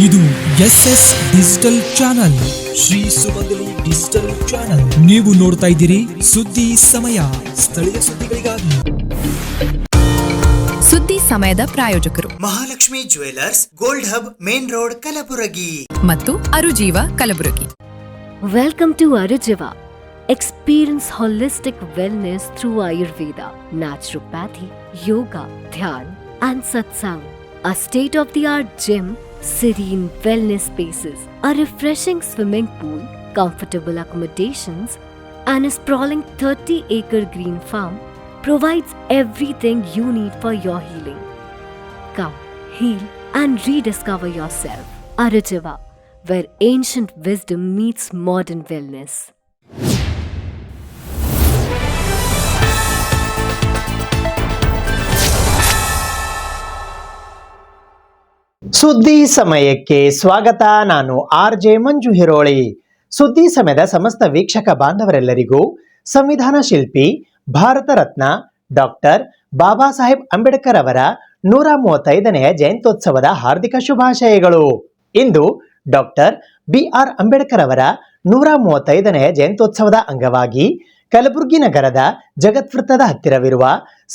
ಇದು SS digital channel, Shri ಸುಮಂಗಲಿ digital channel. ನೀವು ನೋಡ್ತಾ ಇದ್ದೀರಿ ಸುದ್ದಿ ಸಮಯ, ಸ್ಥಳೀಯ ಸುದ್ದಿಗಳಿಗಾಗಿ. ಸುದ್ದಿ ಸಮಯದ ಪ್ರಾಯೋಜಕರು Mahalakshmi jewellers, gold hub, main road, Kalaburagi ಮತ್ತು ಅರುಜೀವ Kalaburagi. Welcome to Arujiva. Experience holistic wellness through Ayurveda, naturopathy, yoga, dhyan, and satsang. A state-of-the-art gym, serene wellness spaces, a refreshing swimming pool, comfortable accommodations, and a sprawling 30-acre green farm provides everything you need for your healing. Come, heal, and rediscover yourself. Arujiva, where ancient wisdom meets modern wellness. ಸುದ್ದಿ ಸಮಯಕ್ಕೆ ಸ್ವಾಗತ. ನಾನು RJ ಮಂಜು ಹಿರೋಳಿ. ಸುದ್ದಿ ಸಮಯದ ಸಮಸ್ತ ವೀಕ್ಷಕ ಬಾಂಧವರೆಲ್ಲರಿಗೂ ಸಂವಿಧಾನ ಶಿಲ್ಪಿ, ಭಾರತ ರತ್ನ ಡಾಕ್ಟರ್ ಬಾಬಾ ಸಾಹೇಬ್ ಅಂಬೇಡ್ಕರ್ ಅವರ 135ನೇ ಜಯಂತ್ಯೋತ್ಸವದ ಹಾರ್ದಿಕ ಶುಭಾಶಯಗಳು. ಇಂದು ಡಾಕ್ಟರ್ BR ಅಂಬೇಡ್ಕರ್ ಅವರ 135ನೇ ಜಯಂತ್ಯೋತ್ಸವದ ಅಂಗವಾಗಿ ಕಲಬುರಗಿ ನಗರದ ಜಗದ್ವೃತ್ತದ ಹತ್ತಿರವಿರುವ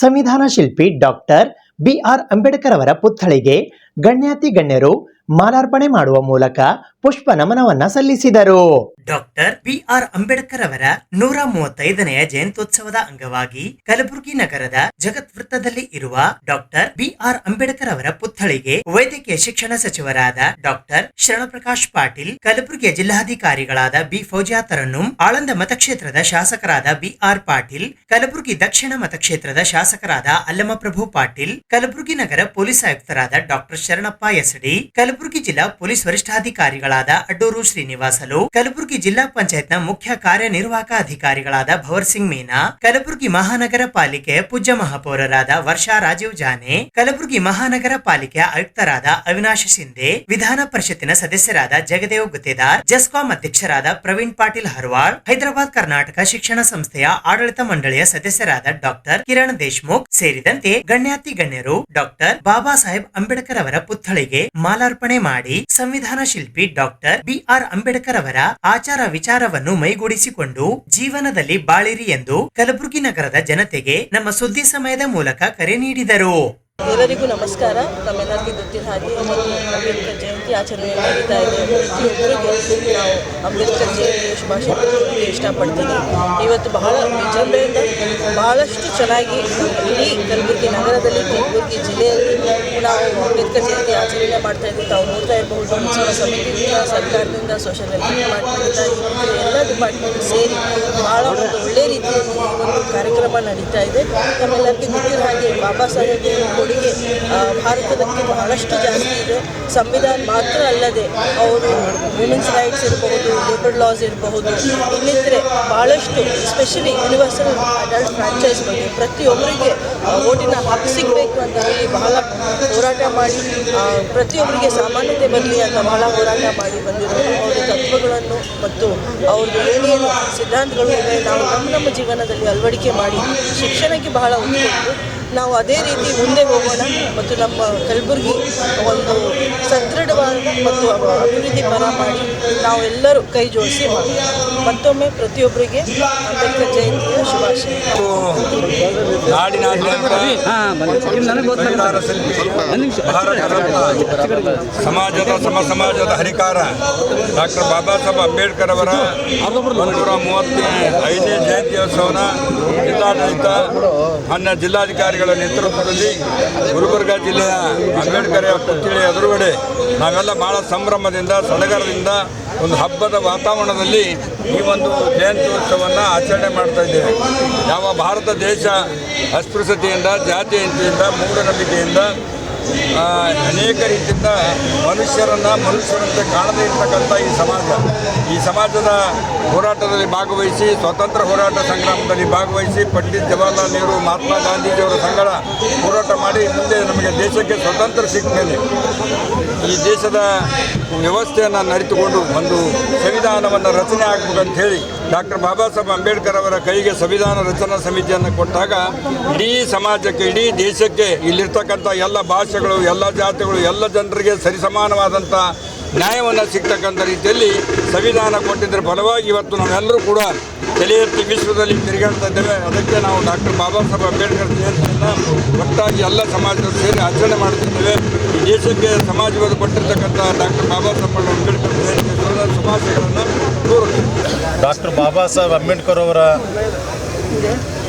ಸಂವಿಧಾನ ಶಿಲ್ಪಿ ಡಾಕ್ಟರ್ BR ಅಂಬೇಡ್ಕರ್ ಅವರ ಪುತ್ಥಳಿಗೆ ಗಣ್ಯಾತಿ ಗಣ್ಯರು ಮಾಲಾರ್ಪಣೆ ಮಾಡುವ ಮೂಲಕ ಪುಷ್ಪ ನಮನವನ್ನ ಸಲ್ಲಿಸಿದರು. ಡಾಕ್ಟರ್ BR ಅಂಬೇಡ್ಕರ್ ಅವರ 135ನೇ ಜಯಂತ್ಯೋತ್ಸವದ ಅಂಗವಾಗಿ ಕಲಬುರಗಿ ನಗರದ ಜಗತ್ ವೃತ್ತದಲ್ಲಿ ಇರುವ ಡಾಕ್ಟರ್ BR ಅಂಬೇಡ್ಕರ್ ಅವರ ಪುತ್ಥಳಿಗೆ ವೈದ್ಯಕೀಯ ಶಿಕ್ಷಣ ಸಚಿವರಾದ ಡಾಕ್ಟರ್ ಶರಣಪ್ರಕಾಶ್ ಪಾಟೀಲ್, ಕಲಬುರಗಿಯ ಜಿಲ್ಲಾಧಿಕಾರಿಗಳಾದ B ಫೌಜಿಯಾ ತರನ್ನುಮ್, ಆಳಂದ ಮತಕ್ಷೇತ್ರದ ಶಾಸಕರಾದ BR ಪಾಟೀಲ್, ಕಲಬುರಗಿ ದಕ್ಷಿಣ ಮತಕ್ಷೇತ್ರದ ಶಾಸಕರಾದ ಅಲ್ಲಮಪ್ರಭು ಪಾಟೀಲ್, ಕಲಬುರಗಿ ನಗರ ಪೊಲೀಸ್ ಆಯುಕ್ತರಾದ ಡಾಕ್ಟರ್ ಶರಣಪ್ಪ ಎಸಡಿ, ಕಲಬುರಗಿ ಜಿಲ್ಲಾ ಪೊಲೀಸ್ ವರಿಷ್ಠಾಧಿಕಾರಿಗಳಾದ ಅಡ್ಡೂರು ಶ್ರೀನಿವಾಸಲು, ಕಲಬುರಗಿ ಜಿಲ್ಲಾ ಪಂಚಾಯತ್ನ ಮುಖ್ಯ ಕಾರ್ಯನಿರ್ವಾಹಕ ಅಧಿಕಾರಿಗಳಾದ ಭವರ್ ಸಿಂಗ್ ಮೀನಾ, ಕಲಬುರಗಿ ಮಹಾನಗರ ಪಾಲಿಕೆಯ ಪೂಜ್ಯ ಮಹಾಪೌರರಾದ ವರ್ಷಾ ರಾಜೀವ್ ಜಾನೆ, ಕಲಬುರಗಿ ಮಹಾನಗರ ಪಾಲಿಕೆಯ ಆಯುಕ್ತರಾದ ಅವಿನಾಶ್ ಶಿಂದೆ, ವಿಧಾನ ಪರಿಷತ್ತಿನ ಸದಸ್ಯರಾದ ಜಗದೇವ್ ಗುತ್ತೇದಾರ್, ಜೆಸ್ಕಾಂ ಅಧ್ಯಕ್ಷರಾದ ಪ್ರವೀಣ್ ಪಾಟೀಲ್ ಹರ್ವಾಳ್, ಹೈದರಾಬಾದ್ ಕರ್ನಾಟಕ ಶಿಕ್ಷಣ ಸಂಸ್ಥೆಯ ಆಡಳಿತ ಮಂಡಳಿಯ ಸದಸ್ಯರಾದ ಡಾಕ್ಟರ್ ಕಿರಣ್ ದೇಶ್ಮುಖ್ ಸೇರಿದಂತೆ ಗಣ್ಯಾತಿ ಗಣ್ಯರು ಡಾಕ್ಟರ್ ಬಾಬಾ ಸಾಹೇಬ್ ಅಂಬೇಡ್ಕರ್ ಅವರ ಪುತ್ಥಳಿಗೆ ಮಾಲಾರ್ಪಣೆ ಮಾಡಿ ಸಂವಿಧಾನ ಶಿಲ್ಪಿ ಡಾಕ್ಟರ್ BR ಅಂಬೇಡ್ಕರ್ ಅವರ ಆಚಾರ ವಿಚಾರವನ್ನು ಮೈಗೂಡಿಸಿಕೊಂಡು ಜೀವನದಲ್ಲಿ ಬಾಳಿರಿ ಎಂದು ಕಲಬುರಗಿ ನಗರದ ಜನತೆಗೆ ನಮ್ಮ ಸುದ್ದಿ ಸಮಯದ ಮೂಲಕ ಕರೆ ನೀಡಿದರು. ಎಲ್ಲರಿಗೂ ನಮಸ್ಕಾರ. ನಮ್ಮೆಲ್ಲರಿಗೂ ಗೊತ್ತಿದ್ದ ಹಾಗೆ ಅಂಬೇಡ್ಕರ್ ಜಯಂತಿ ಆಚರಣೆ ನಡೀತಾ ಇದೆ. ಪ್ರತಿಯೊಬ್ಬರಿಗೆ ನಾವು ಅಂಬೇಡ್ಕರ್ ಜಯಂತಿ ಶುಭಾಶಯ ಇಷ್ಟಪಡ್ತೀನಿ. ಇವತ್ತು ಬಹಳ ವಿಜೃಂಭಣೆಯಿಂದ ಬಹಳಷ್ಟು ಚೆನ್ನಾಗಿ ಇಡೀ ಕಲಬುರಗಿ ನಗರದಲ್ಲಿ, ಕಲಬುರಗಿ ಜಿಲ್ಲೆಯಲ್ಲಿ ನಾವು ಅಂಬೇಡ್ಕರ್ ಜಯಂತಿ ಆಚರಣೆ ಮಾಡ್ತಾ ಇದ್ದೀವಿ. ತಾವು ನೋಡ್ತಾ ಇರಬಹುದು, ಉತ್ಸವ ಸಮಿತಿಯಿಂದ, ಸರ್ಕಾರದಿಂದ, ಸೋಷಿಯಲ್ ವೆಲ್ಫೇರ್ ಡಿಪಾರ್ಟ್ಮೆಂಟಿಂದ, ಎಲ್ಲ ಡಿಪಾರ್ಟ್ಮೆಂಟ್ ಸೇರಿ ಬಹಳ ಒಂದು ಒಳ್ಳೆಯ ರೀತಿಯಲ್ಲಿ ಒಂದು ಕಾರ್ಯಕ್ರಮ ನಡೀತಾ ಇದೆ. ನಮ್ಮೆಲ್ಲರಿಗೂ ಗೊತ್ತಿರೋ ಹಾಗೆ ಬಾಬಾ ಸಾಹೇಬ್ ಕೊಡುಗೆ ಭಾರತದಕ್ಕೆ ಬಹಳಷ್ಟು ಜಾಸ್ತಿ ಇದೆ. ಸಂವಿಧಾನ ಮಾತ್ರ ಅಲ್ಲದೆ ಅವರು ವುಮೆನ್ಸ್ ರೈಟ್ಸ್ ಇರಬಹುದು, ಲೇಬರ್ ಲಾಸ್ ಇರಬಹುದು, ಇನ್ನಿತರೆ ಬಹಳಷ್ಟು ಎಸ್ಪೆಷಲಿ ಯೂನಿವರ್ಸಲ್ ಅಡಲ್ಟ್ ಫ್ರಾಂಚೈಸ್ ಬಗ್ಗೆ ಪ್ರತಿಯೊಬ್ಬರಿಗೆ ಓಟಿನ ಹಕ್ಕು ಸಿಗಬೇಕು ಅಂತ ಹೇಳಿ ಬಹಳ ಹೋರಾಟ ಮಾಡಿ, ಪ್ರತಿಯೊಬ್ಬರಿಗೆ ಸಮಾನತೆ ಬರಲಿ ಅಂತ ಬಹಳ ಹೋರಾಟ ಮಾಡಿ ಬಂದಿರುವ ಅವರ ತತ್ವಗಳನ್ನು ಮತ್ತು ಅವ್ರದ್ದು ಏನೇನು ಸಿದ್ಧಾಂತಗಳು ಇವೆ ನಾವು ನಮ್ಮ ಜೀವನದಲ್ಲಿ ಅಳವಡಿಕೆ ಮಾಡಿ ಶಿಕ್ಷಣಕ್ಕೆ ಬಹಳ ಒತ್ತು ಕೊಟ್ಟು ನಾವು ಅದೇ ರೀತಿ ಮುಂದೆ ಹೋಗೋಣ ಮತ್ತು ನಮ್ಮ ಕಲಬುರಗಿ ಒಂದು ಸದೃಢವಾದ ಮತ್ತು ಅಭಿವೃದ್ಧಿ ಪರ ಮಾಡಿ ನಾವೆಲ್ಲರೂ ಕೈ ಜೋಡಿಸಿ ಮಾಡೋಣ. ಮತ್ತೊಮ್ಮೆ ಪ್ರತಿಯೊಬ್ಬರಿಗೆ ಅಂಬೇಡ್ಕರ್ ಜಯಂತಿಯ ಶುಭಾಶಯ. ಸಮಾಜದ ಸಮಾಜದ ಹರಿಕಾರ ಡಾಕ್ಟರ್ ಬಾಬಾ ಸಾಹೇಬ್ ಅಂಬೇಡ್ಕರ್ ಅವರ 135ನೇ ಜಯಂತ್ಯೋತ್ಸವನ ಜಿಲ್ಲಾಡಳಿತ ಮಾನ್ಯ ಜಿಲ್ಲಾಧಿಕಾರಿಗಳ ನೇತೃತ್ವದಲ್ಲಿ ಗುಲ್ಬರ್ಗ ಜಿಲ್ಲೆಯ ಅಂಬೇಡ್ಕರ್ ಪುತ್ಥಳಿ ಎದುರುಗಡೆ ನಾವೆಲ್ಲ ಭಾಳ ಸಂಭ್ರಮದಿಂದ, ಸಡಗರದಿಂದ, ಒಂದು ಹಬ್ಬದ ವಾತಾವರಣದಲ್ಲಿ ಈ ಒಂದು ಜಯಂತ್ಯೋತ್ಸವವನ್ನು ಆಚರಣೆ ಮಾಡ್ತಾ ಇದ್ದೇವೆ. ಯಾವ ಭಾರತ ದೇಶ ಅಸ್ಪೃಶ್ಯತೆಯಿಂದ, ಜಾತೀಯತೆಯಿಂದ, ಮೂಢನಂಬಿಕೆಯಿಂದ ಅನೇಕ ರೀತಿಯಿಂದ ಮನುಷ್ಯರಂತೆ ಕಾಣದೇ ಇರ್ತಕ್ಕಂಥ ಈ ಸಮಾಜದ ಹೋರಾಟದಲ್ಲಿ ಭಾಗವಹಿಸಿ, ಸ್ವಾತಂತ್ರ್ಯ ಹೋರಾಟ ಸಂಗ್ರಾಮದಲ್ಲಿ ಭಾಗವಹಿಸಿ, ಪಂಡಿತ್ ಜವಾಹರ್ಲಾಲ್ ನೆಹರು, ಮಹಾತ್ಮ ಗಾಂಧೀಜಿಯವರ ಸಂಗಡ ಹೋರಾಟ ಮಾಡಿ ಮುಂದೆ ನಮಗೆ ದೇಶಕ್ಕೆ ಸ್ವತಂತ್ರ ಸಿಕ್ಕ ಮೇಲೆ ಈ ದೇಶದ ವ್ಯವಸ್ಥೆಯನ್ನು ನರಿತುಕೊಂಡು ಒಂದು ಸಂವಿಧಾನವನ್ನು ರಚನೆ ಆಗಬೇಕಂತ ಹೇಳಿ ಡಾಕ್ಟರ್ ಬಾಬಾ ಸಾಹೇಬ್ ಅಂಬೇಡ್ಕರ್ ಅವರ ಕೈಗೆ ಸಂವಿಧಾನ ರಚನಾ ಸಮಿತಿಯನ್ನು ಕೊಟ್ಟಾಗ ಇಡೀ ಸಮಾಜಕ್ಕೆ, ಇಡೀ ದೇಶಕ್ಕೆ ಇಲ್ಲಿರ್ತಕ್ಕಂಥ ಎಲ್ಲ ಭಾಷೆಗಳು, ಎಲ್ಲ ಜಾತಿಗಳು, ಎಲ್ಲ ಜನರಿಗೆ ಸರಿಸಮಾನವಾದಂಥ ನ್ಯಾಯವನ್ನು ಸಿಗ್ತಕ್ಕಂಥ ರೀತಿಯಲ್ಲಿ ಸಂವಿಧಾನ ಕೊಟ್ಟಿದ್ದರ ಫಲವಾಗಿ ಇವತ್ತು ನಾವೆಲ್ಲರೂ ಕೂಡ ತಲೆ ಎತ್ತಿ ವಿಶ್ವದಲ್ಲಿ ತಿರುಗಾಡ್ತಾ ಇದ್ದೇವೆ. ಅದಕ್ಕೆ ನಾವು ಡಾಕ್ಟರ್ ಬಾಬಾ ಸಾಹೇಬ್ ಅಂಬೇಡ್ಕರ್ ಜಯಂತಿಯನ್ನು ಒಟ್ಟಾಗಿ ಎಲ್ಲ ಸಮಾಜದವರು ಸೇರಿ ಆಚರಣೆ ಮಾಡುತ್ತಿದ್ದೇವೆ. ಈ ದೇಶಕ್ಕೆ ಸಮಾಜವಾದ ಕೊಟ್ಟಿರ್ತಕ್ಕಂಥ ಡಾಕ್ಟರ್ ಬಾಬಾ ಸಾಹೇಬ್ ಅಂಬೇಡ್ಕರ್ ಜಯಂತಿ ಶುಭಾಶಯಗಳನ್ನು ಕೋರುತ್ತೇವೆ. ಡಾಕ್ಟರ್ ಬಾಬಾ ಸಾಹೇಬ್ ಅಂಬೇಡ್ಕರ್ ಅವರ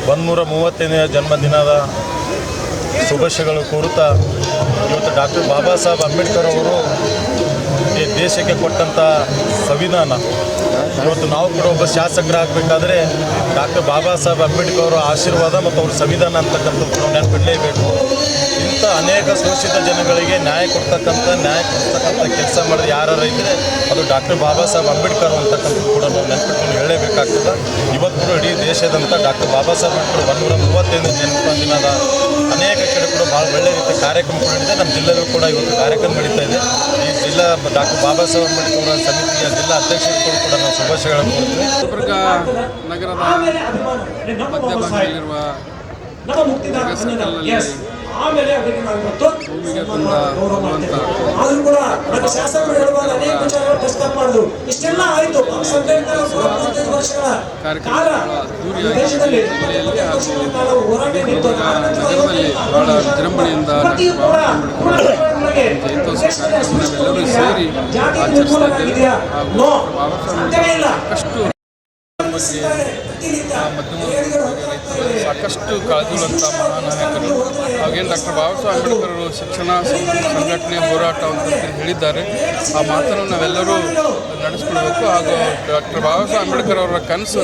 135ನೇ ಜನ್ಮದಿನದ ಶುಭಾಶಯಗಳು ಕೋರುತ್ತಾ, ಇವತ್ತು ಡಾಕ್ಟರ್ ಬಾಬಾ ಸಾಹೇಬ್ ಅಂಬೇಡ್ಕರ್ ಅವರು ಈ ದೇಶಕ್ಕೆ ಕೊಟ್ಟಂಥ ಸಂವಿಧಾನ, ಇವತ್ತು ನಾವು ಕೂಡ ಒಬ್ಬ ಶಾಸಕರಾಗಬೇಕಾದ್ರೆ ಡಾಕ್ಟರ್ ಬಾಬಾ ಸಾಹೇಬ್ ಅಂಬೇಡ್ಕರ್ ಅವರ ಆಶೀರ್ವಾದ ಮತ್ತು ಅವ್ರ ಸಂವಿಧಾನ ಅಂತಕ್ಕಂಥದ್ದು ನಾವು ನೆನಪಿಡಲೇಬೇಕು. ಇಂಥ ಅನೇಕ ಶೋಷಿತ ಜನಗಳಿಗೆ ನ್ಯಾಯ ಕೊಡ್ತಕ್ಕಂಥ ಕೆಲಸ ಮಾಡೋದು ಯಾರು ಇದ್ದರೆ ಅದು ಡಾಕ್ಟರ್ ಬಾಬಾ ಸಾಹೇಬ್ ಅಂಬೇಡ್ಕರ್ ಅಂತಕ್ಕಂಥದ್ದು ಕೂಡ ನಾವು ನೆನಪಿಟ್ಕೊಂಡು ಹೇಳಲೇಬೇಕಾಗ್ತದೆ. ಇವತ್ತು ಕೂಡ ಇಡೀ ದೇಶದಂಥ ಡಾಕ್ಟರ್ ಬಾಬಾ ಸಾಹೇಬ್ ಅಂಬೇಡ್ಕರ್ 135ನೇ ಜನ್ಮದಿನದ ಅನೇಕ ಕಡೆ ಕೂಡ ಭಾಳ ಒಳ್ಳೆಯ ರೀತಿಯ ಕಾರ್ಯಕ್ರಮಗಳು ನಡೀತಿದೆ. ನಮ್ಮ ಜಿಲ್ಲೆಯಲ್ಲೂ ಕೂಡ ಇವತ್ತು ಕಾರ್ಯಕ್ರಮ ನಡೀತಾ ಇದೆ. ಈ ಜಿಲ್ಲಾ ಡಾಕ್ಟರ್ ಬಾಬಾ ಸಾಹೇಬ್ ಅಂಬೇಡ್ಕರ್ ಅವರ ಸಮಿತಿಯ ಜಿಲ್ಲಾ ಅಧ್ಯಕ್ಷರು ಕೂಡ ನಾವು ಶುಭಾಶಯಗಳನ್ನು ಕೋರುತ್ತೇವೆ. ಗುಲ್ಬರ್ಗ ನಗರದ ಮಧ್ಯಭಾಗದಲ್ಲಿರುವ ಸರ್ಕಲ್ನಲ್ಲಿ ಭೂಮಿಗೆ ತಂದ ಭಗವಂತ ಕಾರ್ಯಕ್ರಮಗಳ ಅದ್ದೂರಿಯಾಗಿ ಜಿಲ್ಲೆಯಲ್ಲಿ ಹಾಗೂ ಗುಲ್ಬರ್ಗ ನಗರದಲ್ಲಿ ಬಹಳ ವಿಜೃಂಭಣೆಯಿಂದ ಡಾಕ್ಟರ್ ಬಾಬಾ ಅಂಬೇಡ್ಕರ್ ಜಯಂತ್ಯೋತ್ಸವ ಕಾರ್ಯಕ್ರಮವೆಲ್ಲರೂ ಸೇರಿ ಆಚರಿಸ್ತಾ ಇದ್ದೇವೆ. ಹಾಗೂ ಬಾಬಾ ಸಾಹೇಬ್ ಸಾಕಷ್ಟು ಸಾಕಷ್ಟು ಕಾಳಜಿಯುಳ್ಳಂಥ ಮಹಾನಾಯಕರು. ಹಾಗೇನು ಡಾಕ್ಟರ್ ಬಾಬಾ ಸಾಹೇಬ್ ಅಂಬೇಡ್ಕರ್ ಅವರು ಶಿಕ್ಷಣ ಸಂಘಟನೆ ಹೋರಾಟ ಅಂತ ಹೇಳಿದ್ದಾರೆ. ಆ ಮಾತನ್ನು ನಾವೆಲ್ಲರೂ ನಡೆಸ್ಕೊಳ್ಬೇಕು. ಹಾಗೂ ಡಾಕ್ಟರ್ ಬಾಬಾ ಸಾಹೇಬ್ ಅಂಬೇಡ್ಕರ್ ಅವರ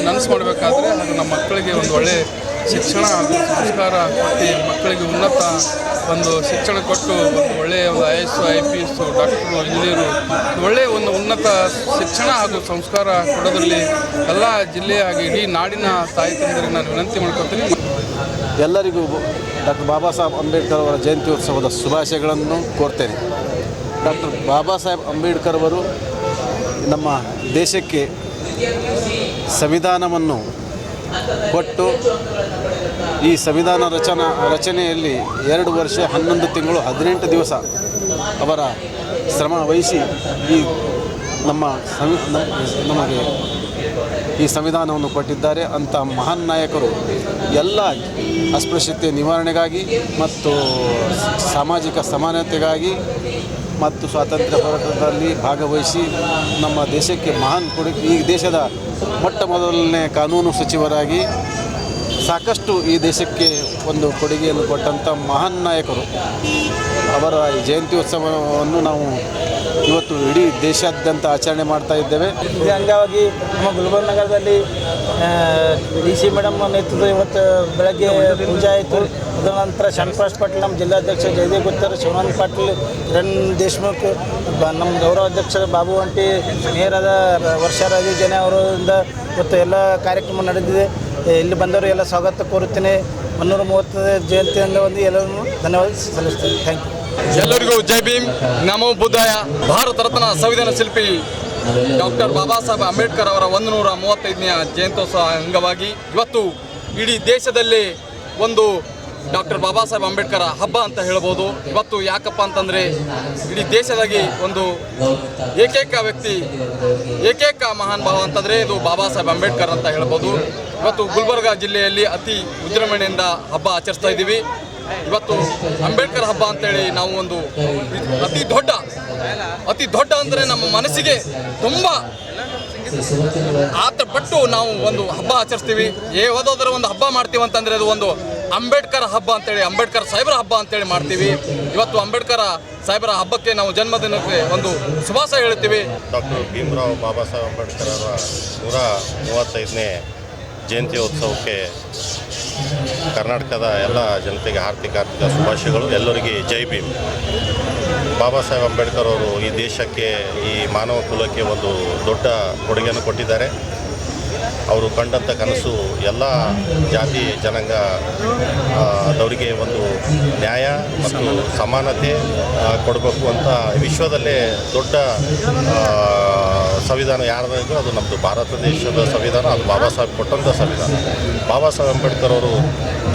ನನಸು ಮಾಡಬೇಕಾದ್ರೆ ಹಾಗೂ ನಮ್ಮ ಮಕ್ಕಳಿಗೆ ಒಂದು ಒಳ್ಳೆಯ ಶಿಕ್ಷಣ ಹಾಗೂ ಸಂಸ್ಕಾರ ಕೊಟ್ಟು ಮಕ್ಕಳಿಗೆ ಉನ್ನತ ಒಂದು ಶಿಕ್ಷಣ ಕೊಟ್ಟು ಒಂದು ಒಳ್ಳೆಯ ಒಂದು IAS IPS ಡಾಕ್ಟರು ಇಂಜಿನಿಯರು ಒಳ್ಳೆಯ ಒಂದು ಉನ್ನತ ಶಿಕ್ಷಣ ಹಾಗೂ ಸಂಸ್ಕಾರ ಕೊಡೋದ್ರಲ್ಲಿ ಎಲ್ಲ ಜಿಲ್ಲೆಯ ಹಾಗೂ ಇಡೀ ನಾಡಿನ ತಾಯಿ ತಂದೆಯರಿಗೆ ನಾನು ವಿನಂತಿ ಮಾಡ್ಕೊತೀನಿ. ಎಲ್ಲರಿಗೂ ಡಾಕ್ಟರ್ ಬಾಬಾ ಸಾಹೇಬ್ ಅಂಬೇಡ್ಕರ್ ಅವರ ಜಯಂತ್ಯೋತ್ಸವದ ಶುಭಾಶಯಗಳನ್ನು ಕೋರ್ತೇನೆ. ಡಾಕ್ಟರ್ ಬಾಬಾ ಸಾಹೇಬ್ ಅಂಬೇಡ್ಕರ್ ಅವರು ನಮ್ಮ ದೇಶಕ್ಕೆ ಸಂವಿಧಾನವನ್ನು ಕೊಟ್ಟು ಈ ಸಂವಿಧಾನ ರಚನೆಯಲ್ಲಿ 2 ವರ್ಷ 11 ತಿಂಗಳು 18 ದಿವಸ ಅವರ ಶ್ರಮ ವಹಿಸಿ ಈ ನಮಗೆ ಈ ಸಂವಿಧಾನವನ್ನು ಕೊಟ್ಟಿದ್ದಾರೆ. ಅಂಥ ಮಹಾನ್ ನಾಯಕರು ಎಲ್ಲ ಅಸ್ಪೃಶ್ಯತೆ ನಿವಾರಣೆಗಾಗಿ ಮತ್ತು ಸಾಮಾಜಿಕ ಸಮಾನತೆಗಾಗಿ ಮತ್ತು ಸ್ವಾತಂತ್ರ್ಯ ಹೋರಾಟದಲ್ಲಿ ಭಾಗವಹಿಸಿ ನಮ್ಮ ದೇಶಕ್ಕೆ ಮಹಾನ್ ಕೊಡುಗೆ, ಈ ದೇಶದ ಮೊಟ್ಟಮೊದಲನೇ ಕಾನೂನು ಸಚಿವರಾಗಿ ಸಾಕಷ್ಟು ಈ ದೇಶಕ್ಕೆ ಒಂದು ಕೊಡುಗೆಯನ್ನು ಕೊಟ್ಟಂಥ ಮಹಾನ್ ನಾಯಕರು. ಅವರ ಜಯಂತ್ಯೋತ್ಸವವನ್ನು ನಾವು ಇವತ್ತು ಇಡೀ ದೇಶಾದ್ಯಂತ ಆಚರಣೆ ಮಾಡ್ತಾ ಇದ್ದೇವೆ. ಈ ಅಂಗವಾಗಿ ನಮ್ಮ ಗುಲ್ಬರ್ಗ ನಗರದಲ್ಲಿ DC ಮೇಡಮ್ ನೇತೃತ್ವ ಇವತ್ತು ಬೆಳಗ್ಗೆ ಪೂಜೆ ಆಯಿತು. ಅದರ ನಂತರ ಶರಣಪ್ರಕಾಶ್ ಪಾಟೀಲ್ ನಮ್ಮ ಜಿಲ್ಲಾಧ್ಯಕ್ಷ ಜಯದೇವ್ ಗುತ್ತರ್, ಶಿವಾನಂದ ಪಾಟೀಲ್, ಕಿರಣ್ ದೇಶ್ಮುಖ್, ನಮ್ಮ ಗೌರವ ಅಧ್ಯಕ್ಷರ ಬಾಬು ಅಂಟಿ, ಮೇಯರಾದ ವರ್ಷಾ ರಾಜು ಜನ ಅವರಿಂದ ಇವತ್ತು ಎಲ್ಲ ಕಾರ್ಯಕ್ರಮ ನಡೆದಿದೆ. ಇಲ್ಲಿ ಬಂದವರು ಎಲ್ಲ ಸ್ವಾಗತ ಕೋರುತ್ತೇನೆ. 130ನೇ ಜಯಂತಿ ಅಂಗವಾಗಿ ಎಲ್ಲರೂ ಧನ್ಯವಾದ ಸಲ್ಲಿಸ್ತೇನೆ. Thank you. ಎಲ್ಲರಿಗೂ ಜೈ ಭೀಮ್, ನಮೋ ಬುದ್ಧಾಯ. ಭಾರತ ರತ್ನ ಸಂವಿಧಾನ ಶಿಲ್ಪಿ ಡಾಕ್ಟರ್ ಬಾಬಾ ಸಾಹೇಬ್ ಅಂಬೇಡ್ಕರ್ ಅವರ 135ನೇ ಜಯಂತ್ಯೋತ್ಸವ ಅಂಗವಾಗಿ ಇವತ್ತು ಇಡೀ ದೇಶದಲ್ಲಿ ಒಂದು ಡಾಕ್ಟರ್ ಬಾಬಾ ಸಾಹೇಬ್ ಅಂಬೇಡ್ಕರ್ ಹಬ್ಬ ಅಂತ ಹೇಳ್ಬೋದು. ಇವತ್ತು ಯಾಕಪ್ಪ ಅಂತಂದರೆ ಇಡೀ ದೇಶದಾಗಿ ಒಂದು ಏಕೈಕ ವ್ಯಕ್ತಿ, ಏಕೈಕ ಮಹಾನ್ ಭಾವ ಅಂತಂದರೆ ಇದು ಬಾಬಾ ಸಾಹೇಬ್ ಅಂಬೇಡ್ಕರ್ ಅಂತ ಹೇಳ್ಬೋದು. ಇವತ್ತು ಗುಲ್ಬರ್ಗ ಜಿಲ್ಲೆಯಲ್ಲಿ ಅತಿ ವಿಜೃಂಭಣೆಯಿಂದ ಹಬ್ಬ ಆಚರಿಸ್ತಾ ಇದ್ದೀವಿ. ಇವತ್ತು ಅಂಬೇಡ್ಕರ್ ಹಬ್ಬ ಅಂತೇಳಿ ನಾವು ಒಂದು ಅತಿ ದೊಡ್ಡ ಅಂದರೆ ನಮ್ಮ ಮನಸ್ಸಿಗೆ ತುಂಬ ಆತಪಟ್ಟು ನಾವು ಒಂದು ಹಬ್ಬ ಆಚರಿಸ್ತೀವಿ. ಯಾವುದಾದ್ರೂ ಒಂದು ಹಬ್ಬ ಮಾಡ್ತೀವಿ ಅಂತಂದರೆ ಅದು ಒಂದು ಅಂಬೇಡ್ಕರ್ ಹಬ್ಬ ಅಂತೇಳಿ, ಅಂಬೇಡ್ಕರ್ ಸಾಹೇಬರ ಹಬ್ಬ ಅಂತೇಳಿ ಮಾಡ್ತೀವಿ. ಇವತ್ತು ಅಂಬೇಡ್ಕರ್ ಸಾಹೇಬರ ಹಬ್ಬಕ್ಕೆ ನಾವು ಜನ್ಮದಿನಕ್ಕೆ ಒಂದು ಶುಭಾಶಯ ಹೇಳ್ತೀವಿ. ಡಾಕ್ಟರ್ ಭೀಮರಾವ್ ಬಾಬಾ ಸಾಹೇಬ್ ಅಂಬೇಡ್ಕರ್ ಅವರ 135ನೇ ಜಯಂತ್ಯೋತ್ಸವಕ್ಕೆ ಕರ್ನಾಟಕದ ಎಲ್ಲ ಜನತೆಗೆ ಹಾರ್ದಿಕ ಶುಭಾಶಯಗಳು. ಎಲ್ಲರಿಗೆ ಜೈ ಭೀಮ್. ಬಾಬಾ ಸಾಹೇಬ್ ಅಂಬೇಡ್ಕರ್ ಅವರು ಈ ದೇಶಕ್ಕೆ, ಈ ಮಾನವ ಕುಲಕ್ಕೆ ಒಂದು ದೊಡ್ಡ ಕೊಡುಗೆಯನ್ನು ಕೊಟ್ಟಿದ್ದಾರೆ. ಅವರು ಕಂಡಂಥ ಕನಸು ಎಲ್ಲ ಜಾತಿ ಜನಾಂಗ ದವರಿಗೆ ಒಂದು ನ್ಯಾಯ ಮತ್ತು ಸಮಾನತೆ ಕೊಡಬೇಕು ಅಂತ ವಿಶ್ವದಲ್ಲೇ ದೊಡ್ಡ ಸಂವಿಧಾನ ಯಾರ್ದಾದ್ರೂ ಅದು ನಮ್ಮದು ಭಾರತ ದೇಶದ ಸಂವಿಧಾನ, ಅದು ಬಾಬಾ ಸಾಹೇಬ್ ಕೊಟ್ಟಂಥ ಸಂವಿಧಾನ. ಬಾಬಾ ಸಾಹೇಬ್ ಅಂಬೇಡ್ಕರ್ ಅವರು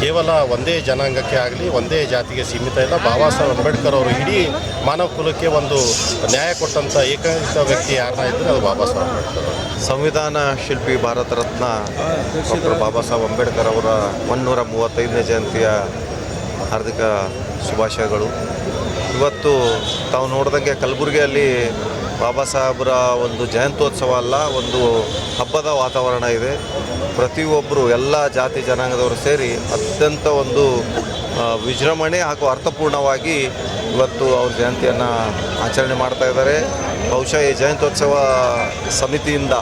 ಕೇವಲ ಒಂದೇ ಜನಾಂಗಕ್ಕೆ ಆಗಲಿ ಒಂದೇ ಜಾತಿಗೆ ಸೀಮಿತ ಇಲ್ಲ. ಬಾಬಾ ಸಾಹೇಬ್ ಅಂಬೇಡ್ಕರ್ ಅವರು ಇಡೀ ಮಾನವ ಕುಲಕ್ಕೆ ಒಂದು ನ್ಯಾಯ ಕೊಟ್ಟಂಥ ಏಕೈಕ ವ್ಯಕ್ತಿ ಯಾರನ್ನ ಇದ್ದರೆ ಅದು ಬಾಬಾ ಸಾಹೇಬ್ ಅಂಬೇಡ್ಕರ್. ಸಂವಿಧಾನ ಶಿಲ್ಪಿ ಭಾರತ ರತ್ನ ಡಾಕ್ಟರ್ ಬಾಬಾ ಸಾಹೇಬ್ ಅಂಬೇಡ್ಕರ್ ಅವರ 135ನೇ ಜಯಂತಿಯ ಹಾರ್ದಿಕ ಶುಭಾಶಯಗಳು. ಇವತ್ತು ತಾವು ನೋಡಿದಂಗೆ ಕಲಬುರಗಿಯಲ್ಲಿ ಬಾಬಾ ಸಾಹೇಬರ ಒಂದು ಜಯಂತ್ಯೋತ್ಸವ ಅಲ್ಲ, ಒಂದು ಹಬ್ಬದ ವಾತಾವರಣ ಇದೆ. ಪ್ರತಿಯೊಬ್ಬರು ಎಲ್ಲ ಜಾತಿ ಜನಾಂಗದವರು ಸೇರಿ ಅತ್ಯಂತ ಒಂದು ವಿಜೃಂಭಣೆ ಹಾಗೂ ಅರ್ಥಪೂರ್ಣವಾಗಿ ಇವತ್ತು ಅವ್ರ ಜಯಂತಿಯನ್ನು ಆಚರಣೆ ಮಾಡ್ತಾ ಇದ್ದಾರೆ. ಬಹುಶಃ ಈ ಜಯಂತ್ಯೋತ್ಸವ ಸಮಿತಿಯಿಂದ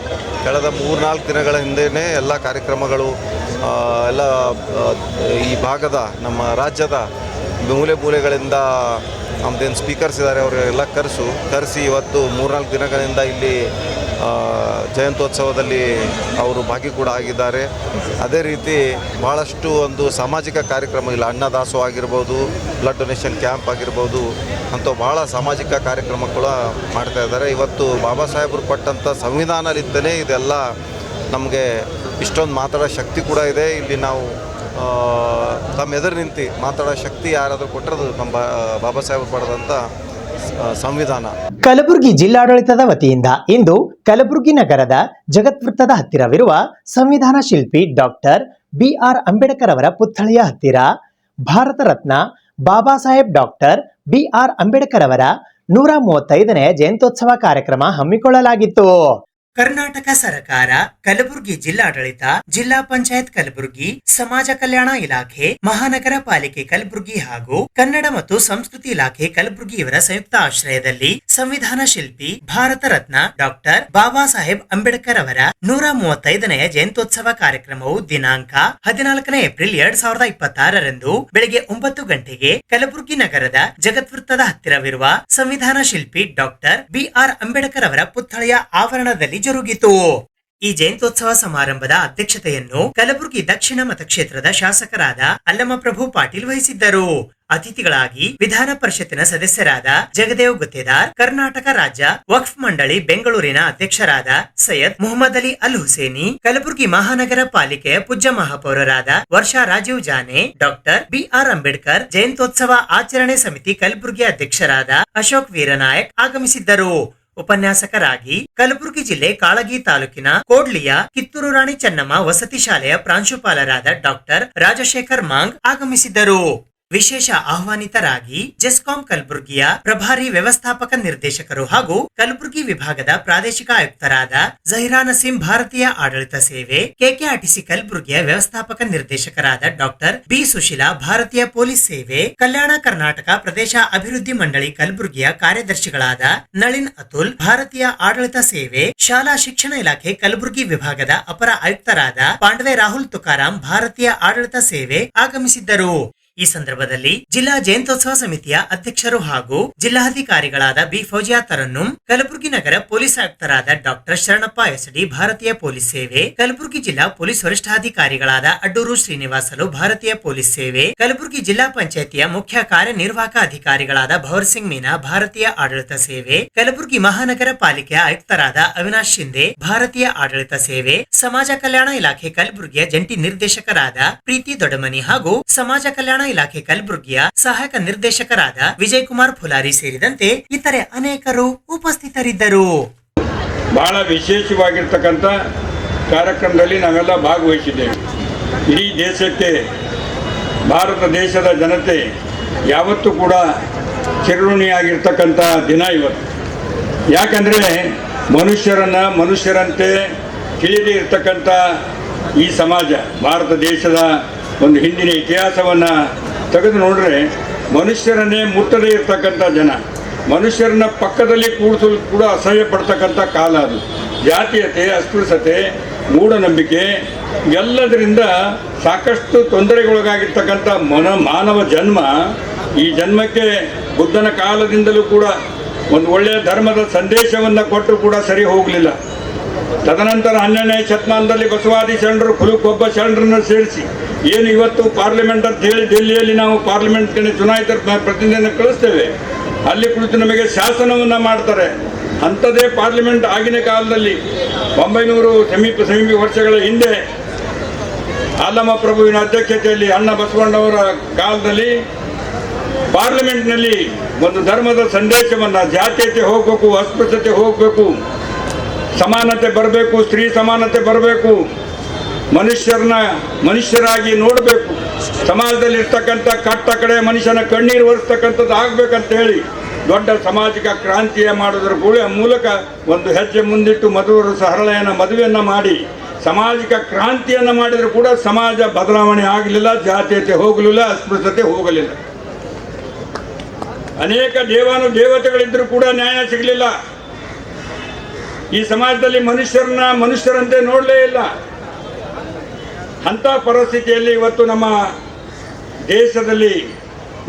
ಕಳೆದ 3-4 ದಿನಗಳ ಹಿಂದೆಯೇ ಎಲ್ಲ ಕಾರ್ಯಕ್ರಮಗಳು ಎಲ್ಲ ಈ ಭಾಗದ ನಮ್ಮ ರಾಜ್ಯದ ಮೂಲೆ ಮೂಲೆಗಳಿಂದ ನಮ್ಮದೇನು ಸ್ಪೀಕರ್ಸ್ ಇದ್ದಾರೆ ಅವರೆಲ್ಲ ಕರೆಸಿ ಇವತ್ತು 3-4 ದಿನಗಳಿಂದ ಇಲ್ಲಿ ಜಯಂತ್ಯೋತ್ಸವದಲ್ಲಿ ಅವರು ಭಾಗಿ ಕೂಡ ಆಗಿದ್ದಾರೆ. ಅದೇ ರೀತಿ ಭಾಳಷ್ಟು ಒಂದು ಸಾಮಾಜಿಕ ಕಾರ್ಯಕ್ರಮ ಇಲ್ಲ, ಅನ್ನದಾಸೋಹ ಆಗಿರ್ಬೋದು, ಬ್ಲಡ್ ಡೊನೇಷನ್ ಕ್ಯಾಂಪ್ ಆಗಿರ್ಬೋದು, ಅಂಥ ಭಾಳ ಸಾಮಾಜಿಕ ಕಾರ್ಯಕ್ರಮ ಕೂಡ ಮಾಡ್ತಾ ಇದ್ದಾರೆ. ಇವತ್ತು ಬಾಬಾ ಸಾಹೇಬರು ಕೊಟ್ಟಂಥ ಸಂವಿಧಾನಲಿದ್ದನೇ ಇದೆಲ್ಲ ನಮಗೆ ಇಷ್ಟೊಂದು ಮಾತಾಡೋ ಶಕ್ತಿ ಕೂಡ ಇದೆ. ಇಲ್ಲಿ ನಾವು ತಮ್ಮ ಎದುರು ನಿಂತು ಮಾತಾಡೋ ಶಕ್ತಿ ಯಾರಾದರೂ ಕೊಟ್ಟರೆ ನಮ್ಮ ಬಾಬಾ ಸಾಹೇಬರು ಪಡೆದಂಥ ಸಂವಿಧಾನ. ಕಲಬುರಗಿ ಜಿಲ್ಲಾಡಳಿತದ ವತಿಯಿಂದ ಇಂದು ಕಲಬುರಗಿ ನಗರದ ಜಗತ್ವೃತ್ತದ ಹತ್ತಿರವಿರುವ ಸಂವಿಧಾನ ಶಿಲ್ಪಿ ಡಾಕ್ಟರ್ BR ಅಂಬೇಡ್ಕರ್ ಅವರ ಪುತ್ಥಳಿಯ ಹತ್ತಿರ ಭಾರತ ರತ್ನ ಬಾಬಾ ಸಾಹೇಬ್ ಡಾಕ್ಟರ್ BR ಅಂಬೇಡ್ಕರ್ ಅವರ 135ನೇ ಜಯಂತ್ಯೋತ್ಸವ ಕಾರ್ಯಕ್ರಮ ಹಮ್ಮಿಕೊಳ್ಳಲಾಗಿತ್ತು. ಕರ್ನಾಟಕ ಸರ್ಕಾರ, ಕಲಬುರಗಿ ಜಿಲ್ಲಾಡಳಿತ, ಜಿಲ್ಲಾ ಪಂಚಾಯತ್ ಕಲಬುರಗಿ, ಸಮಾಜ ಕಲ್ಯಾಣ ಇಲಾಖೆ, ಮಹಾನಗರ ಪಾಲಿಕೆ ಕಲಬುರಗಿ ಹಾಗೂ ಕನ್ನಡ ಮತ್ತು ಸಂಸ್ಕೃತಿ ಇಲಾಖೆ ಕಲಬುರಗಿ ಇವರ ಸಂಯುಕ್ತ ಆಶ್ರಯದಲ್ಲಿ ಸಂವಿಧಾನ ಶಿಲ್ಪಿ ಭಾರತ ರತ್ನ ಡಾಕ್ಟರ್ ಬಾಬಾ ಸಾಹೇಬ್ ಅಂಬೇಡ್ಕರ್ ಅವರ 135ನೇ ಜಯಂತ್ಯೋತ್ಸವ ಕಾರ್ಯಕ್ರಮವು ದಿನಾಂಕ 14 ಏಪ್ರಿಲ್ 2026 ಬೆಳಗ್ಗೆ 9 ಗಂಟೆಗೆ ಕಲಬುರಗಿ ನಗರದ ಜಗತ್ವೃತ್ತದ ಹತ್ತಿರವಿರುವ ಸಂವಿಧಾನ ಶಿಲ್ಪಿ ಡಾಕ್ಟರ್ BR ಅಂಬೇಡ್ಕರ್ ಅವರ ಪುತ್ಥಳಿಯ ಆವರಣದಲ್ಲಿ ಜರುಗಿತು. ಈ ಜಯಂತ್ಯೋತ್ಸವ ಸಮಾರಂಭದ ಅಧ್ಯಕ್ಷತೆಯನ್ನು ಕಲಬುರಗಿ ದಕ್ಷಿಣ ಮತಕ್ಷೇತ್ರದ ಶಾಸಕರಾದ ಅಲ್ಲಮಪ್ರಭು ಪಾಟೀಲ್ ವಹಿಸಿದ್ದರು. ಅತಿಥಿಗಳಾಗಿ ವಿಧಾನ ಪರಿಷತ್ತಿನ ಸದಸ್ಯರಾದ ಜಗದೇವ್ ಗುತ್ತೇದಾರ್, ಕರ್ನಾಟಕ ರಾಜ್ಯ ವಕ್ಫ್ ಮಂಡಳಿ ಬೆಂಗಳೂರಿನ ಅಧ್ಯಕ್ಷರಾದ ಸೈಯದ್ ಮುಹಮ್ಮದ್ ಅಲಿ ಅಲ್ ಹುಸೇನಿ, ಕಲಬುರಗಿ ಮಹಾನಗರ ಪಾಲಿಕೆಯ ಪೂಜ್ಯ ಮಹಾಪೌರರಾದ ವರ್ಷಾ ರಾಜೀವ್ ಜಾನೆ, ಡಾಕ್ಟರ್ BR ಅಂಬೇಡ್ಕರ್ ಜಯಂತ್ಯೋತ್ಸವ ಆಚರಣೆ ಸಮಿತಿ ಕಲಬುರಗಿ ಅಧ್ಯಕ್ಷರಾದ ಅಶೋಕ್ ವೀರನಾಯಕ್ ಆಗಮಿಸಿದ್ದರು. ಉಪನ್ಯಾಸಕರಾಗಿ ಕಲಬುರಗಿ ಜಿಲ್ಲೆ ಕಾಳಗಿ ತಾಲೂಕಿನ ಕೋಡ್ಲಿಯ ಕಿತ್ತೂರು ರಾಣಿ ಚೆನ್ನಮ್ಮ ವಸತಿ ಶಾಲೆಯ ಪ್ರಾಂಶುಪಾಲರಾದ ಡಾಕ್ಟರ್ ರಾಜಶೇಖರ್ ಮಾಂಗ್ ಆಗಮಿಸಿದ್ದರು. ವಿಶೇಷ ಆಹ್ವಾನಿತರಾಗಿ ಜೆಸ್ಕಾಂ ಕಲಬುರಗಿಯ ಪ್ರಭಾರಿ ವ್ಯವಸ್ಥಾಪಕ ನಿರ್ದೇಶಕರು ಹಾಗೂ ಕಲಬುರಗಿ ವಿಭಾಗದ ಪ್ರಾದೇಶಿಕ ಆಯುಕ್ತರಾದ ಜಹಿರಾ ನಸೀಂ ಭಾರತೀಯ ಆಡಳಿತ ಸೇವೆ, KKRTC ಕಲಬುರಗಿಯ ವ್ಯವಸ್ಥಾಪಕ ನಿರ್ದೇಶಕರಾದ ಡಾಕ್ಟರ್ B ಸುಶೀಲಾ ಭಾರತೀಯ ಪೊಲೀಸ್ ಸೇವೆ, ಕಲ್ಯಾಣ ಕರ್ನಾಟಕ ಪ್ರದೇಶ ಅಭಿವೃದ್ಧಿ ಮಂಡಳಿ ಕಲಬುರಗಿಯ ಕಾರ್ಯದರ್ಶಿಗಳಾದ ನಳಿನ್ ಅತುಲ್ ಭಾರತೀಯ ಆಡಳಿತ ಸೇವೆ, ಶಾಲಾ ಶಿಕ್ಷಣ ಇಲಾಖೆ ಕಲಬುರಗಿ ವಿಭಾಗದ ಅಪರ ಆಯುಕ್ತರಾದ ಪಾಂಡವೆ ರಾಹುಲ್ ತುಕಾರಾಂ ಭಾರತೀಯ ಆಡಳಿತ ಸೇವೆ ಆಗಮಿಸಿದ್ದರು. ಈ ಸಂದರ್ಭದಲ್ಲಿ ಜಿಲ್ಲಾ ಜಯಂತ್ಯೋತ್ಸವ ಸಮಿತಿಯ ಅಧ್ಯಕ್ಷರು ಹಾಗೂ ಜಿಲ್ಲಾಧಿಕಾರಿಗಳಾದ B ಫೌಜಿಯಾ ತರನ್ನುಂ, ಕಲಬುರಗಿ ನಗರ ಪೊಲೀಸ್ ಆಯುಕ್ತರಾದ ಡಾಕ್ಟರ್ ಶರಣಪ್ಪ SD ಭಾರತೀಯ ಪೊಲೀಸ್ ಸೇವೆ, ಕಲಬುರಗಿ ಜಿಲ್ಲಾ ಪೊಲೀಸ್ ವರಿಷ್ಠಾಧಿಕಾರಿಗಳಾದ ಅಡ್ಡೂರು ಶ್ರೀನಿವಾಸಲು ಭಾರತೀಯ ಪೊಲೀಸ್ ಸೇವೆ, ಕಲಬುರಗಿ ಜಿಲ್ಲಾ ಪಂಚಾಯತಿಯ ಮುಖ್ಯ ಕಾರ್ಯನಿರ್ವಾಹಕ ಅಧಿಕಾರಿಗಳಾದ ಭವರ್ ಸಿಂಗ್ ಮೀನಾ ಭಾರತೀಯ ಆಡಳಿತ ಸೇವೆ, ಕಲಬುರಗಿ ಮಹಾನಗರ ಪಾಲಿಕೆಯ ಆಯುಕ್ತರಾದ ಅವಿನಾಶ್ ಶಿಂದೆ ಭಾರತೀಯ ಆಡಳಿತ ಸೇವೆ, ಸಮಾಜ ಕಲ್ಯಾಣ ಇಲಾಖೆ ಕಲಬುರಗಿಯ ಜಂಟಿ ನಿರ್ದೇಶಕರಾದ ಪ್ರೀತಿ ದೊಡ್ಡಮನಿ ಹಾಗೂ ಸಮಾಜ ಕಲ್ಯಾಣ ಇಲಾಖೆ ಕಲಬುರಗಿಯ ಸಹಾಯಕ ನಿರ್ದೇಶಕರಾದ ವಿಜಯ್ ಕುಮಾರ್ ಫುಲಾರಿ ಸೇರಿದಂತೆ ಇತರೆ ಅನೇಕರು ಉಪಸ್ಥಿತರಿದ್ದರು. ಬಹಳ ವಿಶೇಷವಾಗಿರ್ತಕ್ಕಂಥ ಕಾರ್ಯಕ್ರಮದಲ್ಲಿ ನಾವೆಲ್ಲ ಭಾಗವಹಿಸಿದ್ದೇವೆ. ಇಡೀ ದೇಶಕ್ಕೆ, ಭಾರತ ದೇಶದ ಜನತೆ ಯಾವತ್ತೂ ಕೂಡ ಚಿರಋಣಿಯಾಗಿರ್ತಕ್ಕಂಥ ದಿನ ಇವತ್ತು. ಯಾಕಂದರೆ ಮನುಷ್ಯರಂತೆ ತಿಳಿದೇ ಇರ್ತಕ್ಕಂಥ ಈ ಸಮಾಜ, ಭಾರತ ದೇಶದ ಒಂದು ಹಿಂದಿನ ಇತಿಹಾಸವನ್ನು ತೆಗೆದು ನೋಡಿದ್ರೆ ಮನುಷ್ಯರನ್ನೇ ಮುಟ್ಟದೇ ಇರ್ತಕ್ಕಂಥ ಜನ, ಮನುಷ್ಯರನ್ನ ಪಕ್ಕದಲ್ಲಿ ಕೂಡಿಸಲು ಕೂಡ ಅಸಹ್ಯ ಪಡ್ತಕ್ಕಂಥ ಕಾಲ ಅದು. ಜಾತೀಯತೆ, ಅಸ್ಪೃಶ್ಯತೆ, ಮೂಢನಂಬಿಕೆ ಎಲ್ಲದರಿಂದ ಸಾಕಷ್ಟು ತೊಂದರೆಗೊಳಗಾಗಿರ್ತಕ್ಕಂಥ ಮಾನವ ಜನ್ಮ. ಈ ಜನ್ಮಕ್ಕೆ ಬುದ್ಧನ ಕಾಲದಿಂದಲೂ ಕೂಡ ಒಂದು ಒಳ್ಳೆಯ ಧರ್ಮದ ಸಂದೇಶವನ್ನು ಕೊಟ್ಟರು ಕೂಡ ಸರಿ ಹೋಗಲಿಲ್ಲ. ತದನಂತರ 12ನೇ ಶತಮಾನದಲ್ಲಿ ಬಸವಾದಿ ಶರಣರು ಕುಲಕ್ಕೊಬ್ಬ ಶರಣರನ್ನು ಸೇರಿಸಿ ಏನು ಇವತ್ತು ಪಾರ್ಲಿಮೆಂಟ್ ಅಂತ ಹೇಳಿ ಡೆಲ್ಲಿಯಲ್ಲಿ ನಾವು ಪಾರ್ಲಿಮೆಂಟ್ಗೆ ಚುನಾಯಿತ ಪ್ರತಿನಿಧಿಯನ್ನು ಕಳಿಸ್ತೇವೆ, ಅಲ್ಲಿ ಕುಳಿತು ನಮಗೆ ಶಾಸನವನ್ನು ಮಾಡ್ತಾರೆ. ಅಂಥದ್ದೇ ಪಾರ್ಲಿಮೆಂಟ್ ಆಗಿನ ಕಾಲದಲ್ಲಿ 900 ಸಮೀಪ ವರ್ಷಗಳ ಹಿಂದೆ ಆಲಮ ಪ್ರಭುವಿನ ಅಧ್ಯಕ್ಷತೆಯಲ್ಲಿ ಅಣ್ಣ ಬಸವಣ್ಣವರ ಕಾಲದಲ್ಲಿ ಪಾರ್ಲಿಮೆಂಟ್ನಲ್ಲಿ ಒಂದು ಧರ್ಮದ ಸಂದೇಶವನ್ನು, ಜಾತೀಯತೆ ಹೋಗಬೇಕು, ಅಸ್ಪೃಶ್ಯತೆ ಹೋಗಬೇಕು, ಸಮಾನತೆ ಬರಬೇಕು, ಸ್ತ್ರೀ ಸಮಾನತೆ ಬರಬೇಕು, ಮನುಷ್ಯರಾಗಿ ನೋಡಬೇಕು, ಸಮಾಜದಲ್ಲಿ ಇರ್ತಕ್ಕಂಥ ಕಟ್ಟ ಕಡೆ ಮನುಷ್ಯನ ಕಣ್ಣೀರು ಒರೆಸ್ತಕ್ಕಂಥದ್ದು ಆಗಬೇಕಂತ ಹೇಳಿ ದೊಡ್ಡ ಸಾಮಾಜಿಕ ಕ್ರಾಂತಿಯ ಮಾಡೋದ್ರ ಮೂಲಕ ಒಂದು ಹೆಜ್ಜೆ ಮುಂದಿಟ್ಟು ಮದುವೆಯನ್ನು ಮಾಡಿ ಸಾಮಾಜಿಕ ಕ್ರಾಂತಿಯನ್ನು ಮಾಡಿದರೂ ಕೂಡ ಸಮಾಜ ಬದಲಾವಣೆ ಆಗಲಿಲ್ಲ, ಜಾತೀಯತೆ ಹೋಗಲಿಲ್ಲ, ಅಸ್ಪೃಶ್ಯತೆ ಹೋಗಲಿಲ್ಲ. ಅನೇಕ ದೇವತೆಗಳಿದ್ದರೂ ಕೂಡ ನ್ಯಾಯ ಸಿಗಲಿಲ್ಲ. ಈ ಸಮಾಜದಲ್ಲಿ ಮನುಷ್ಯರಂತೆ ನೋಡಲೇ ಇಲ್ಲ. ಅಂಥ ಪರಿಸ್ಥಿತಿಯಲ್ಲಿ ಇವತ್ತು ನಮ್ಮ ದೇಶದಲ್ಲಿ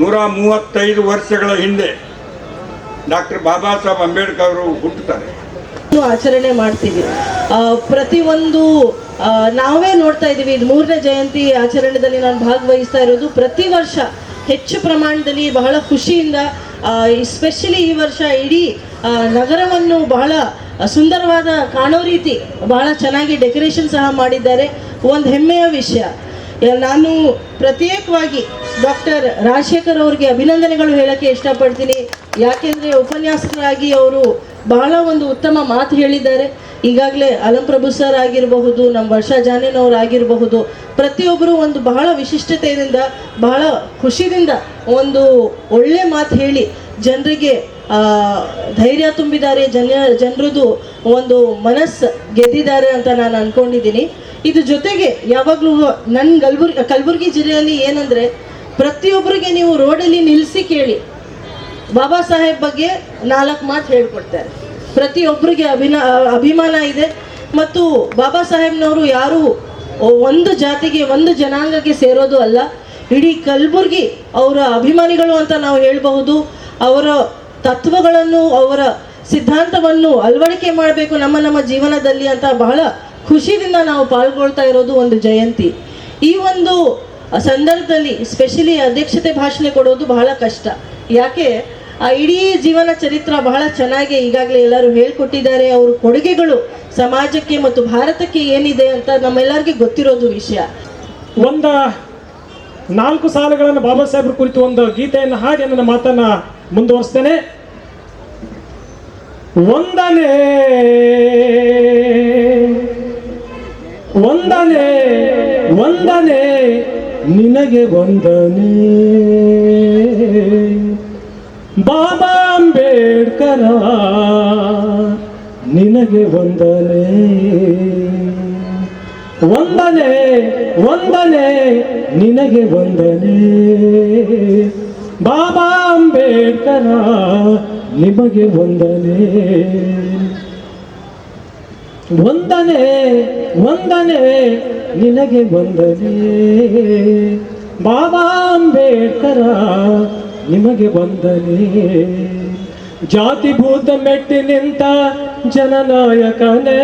135 ವರ್ಷಗಳ ಹಿಂದೆ ಡಾಕ್ಟರ್ ಬಾಬಾ ಸಾಹೇಬ್ ಅಂಬೇಡ್ಕರ್ ಅವರು ಹುಟ್ಟುತ್ತಾರೆ. ಆಚರಣೆ ಮಾಡ್ತೀವಿ. ಪ್ರತಿಯೊಂದು ನಾವೇ ನೋಡ್ತಾ ಇದ್ದೀವಿ. ಇದು 3ನೇ ಜಯಂತಿ ಆಚರಣೆಯಲ್ಲಿ ನಾನು ಭಾಗವಹಿಸ್ತಾ ಇರೋದು. ಪ್ರತಿ ವರ್ಷ ಹೆಚ್ಚು ಪ್ರಮಾಣದಲ್ಲಿ ಬಹಳ ಖುಷಿಯಿಂದ, ಎಸ್ಪೆಷಲಿ ಈ ವರ್ಷ ಇಡೀ ನಗರವನ್ನು ಬಹಳ ಸುಂದರವಾದ ಕಾಣೋ ರೀತಿ ಬಹಳ ಚೆನ್ನಾಗಿ ಡೆಕೋರೇಷನ್ ಸಹ ಮಾಡಿದ್ದಾರೆ. ಒಂದು ಹೆಮ್ಮೆಯ ವಿಷಯ. ನಾನು ಪ್ರತ್ಯೇಕವಾಗಿ ಡಾಕ್ಟರ್ ರಾಜಶೇಖರ್ ಅವ್ರಿಗೆ ಅಭಿನಂದನೆಗಳು ಹೇಳೋಕ್ಕೆ ಇಷ್ಟಪಡ್ತೀನಿ. ಯಾಕೆಂದರೆ ಉಪನ್ಯಾಸಕರಾಗಿ ಅವರು ಬಹಳ ಒಂದು ಉತ್ತಮ ಮಾತು ಹೇಳಿದ್ದಾರೆ. ಈಗಾಗಲೇ ಅಲಂಪ್ರಭು ಸರ್ ಆಗಿರಬಹುದು, ನಮ್ಮ ವರ್ಷಾ ಜಾನೇನವ್ರು ಆಗಿರಬಹುದು, ಪ್ರತಿಯೊಬ್ಬರು ಒಂದು ಬಹಳ ವಿಶಿಷ್ಟತೆಯಿಂದ ಬಹಳ ಖುಷಿಯಿಂದ ಒಂದು ಒಳ್ಳೆ ಮಾತು ಹೇಳಿ ಜನರಿಗೆ ಧೈರ್ಯ ತುಂಬಿದ್ದಾರೆ. ಜನರದು ಒಂದು ಮನಸ್ಸು ಗೆದ್ದಿದ್ದಾರೆ ಅಂತ ನಾನು ಅಂದ್ಕೊಂಡಿದ್ದೀನಿ. ಇದು ಜೊತೆಗೆ ಯಾವಾಗಲೂ ನನ್ನ ಕಲಬುರಗಿ ಜಿಲ್ಲೆಯಲ್ಲಿ ಏನಂದರೆ, ಪ್ರತಿಯೊಬ್ಬರಿಗೆ ನೀವು ರೋಡಲ್ಲಿ ನಿಲ್ಲಿಸಿ ಕೇಳಿ, ಬಾಬಾ ಸಾಹೇಬ್ ಬಗ್ಗೆ 4 ಮಾತು ಹೇಳ್ಕೊಡ್ತಾರೆ. ಪ್ರತಿಯೊಬ್ಬರಿಗೆ ಅಭಿಮಾನ ಇದೆ. ಮತ್ತು ಬಾಬಾ ಸಾಹೇಬ್ನವರು ಯಾರು ಒಂದು ಜಾತಿಗೆ, ಒಂದು ಜನಾಂಗಕ್ಕೆ ಸೇರೋದು ಅಲ್ಲ, ಇಡೀ ಕಲಬುರಗಿ ಅವರ ಅಭಿಮಾನಿಗಳು ಅಂತ ನಾವು ಹೇಳಬಹುದು. ಅವರ ತತ್ವಗಳನ್ನು, ಅವರ ಸಿದ್ಧಾಂತವನ್ನು ಅಳವಡಿಕೆ ಮಾಡಬೇಕು ನಮ್ಮ ಜೀವನದಲ್ಲಿ ಅಂತ ಬಹಳ ಖುಷಿಯಿಂದ ನಾವು ಪಾಲ್ಗೊಳ್ತಾ ಇರೋದು ಒಂದು ಜಯಂತಿ. ಈ ಒಂದು ಸಂದರ್ಭದಲ್ಲಿ ಸ್ಪೆಷಲಿ ಅಧ್ಯಕ್ಷತೆ ಭಾಷಣ ಕೊಡೋದು ಬಹಳ ಕಷ್ಟ. ಯಾಕೆ, ಆ ಇಡೀ ಜೀವನ ಚರಿತ್ರ ಬಹಳ ಚೆನ್ನಾಗಿ ಈಗಾಗಲೇ ಎಲ್ಲರೂ ಹೇಳ್ಕೊಟ್ಟಿದ್ದಾರೆ. ಅವ್ರ ಕೊಡುಗೆಗಳು ಸಮಾಜಕ್ಕೆ ಮತ್ತು ಭಾರತಕ್ಕೆ ಏನಿದೆ ಅಂತ ನಮ್ಮೆಲ್ಲರಿಗೂ ಗೊತ್ತಿರೋದು ವಿಷಯ. 4 ಸಾಲುಗಳನ್ನು ಬಾಬಾ ಸಾಹೇಬ್ರ ಕುರಿತು ಒಂದು ಗೀತೆಯನ್ನು ಹಾಡಿ ನನ್ನ ಮಾತನ್ನ ಮುಂದುವರಿಸ್ತೇನೆ. ವಂದನೆ ವಂದನೆ ವಂದನೆ ನಿನಗೆ ವಂದನೆ, ಬಾಬಾ ಅಂಬೇಡ್ಕರ ನಿನಗೆ ವಂದನೆ. ವಂದನೆ ವಂದನೆ ನಿನಗೆ ವಂದನೆ, ಬಾಬಾ ಅಂಬೇಡ್ಕರ ನಿಮಗೆ ವಂದನೆ. ವಂದನೆ ವಂದನೆ ನಿನಗೆ ವಂದನೆ, ಬಾಬಾ ಅಂಬೇಡ್ಕರ ನಿಮಗೆ ವಂದನೆ. ಜಾತಿ ಭೂತ ಮೆಟ್ಟಿ ನಿಂತ ಜನನಾಯಕನೇ.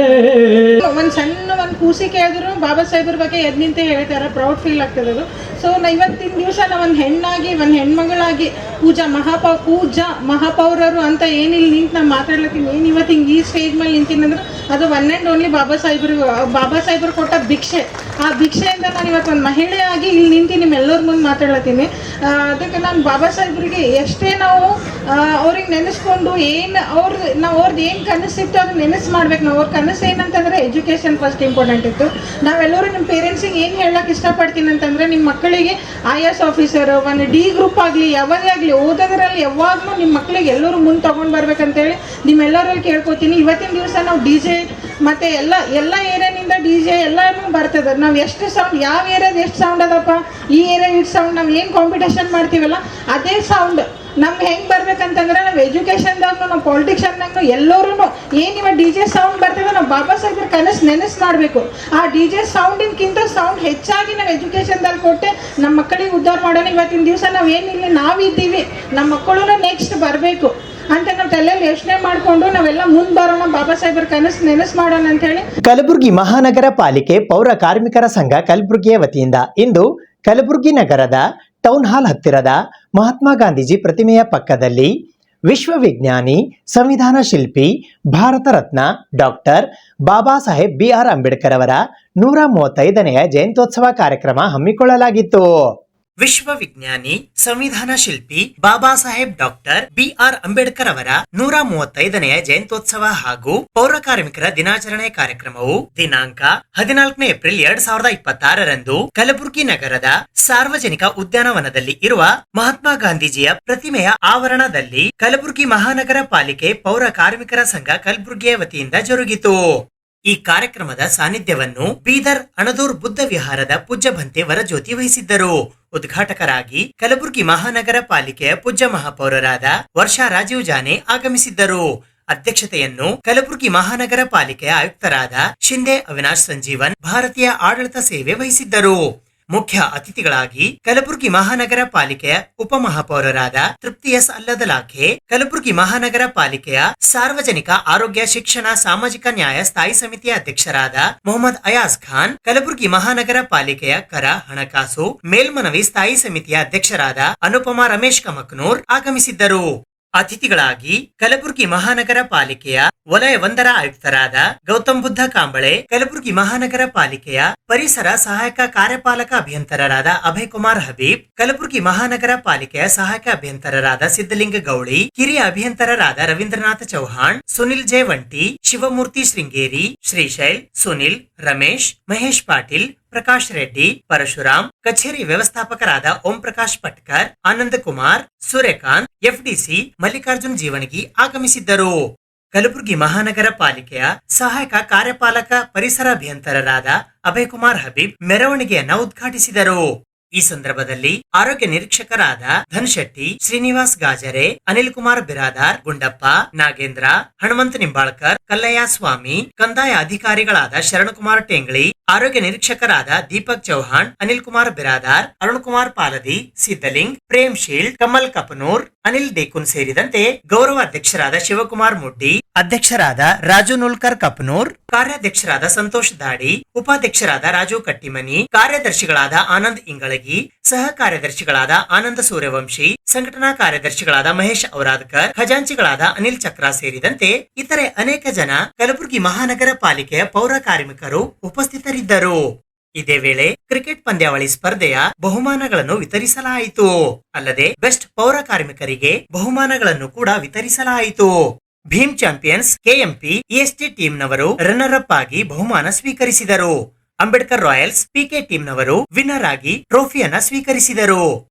ಒಂದು ಸಣ್ಣ ಒಂದು ಕೂಸಿ ಕೇಳಿದ್ರು ಬಾಬಾ ಸಾಹೇಬ್ರ ಬಗ್ಗೆ ಎದ್ದು ನಿಂತೆ ಹೇಳ್ತಾರೆ. ಪ್ರೌಡ್ ಫೀಲ್ ಆಗ್ತದೆ ಅದು. ಸೊ ಇವತ್ತಿನ ದಿವಸ ನಾವು ಒಂದು ಹೆಣ್ಣಾಗಿ, ಒಂದು ಹೆಣ್ಮಗಳಾಗಿ ಪೂಜಾ ಮಹಾಪೌರರು ಅಂತ ಏನಿಲ್ಲ ನಿಂತು ನಾವು ಮಾತಾಡ್ಲತ್ತೀನಿ. ಏನು ಇವತ್ತು ಹಿಂಗೆ ಈ ಸ್ಟೇಜ್ ಮೇಲೆ ನಿಂತೀನಂದ್ರೆ ಅದು ಒನ್ ಆ್ಯಂಡ್ ಓನ್ಲಿ ಬಾಬಾ ಸಾಹೇಬ್ರು ಕೊಟ್ಟ ಭಿಕ್ಷೆ. ಆ ಭಿಕ್ಷೆಯಿಂದ ನಾನು ಇವತ್ತು ಒಂದು ಮಹಿಳೆಯಾಗಿ ಇಲ್ಲಿ ನಿಂತು ನಿಮ್ಮೆಲ್ಲರ ಮುಂದೆ ಮಾತಾಡ್ಲತ್ತೀನಿ. ಅದಕ್ಕೆ ನಾನು ಬಾಬಾ ಸಾಹೇಬ್ರಿಗೆ ಎಷ್ಟೇ ನಾವು ಅವ್ರಿಗೆ ನೆನೆಸ್ಕೊಂಡು ಅವ್ರದ್ದು ಏನು ಕನಸಿತ್ತು ಅದನ್ನ ನೆನೆಸ್ ಮಾಡ್ಬೇಕು. ನಾವು ಅವ್ರ ಕನಸು ಏನಂತಂದರೆ ಎಜುಕೇಷನ್ ಫಸ್ಟ್ ಇಂಪಾರ್ಟೆಂಟ್ ಇತ್ತು. ನಾವೆಲ್ಲರೂ ನಿಮ್ಮ ಪೇರೆಂಟ್ಸಿಗೆ ಏನು ಹೇಳಕ್ಕೆ ಇಷ್ಟಪಡ್ತೀನಿ ಅಂತಂದರೆ, ನಿಮ್ಮ ಮಕ್ಕಳಿಗೆ IAS ಆಫೀಸರು, ಒಂದು D ಗ್ರೂಪ್ ಆಗಲಿ, ಯಾವುದೇ ಆಗಲಿ ಓದೋದ್ರಲ್ಲಿ ಯಾವಾಗಲೂ ನಿಮ್ಮ ಮಕ್ಕಳಿಗೆ ಎಲ್ಲರೂ ಮುಂದೆ ತೊಗೊಂಡು ಬರ್ಬೇಕಂತೇಳಿ ನಿಮ್ಮೆಲ್ಲರಲ್ಲಿ ಕೇಳ್ಕೊತೀನಿ. ಇವತ್ತಿನ ದಿವಸ ನಾವು DJ ಮತ್ತು ಎಲ್ಲ ಏರಿಯಾನಿಂದ DJ ಎಲ್ಲನೂ ಬರ್ತದೆ. ನಾವು ಎಷ್ಟು ಸೌಂಡ್, ಯಾವ ಏರಿಯಾದ ಎಷ್ಟು ಸೌಂಡ್ ಅದಪ್ಪ, ಈ ಏರಿಯಾ ಇಷ್ಟು ಸೌಂಡ್, ನಾವು ಏನು ಕಾಂಪಿಟೇಷನ್ ಮಾಡ್ತೀವಲ್ಲ ಅದೇ ಸೌಂಡ್ ನಮ್ಗೆ ಹೆಂಗೆ ಬರ್ಬೇಕಂತಂದ್ರೆ, ನಾವು ಎಜುಕೇಷನ್ದಾಗೂ ನಾವು ಪಾಲಿಟಿಕ್ಷನ್ದಾಗೂ ಎಲ್ಲರೂ ಏನಿವ DJ ಸೌಂಡ್ ಬರ್ತದೆ, ನಾವು ಬಾಬಾ ಸಾಹೇಬ್ರ ಕನಸು ನೆನೆಸು ಮಾಡಬೇಕು. ಆ DJ ಸೌಂಡಿನ್ಕಿಂತ ಸೌಂಡ್ ಹೆಚ್ಚಾಗಿ ನಾವು ಎಜುಕೇಷನ್ದಲ್ಲಿ ಕೊಟ್ಟೆ ನಮ್ಮ ಮಕ್ಕಳಿಗೆ ಉದ್ಧಾರ ಮಾಡೋಣ. ಇವತ್ತಿನ ದಿವಸ ನಾವು ಏನಿಲ್ಲ, ನಾವಿದ್ದೀವಿ, ನಮ್ಮ ಮಕ್ಕಳು ನೆಕ್ಸ್ಟ್ ಬರಬೇಕು ಅಂತ ನಾವು ತಲೆಯಲ್ಲಿ ಯೋಚನೆ ಮಾಡಿಕೊಂಡು ನಾವೆಲ್ಲ ಮುಂದೆ ಬರೋಣ, ಬಾಬಾ ಸಾಹೇಬ್ರ ಕನಸು ನೆನೆಸು ಮಾಡೋಣ ಅಂತ ಹೇಳಿ. ಕಲಬುರಗಿ ಮಹಾನಗರ ಪಾಲಿಕೆ ಪೌರ ಕಾರ್ಮಿಕರ ಸಂಘ ಕಲಬುರಗಿಯ ವತಿಯಿಂದ ಇಂದು ಕಲಬುರಗಿ ನಗರದ ಟೌನ್ ಹಾಲ್ ಹತ್ತಿರದ ಮಹಾತ್ಮ ಗಾಂಧೀಜಿ ಪ್ರತಿಮೆಯ ಪಕ್ಕದಲ್ಲಿ ವಿಶ್ವವಿಜ್ಞಾನಿ, ಸಂವಿಧಾನ ಶಿಲ್ಪಿ, ಭಾರತ ರತ್ನ ಡಾಕ್ಟರ್ ಬಾಬಾ ಸಾಹೇಬ್ BR ಅಂಬೇಡ್ಕರ್ ಅವರ 135ನೇ ಜಯಂತ್ಯೋತ್ಸವ ಕಾರ್ಯಕ್ರಮ ಹಮ್ಮಿಕೊಳ್ಳಲಾಗಿತ್ತು. ವಿಶ್ವವಿಜ್ಞಾನಿ, ಸಂವಿಧಾನ ಶಿಲ್ಪಿ ಬಾಬಾ ಸಾಹೇಬ್ ಡಾಕ್ಟರ್ BR ಅಂಬೇಡ್ಕರ್ ಅವರ 135ನೇ ಜಯಂತ್ಯೋತ್ಸವ ಹಾಗೂ ಪೌರ ಕಾರ್ಮಿಕರ ದಿನಾಚರಣೆ ಕಾರ್ಯಕ್ರಮವು ದಿನಾಂಕ 14 ಏಪ್ರಿಲ್ 2026ರಂದು ಕಲಬುರಗಿ ನಗರದ ಸಾರ್ವಜನಿಕ ಉದ್ಯಾನವನದಲ್ಲಿ ಇರುವ ಮಹಾತ್ಮ ಗಾಂಧೀಜಿಯ ಪ್ರತಿಮೆಯ ಆವರಣದಲ್ಲಿ ಕಲಬುರಗಿ ಮಹಾನಗರ ಪಾಲಿಕೆ ಪೌರ ಕಾರ್ಮಿಕರ ಸಂಘ ಕಲಬುರಗಿಯ ವತಿಯಿಂದ ಜರುಗಿತು. ಈ ಕಾರ್ಯಕ್ರಮದ ಸಾನ್ನಿಧ್ಯವನ್ನು ಬೀದರ್ ಅಣದೂರ್ ಬುದ್ಧ ವಿಹಾರದ ಪೂಜ್ಯ ಭಂತೆ ವರಜ್ಯೋತಿ ವಹಿಸಿದ್ದರು. ಉದ್ಘಾಟಕರಾಗಿ ಕಲಬುರಗಿ ಮಹಾನಗರ ಪಾಲಿಕೆಯ ಪೂಜ್ಯ ಮಹಾಪೌರರಾದ ವರ್ಷಾ ರಾಜೀವ್ ಜಾನೆ ಆಗಮಿಸಿದ್ದರು. ಅಧ್ಯಕ್ಷತೆಯನ್ನು ಕಲಬುರಗಿ ಮಹಾನಗರ ಪಾಲಿಕೆಯ ಆಯುಕ್ತರಾದ ಶಿಂದೆ ಅವಿನಾಶ್ ಸಂಜೀವನ್ ಭಾರತೀಯ ಆಡಳಿತ ಸೇವೆ ವಹಿಸಿದ್ದರು. ಮುಖ್ಯ ಅತಿಥಿಗಳಾಗಿ ಕಲಬುರಗಿ ಮಹಾನಗರ ಪಾಲಿಕೆಯ ಉಪಮಹಾಪೌರರಾದ ತೃಪ್ತಿ ಎಸ್ ಅಲ್ಲದಲಾಖೆ, ಕಲಬುರಗಿ ಮಹಾನಗರ ಪಾಲಿಕೆಯ ಸಾರ್ವಜನಿಕ ಆರೋಗ್ಯ ಶಿಕ್ಷಣ ಸಾಮಾಜಿಕ ನ್ಯಾಯ ಸ್ಥಾಯಿ ಸಮಿತಿಯ ಅಧ್ಯಕ್ಷರಾದ ಮೊಹಮ್ಮದ್ ಅಯಾಜ್ ಖಾನ್, ಕಲಬುರಗಿ ಮಹಾನಗರ ಪಾಲಿಕೆಯ ಕರ ಹಣಕಾಸು ಮೇಲ್ಮನವಿ ಸ್ಥಾಯಿ ಸಮಿತಿಯ ಅಧ್ಯಕ್ಷರಾದ ಅನುಪಮಾ ರಮೇಶ್ ಕಮಕ್ನೂರ್ ಆಗಮಿಸಿದ್ದರು. ಅತಿಥಿಗಳಾಗಿ ಕಲಬುರಗಿ ಮಹಾನಗರ ಪಾಲಿಕೆಯ ವಲಯ 1ರ ಆಯುಕ್ತರಾದ ಗೌತಮ್ ಬುದ್ಧ ಕಾಂಬಳೆ, ಕಲಬುರಗಿ ಮಹಾನಗರ ಪಾಲಿಕೆಯ ಪರಿಸರ ಸಹಾಯಕ ಕಾರ್ಯಪಾಲಕ ಅಭಿಯಂತರರಾದ ಅಭಯ್ ಕುಮಾರ್ ಹಬೀಬ್, ಕಲಬುರಗಿ ಮಹಾನಗರ ಪಾಲಿಕೆಯ ಸಹಾಯಕ ಅಭಿಯಂತರರಾದ ಸಿದ್ದಲಿಂಗ ಗೌಳಿ, ಕಿರಿಯ ಅಭಿಯಂತರರಾದ ರವೀಂದ್ರನಾಥ ಚೌಹಾಣ್, ಸುನಿಲ್ ಜೆ ವಂಟಿ, ಶಿವಮೂರ್ತಿ ಶೃಂಗೇರಿ, ಶ್ರೀಶೈಲ್, ಸುನಿಲ್, ರಮೇಶ್, ಮಹೇಶ್ ಪಾಟೀಲ್, ಪ್ರಕಾಶ್ ರೆಡ್ಡಿ, ಪರಶುರಾಮ್, ಕಚೇರಿ ವ್ಯವಸ್ಥಾಪಕರಾದ ಓಂ ಪ್ರಕಾಶ್ ಪಟ್ಕರ್, ಆನಂದ್ ಕುಮಾರ್, ಸೂರ್ಯಕಾಂತ್, FDC ಮಲ್ಲಿಕಾರ್ಜುನ್ ಜೀವಣಗಿ ಆಗಮಿಸಿದ್ದರು. ಕಲಬುರಗಿ ಮಹಾನಗರ ಪಾಲಿಕೆಯ ಸಹಾಯಕ ಕಾರ್ಯಪಾಲಕ ಪರಿಸರ ಅಭಿಯಂತರರಾದ ಅಭಯ್ ಕುಮಾರ್ ಹಬೀಬ್ ಮೆರವಣಿಗೆಯನ್ನ ಉದ್ಘಾಟಿಸಿದರು. ಈ ಸಂದರ್ಭದಲ್ಲಿ ಆರೋಗ್ಯ ನಿರೀಕ್ಷಕರಾದ ಧನ್ಶೆಟ್ಟಿ, ಶ್ರೀನಿವಾಸ್ ಗಾಜರೆ, ಅನಿಲ್ ಕುಮಾರ್ ಬಿರಾದಾರ್, ಗುಂಡಪ್ಪ, ನಾಗೇಂದ್ರ, ಹನುಮಂತ ನಿಂಬಾಳ್ಕರ್, ಕಲ್ಲಯ್ಯ ಸ್ವಾಮಿ, ಕಂದಾಯ ಅಧಿಕಾರಿಗಳಾದ ಶರಣಕುಮಾರ್ ಟೇಂಗ್ಳಿ, ಆರೋಗ್ಯ ನಿರೀಕ್ಷಕರಾದ ದೀಪಕ್ ಚೌಹಾಣ್, ಅನಿಲ್ ಕುಮಾರ್ ಬಿರಾದಾರ್, ಅರುಣ್ ಕುಮಾರ್ ಪಾಲದಿ, ಸಿದ್ದಲಿಂಗ್, ಪ್ರೇಮ್ ಶೀಲ್ಡ್, ಕಮಲ್ ಕಪನೂರ್, ಅನಿಲ್ ದೇಕುನ್ ಸೇರಿದಂತೆ ಗೌರವ ಅಧ್ಯಕ್ಷರಾದ ಶಿವಕುಮಾರ್ ಮುಡ್ಡಿ, ಅಧ್ಯಕ್ಷರಾದ ರಾಜು ನುಲ್ಕರ್ ಕಪನೂರ್, ಕಾರ್ಯಾಧ್ಯಕ್ಷರಾದ ಸಂತೋಷ್ ದಾಡಿ, ಉಪಾಧ್ಯಕ್ಷರಾದ ರಾಜು ಕಟ್ಟಿಮನಿ, ಕಾರ್ಯದರ್ಶಿಗಳಾದ ಆನಂದ್ ಇಂಗಳಗಿ, ಸಹ ಕಾರ್ಯದರ್ಶಿಗಳಾದ ಆನಂದ ಸೂರ್ಯವಂಶಿ, ಸಂಘಟನಾ ಕಾರ್ಯದರ್ಶಿಗಳಾದ ಮಹೇಶ್ ಔರಾದ್ಕರ್, ಖಜಾಂಚಿಗಳಾದ ಅನಿಲ್ ಚಕ್ರ ಸೇರಿದಂತೆ ಇತರೆ ಅನೇಕ ಜನ ಕಲಬುರಗಿ ಮಹಾನಗರ ಪಾಲಿಕೆಯ ಪೌರ ಕಾರ್ಮಿಕರು ಉಪಸ್ಥಿತರಿದ್ದರು. ಇದೇ ವೇಳೆ ಕ್ರಿಕೆಟ್ ಪಂದ್ಯಾವಳಿ ಸ್ಪರ್ಧೆಯ ಬಹುಮಾನಗಳನ್ನು ವಿತರಿಸಲಾಯಿತು. ಅಲ್ಲದೆ ಬೆಸ್ಟ್ ಪೌರ ಕಾರ್ಮಿಕರಿಗೆ ಬಹುಮಾನಗಳನ್ನು ಕೂಡ ವಿತರಿಸಲಾಯಿತು. ಭೀಮ್ ಚಾಂಪಿಯನ್ಸ್ KMP EST ಟೀಮ್ನವರು ರನ್ನರ್ ಅಪ್ ಆಗಿ ಬಹುಮಾನ ಸ್ವೀಕರಿಸಿದರು. ಅಂಬೇಡ್ಕರ್ ರಾಯಲ್ಸ್ PK ಟೀಮ್ನವರು ವಿನ್ನರ್ ಆಗಿ ಟ್ರೋಫಿಯನ್ನ ಸ್ವೀಕರಿಸಿದರು.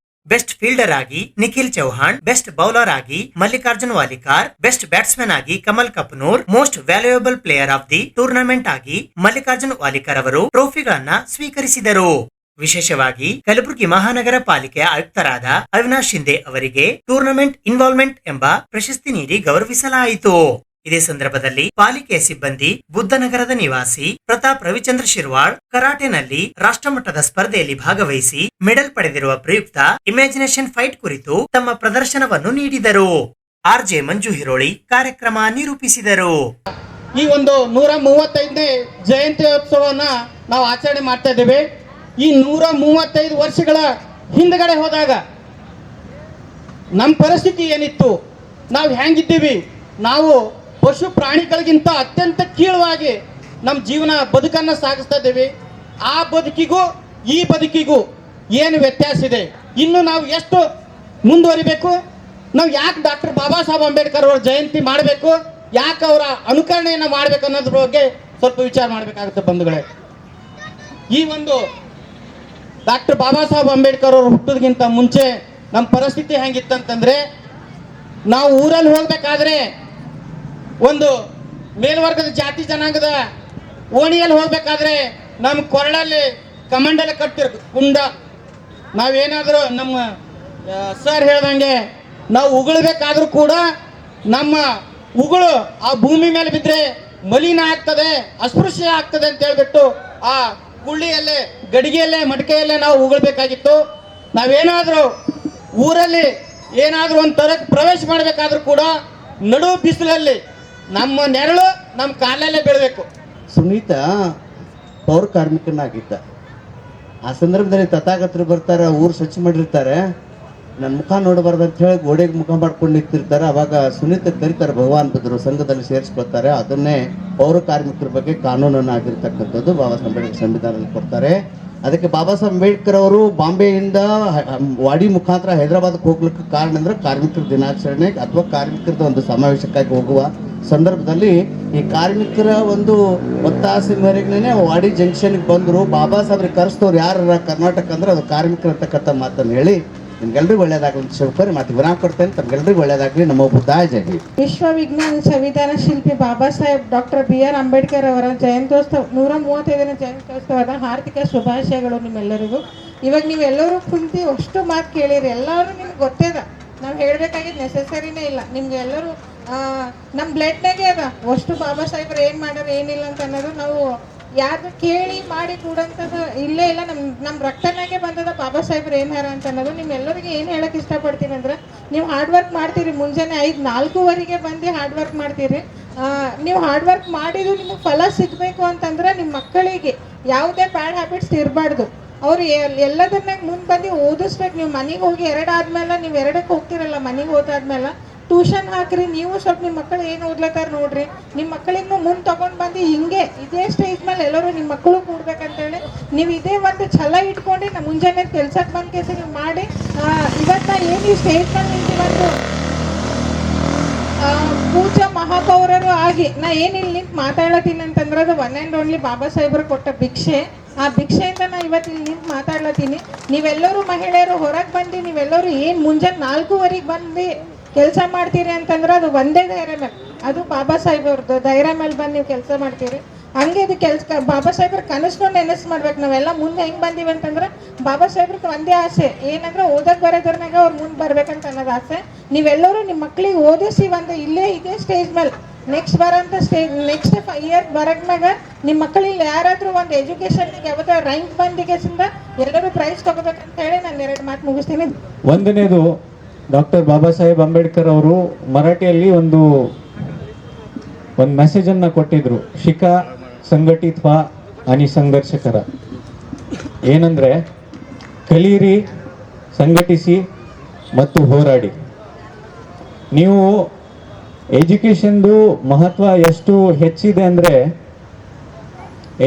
ಬೆಸ್ಟ್ ಫೀಲ್ಡರ್ ಆಗಿ ನಿಖಿಲ್ ಚೌಹಾಣ್, ಬೆಸ್ಟ್ ಬೌಲರ್ ಆಗಿ ಮಲ್ಲಿಕಾರ್ಜುನ್ ವಾಲಿಕಾರ್, ಬೆಸ್ಟ್ ಬ್ಯಾಟ್ಸ್ಮನ್ ಆಗಿ Kamal Kapanur, most valuable player of the tournament ಆಗಿ ಮಲ್ಲಿಕಾರ್ಜುನ್ ವಾಲಿಕಾರ್ ಅವರು ಟ್ರೋಫಿಗಳನ್ನ ಸ್ವೀಕರಿಸಿದರು. ವಿಶೇಷವಾಗಿ ಕಲಬುರಗಿ ಮಹಾನಗರ ಪಾಲಿಕೆಯ ಆಯುಕ್ತರಾದ ಅವಿನಾಶ್ ಶಿಂದೆ ಅವರಿಗೆ ಟೂರ್ನಮೆಂಟ್ ಇನ್ವಾಲ್ವ್ಮೆಂಟ್ ಎಂಬ ಪ್ರಶಸ್ತಿ ನೀಡಿ ಗೌರವಿಸಲಾಯಿತು. ಇದೇ ಸಂದರ್ಭದಲ್ಲಿ ಪಾಲಿಕೆಯ ಸಿಬ್ಬಂದಿ, ಬುದ್ಧನಗರದ ನಿವಾಸಿ ಪ್ರತಾಪ್ ರವಿಚಂದ್ರ ಶಿರ್ವಾಳ್ ಕರಾಟೆನಲ್ಲಿ ರಾಷ್ಟ್ರಮಟ್ಟದ ಸ್ಪರ್ಧೆಯಲ್ಲಿ ಭಾಗವಹಿಸಿ ಮೆಡಲ್ ಪಡೆದಿರುವ ಪ್ರಯುಕ್ತ ಇಮ್ಯಾಜಿನೇಷನ್ ಫೈಟ್ ಕುರಿತು ತಮ್ಮ ಪ್ರದರ್ಶನವನ್ನು ನೀಡಿದರು. RJ ಮಂಜು ಹಿರೋಳಿ ಕಾರ್ಯಕ್ರಮ ನಿರೂಪಿಸಿದರು. ಈ ಒಂದು 135ನೇ ಜಯಂತ್ಯೋತ್ಸವನ ನಾವು ಆಚರಣೆ ಮಾಡ್ತಾ ಇದ್ದೇವೆ. ಈ 135 ವರ್ಷಗಳ ಹಿಂದ್ಗಡೆ ಹೋದಾಗ ನಮ್ಮ ಪರಿಸ್ಥಿತಿ ಏನಿತ್ತು, ನಾವು ಹೆಂಗಿದ್ದೀವಿ, ನಾವು ಪಶು ಪ್ರಾಣಿಗಳಿಗಿಂತ ಅತ್ಯಂತ ಕೀಳವಾಗಿ ನಮ್ಮ ಜೀವನ ಬದುಕನ್ನು ಸಾಗಿಸ್ತಾ ಇದ್ದೀವಿ. ಆ ಬದುಕಿಗೂ ಈ ಬದುಕಿಗೂ ಏನು ವ್ಯತ್ಯಾಸ ಇದೆ, ಇನ್ನು ನಾವು ಎಷ್ಟು ಮುಂದುವರಿಬೇಕು, ನಾವು ಯಾಕೆ ಡಾಕ್ಟರ್ ಬಾಬಾ ಸಾಹೇಬ್ ಅಂಬೇಡ್ಕರ್ ಅವರ ಜಯಂತಿ ಮಾಡಬೇಕು, ಯಾಕೆ ಅವರ ಅನುಕರಣೆಯನ್ನು ಮಾಡಬೇಕು ಅನ್ನೋದ್ರ ಬಗ್ಗೆ ಸ್ವಲ್ಪ ವಿಚಾರ ಮಾಡಬೇಕಾಗುತ್ತೆ ಬಂಧುಗಳೇ. ಈ ಒಂದು ಡಾಕ್ಟರ್ ಬಾಬಾ ಸಾಹೇಬ್ ಅಂಬೇಡ್ಕರ್ ಅವರು ಹುಟ್ಟೋದಕ್ಕಿಂತ ಮುಂಚೆ ನಮ್ಮ ಪರಿಸ್ಥಿತಿ ಹೆಂಗಿತ್ತಂತಂದರೆ, ನಾವು ಊರಲ್ಲಿ ಹೋಗ್ಬೇಕಾದ್ರೆ ಒಂದು ಮೇಲ್ವರ್ಗದ ಜಾತಿ ಜನಾಂಗದ ಓಣಿಯಲ್ಲಿ ಹೋಗ್ಬೇಕಾದ್ರೆ ನಮ್ಮ ಕೊರಳಲ್ಲಿ ಕಮಂಡಲ ಕಟ್ಟಿರ್ ಕುಂಡ, ನಾವೇನಾದರೂ ನಮ್ಮ ಸರ್ ಹೇಳ್ದಂಗೆ ನಾವು ಉಗುಳಬೇಕಾದ್ರೂ ಕೂಡ ನಮ್ಮ ಉಗುಳು ಆ ಭೂಮಿ ಮೇಲೆ ಬಿದ್ದರೆ ಮಲಿನ ಆಗ್ತದೆ, ಅಸ್ಪೃಶ್ಯ ಆಗ್ತದೆ ಅಂತ ಹೇಳ್ಬಿಟ್ಟು ಆ ಕುಳ್ಳಿಯಲ್ಲೇ ಗಡಿಗೆಯಲ್ಲೇ ಮಡಿಕೆಯಲ್ಲೇ ನಾವು ಉಗುಳ್ಬೇಕಾಗಿತ್ತು. ನಾವೇನಾದರೂ ಊರಲ್ಲಿ ಏನಾದರೂ ಒಂದು ತರಕ್ಕೆ ಪ್ರವೇಶ ಮಾಡಬೇಕಾದ್ರೂ ಕೂಡ ನಡು ಬಿಸಿಲಲ್ಲಿ ನಮ್ಮ ನೆರಳು ನಮ್ಮ ಕಾಲಲ್ಲೇ ಬೀಳಬೇಕು. ಸುನೀತ ಪೌರ ಕಾರ್ಮಿಕನಾಗಿದ್ದ. ಆ ಸಂದರ್ಭದಲ್ಲಿ ತಥಾಗತರು ಬರ್ತಾರೆ, ಊರು ಸ್ವಚ್ಛ ಮಾಡಿರ್ತಾರೆ. ನನ್ನ ಮುಖ ನೋಡಬಾರ್ದು ಅಂತ ಹೇಳಿ ಗೋಡೆಗೆ ಮುಖ ಮಾಡ್ಕೊಂಡು ನಿಂತಿರ್ತಾರೆ. ಅವಾಗ ಸುನೀತ ಕರೀತಾರೆ, ಭಗವಾನ್ ಬುದ್ಧರು ಸಂಘದಲ್ಲಿ ಸೇರಿಸ್ಕೊಳ್ತಾರೆ. ಅದನ್ನೇ ಪೌರ ಕಾರ್ಮಿಕರ ಬಗ್ಗೆ ಕಾನೂನನ್ನು ಆಗಿರ್ತಕ್ಕಂಥದ್ದು ಬಾಬಾ ಸಾಹೇಬ್ ಅಂಬೇಡ್ಕರ್ ಸಂವಿಧಾನದಲ್ಲಿ ಕೊಡ್ತಾರೆ. ಅದಕ್ಕೆ ಬಾಬಾ ಸಾಹೇಬ್ ಅಂಬೇಡ್ಕರ್ ಅವರು ಬಾಂಬೆಯಿಂದ ವಾಡಿ ಮುಖಾಂತರ ಹೈದರಾಬಾದ್ಗೆ ಹೋಗ್ಲಿಕ್ಕೆ ಕಾರಣ ಅಂದರೆ ಕಾರ್ಮಿಕರ ದಿನಾಚರಣೆ ಅಥವಾ ಕಾರ್ಮಿಕರದ ಒಂದು ಸಮಾವೇಶಕ್ಕಾಗಿ ಹೋಗುವ ಸಂದರ್ಭದಲ್ಲಿ ಈ ಕಾರ್ಮಿಕರ ಒಂದು ಒತ್ತಾಸೆ ಮೇರೆಗೆ ವಾಡಿ ಜಂಕ್ಷನ್ಗೆ ಬಂದರು. ಬಾಬಾ ಸಾಹೇಬ್ರಿಗೆ ಕರೆಸ್ತವ್ರು ಯಾರ ಕರ್ನಾಟಕ ಅಂದ್ರೆ ಅದು ಕಾರ್ಮಿಕರು ಅಂತಕ್ಕಂಥ ಮಾತನ್ನು ಹೇಳಿ ನಿಮ್ಗೆಲ್ರಿಗೂ ಒಳ್ಳೇದಾಗಲಿ ಅಂತ ಶಿವಕುಮಾರಿ ಮಾತಿಗೆ ವಿರಾಮ ಕೊಡ್ತೇನೆ. ತಮ್ಗೆಲ್ರಿಗೂ ಒಳ್ಳೇದಾಗಲಿ. ನಮ್ಮ ಬುದ್ಧಾಯ ಜೈ. ವಿಶ್ವ ವಿಜ್ಞಾನ ಸಂವಿಧಾನ ಶಿಲ್ಪಿ ಬಾಬಾ ಸಾಹೇಬ್ ಡಾಕ್ಟರ್ BR ಅಂಬೇಡ್ಕರ್ ಅವರ ಜಯಂತ್ಯೋತ್ಸವ 135ನೇ ಜಯಂತ್ಯೋತ್ಸವದ ಹಾರ್ದಿಕ ಶುಭಾಶಯಗಳು ನಿಮ್ಮೆಲ್ಲರಿಗೂ. ಇವಾಗ ನೀವೆಲ್ಲರೂ ಕುಂತು ಅಷ್ಟು ಮಾತು ಕೇಳಿರಿ, ಎಲ್ಲರೂ ನಿಮ್ಗೆ ಗೊತ್ತೇದ, ನಾವು ಹೇಳಬೇಕಾಗಿದ್ದು ನೆಸೆಸರಿನೇ ಇಲ್ಲ. ನಿಮ್ಗೆ ಎಲ್ಲರೂ ನಮ್ಮ ಬ್ಲಡ್ನಾಗೆ ಅದ ಅಷ್ಟು ಬಾಬಾ ಸಾಹೇಬ್ರು ಏನು ಮಾಡ್ಯಾರ ಏನಿಲ್ಲ ಅಂತ ಅನ್ನೋದು ನಾವು ಯಾರು ಕೇಳಿ ಮಾಡಿ ಕೂಡಂಥದ್ದು ಇಲ್ಲೇ ಇಲ್ಲ. ನಮ್ಮ ರಕ್ತನಾಗೆ ಬಂದದ ಬಾಬಾ ಸಾಹೇಬ್ರು ಏನು ಹಾರ ಅಂತ ಅನ್ನೋದು. ನಿಮ್ಮೆಲ್ಲರಿಗೆ ಏನು ಹೇಳಕ್ಕೆ ಇಷ್ಟಪಡ್ತೀನಿ ಅಂದ್ರೆ, ನೀವು ಹಾರ್ಡ್ ವರ್ಕ್ ಮಾಡ್ತೀರಿ, ಮುಂಜಾನೆ 4:05 ಬಂದು ಹಾರ್ಡ್ ವರ್ಕ್ ಮಾಡ್ತೀರಿ. ನೀವು ಹಾರ್ಡ್ ವರ್ಕ್ ಮಾಡಿದ್ದು ನಿಮಗೆ ಫಲ ಸಿಗಬೇಕು ಅಂತಂದ್ರೆ ನಿಮ್ಮ ಮಕ್ಕಳಿಗೆ ಯಾವುದೇ ಬ್ಯಾಡ್ ಹ್ಯಾಬಿಟ್ಸ್ ಇರಬಾರ್ದು. ಅವ್ರು ಎಲ್ಲದನ್ನಾಗ ಮುಂದೆ ಬಂದು ಓದಿಸ್ಬೇಕು. ನೀವು ಮನೆಗೆ ಹೋಗಿ 2 ಆದ್ಮೇಲೆ ನೀವು 2ಕ್ಕೆ ಹೋಗ್ತಿರಲ್ಲ, ಮನೆಗೆ ಹೋದಾದ್ಮೇಲೆ ಟ್ಯೂಷನ್ ಹಾಕ್ರಿ. ನೀವು ಸ್ವಲ್ಪ ನಿಮ್ಮ ಮಕ್ಕಳು ಏನು ಓದ್ಲತ್ತಾರ ನೋಡ್ರಿ, ನಿಮ್ಮ ಮಕ್ಕಳಿಗೂ ಮುಂದೆ ತೊಗೊಂಡು ಬಂದು ಹಿಂಗೆ ಇದೇ ಸ್ಟೇಜ್ ಮೇಲೆ ಎಲ್ಲರೂ ನಿಮ್ಮ ಮಕ್ಕಳು ಕೂಡ್ಬೇಕಂತೇಳಿ ನೀವು ಇದೇ ಒಂದು ಛಲ ಇಟ್ಕೊಂಡು ನಮ್ಮ ಮುಂಜಾನೆ ಕೆಲ್ಸಕ್ಕೆ ಬಂದ ಕೇಸ ನೀವು ಮಾಡಿ. ಇವತ್ತು ಏನು ಈ ಸ್ಟೇಜ್ ಮೇಲೆ ನಿಂತಿವತ್ತು ಪೂಜಾ ಮಹಾಪೌರರು ಆಗಿ ನಾ ಏನಿಲ್ಲ ನಿಂತು ಮಾತಾಡ್ಲತ್ತೀನಿ ಅಂತಂದ್ರೆ ಅದು ಒನ್ ಆ್ಯಂಡ್ ಓನ್ಲಿ ಬಾಬಾ ಸಾಹೇಬ್ರು ಕೊಟ್ಟ ಭಿಕ್ಷೆ. ಆ ಭಿಕ್ಷೆಯಿಂದ ನಾ ಇವತ್ತು ಇಲ್ಲಿ ನಿಂತು ಮಾತಾಡ್ಲತ್ತೀನಿ. ನೀವೆಲ್ಲರೂ ಮಹಿಳೆಯರು ಹೊರಗೆ ಬಂದು ನೀವೆಲ್ಲರೂ ಏನು ಮುಂಜಾನೆ 4:05 ಬಂದು ಕೆಲಸ ಮಾಡ್ತೀರಿ ಅಂತಂದ್ರೆ ಅದು ಒಂದೇ ಧೈರ್ಯ ಮೇಲೆ, ಅದು ಬಾಬಾ ಸಾಹೇಬ್ ಅವ್ರದ್ದು ಧೈರ್ಯ ಮೇಲೆ ಬಂದು ನೀವು ಕೆಲಸ ಮಾಡ್ತೀರಿ. ಹಂಗೆ ಇದು ಬಾಬಾ ಸಾಹೇಬ್ರ ಕನಸ್ಕೊಂಡು ನೆನಸು ಮಾಡ್ಬೇಕು. ನಾವೆಲ್ಲ ಮುಂದೆ ಹೆಂಗೆ ಬಂದೀವಿ ಅಂತಂದ್ರೆ ಬಾಬಾ ಸಾಹೇಬ್ರಿಗೆ ಒಂದೇ ಆಸೆ ಏನಂದ್ರೆ ಓದಕ್ಕೆ ಬರೋದ್ರನಾಗ ಅವ್ರು ಮುಂದೆ ಬರ್ಬೇಕಂತ ಅನ್ನೋದು ಆಸೆ. ನೀವೆಲ್ಲರೂ ನಿಮ್ಮ ಮಕ್ಕಳಿಗೆ ಓದಿಸಿ ಒಂದು ಇದೇ ಸ್ಟೇಜ್ ಮೇಲೆ ನೆಕ್ಸ್ಟ್ ಬರೋಂಥ ನೆಕ್ಸ್ಟ್ ಇಯರ್ ಬರೋದ್ಮ್ಯಾಗ ನಿಮ್ಮ ಮಕ್ಕಳಿಗೆ ಯಾರಾದರೂ ಒಂದು ಎಜುಕೇಷನ್ಗೆ ಯಾವ್ದೋ ರ್ಯಾಂಕ್ ಬಂದಿಗೆಸಿಂದ ಎಲ್ಲರೂ ಪ್ರೈಸ್ ತಗೋಬೇಕಂತ ಹೇಳಿ ನಾನು 2 ಮಾತು ಮುಗಿಸ್ತೀನಿ. ಒಂದನೇದು, ಡಾಕ್ಟರ್ ಬಾಬಾ ಸಾಹೇಬ್ ಅಂಬೇಡ್ಕರ್ ಅವರು ಮರಾಠಿಯಲ್ಲಿ ಒಂದು ಮೆಸೇಜನ್ನು ಕೊಟ್ಟಿದ್ರು, ಶಿಖಾ ಸಂಘಟಿತ आणि ಸಂಘರ್ಷ ಕರ. ಏನಂದರೆ ಕಲೀರಿ, ಸಂಘಟಿಸಿ ಮತ್ತು ಹೋರಾಡಿ. ನೀವು ಎಜುಕೇಷನ್ದು ಮಹತ್ವ ಎಷ್ಟು ಹೆಚ್ಚಿದೆ ಅಂದರೆ,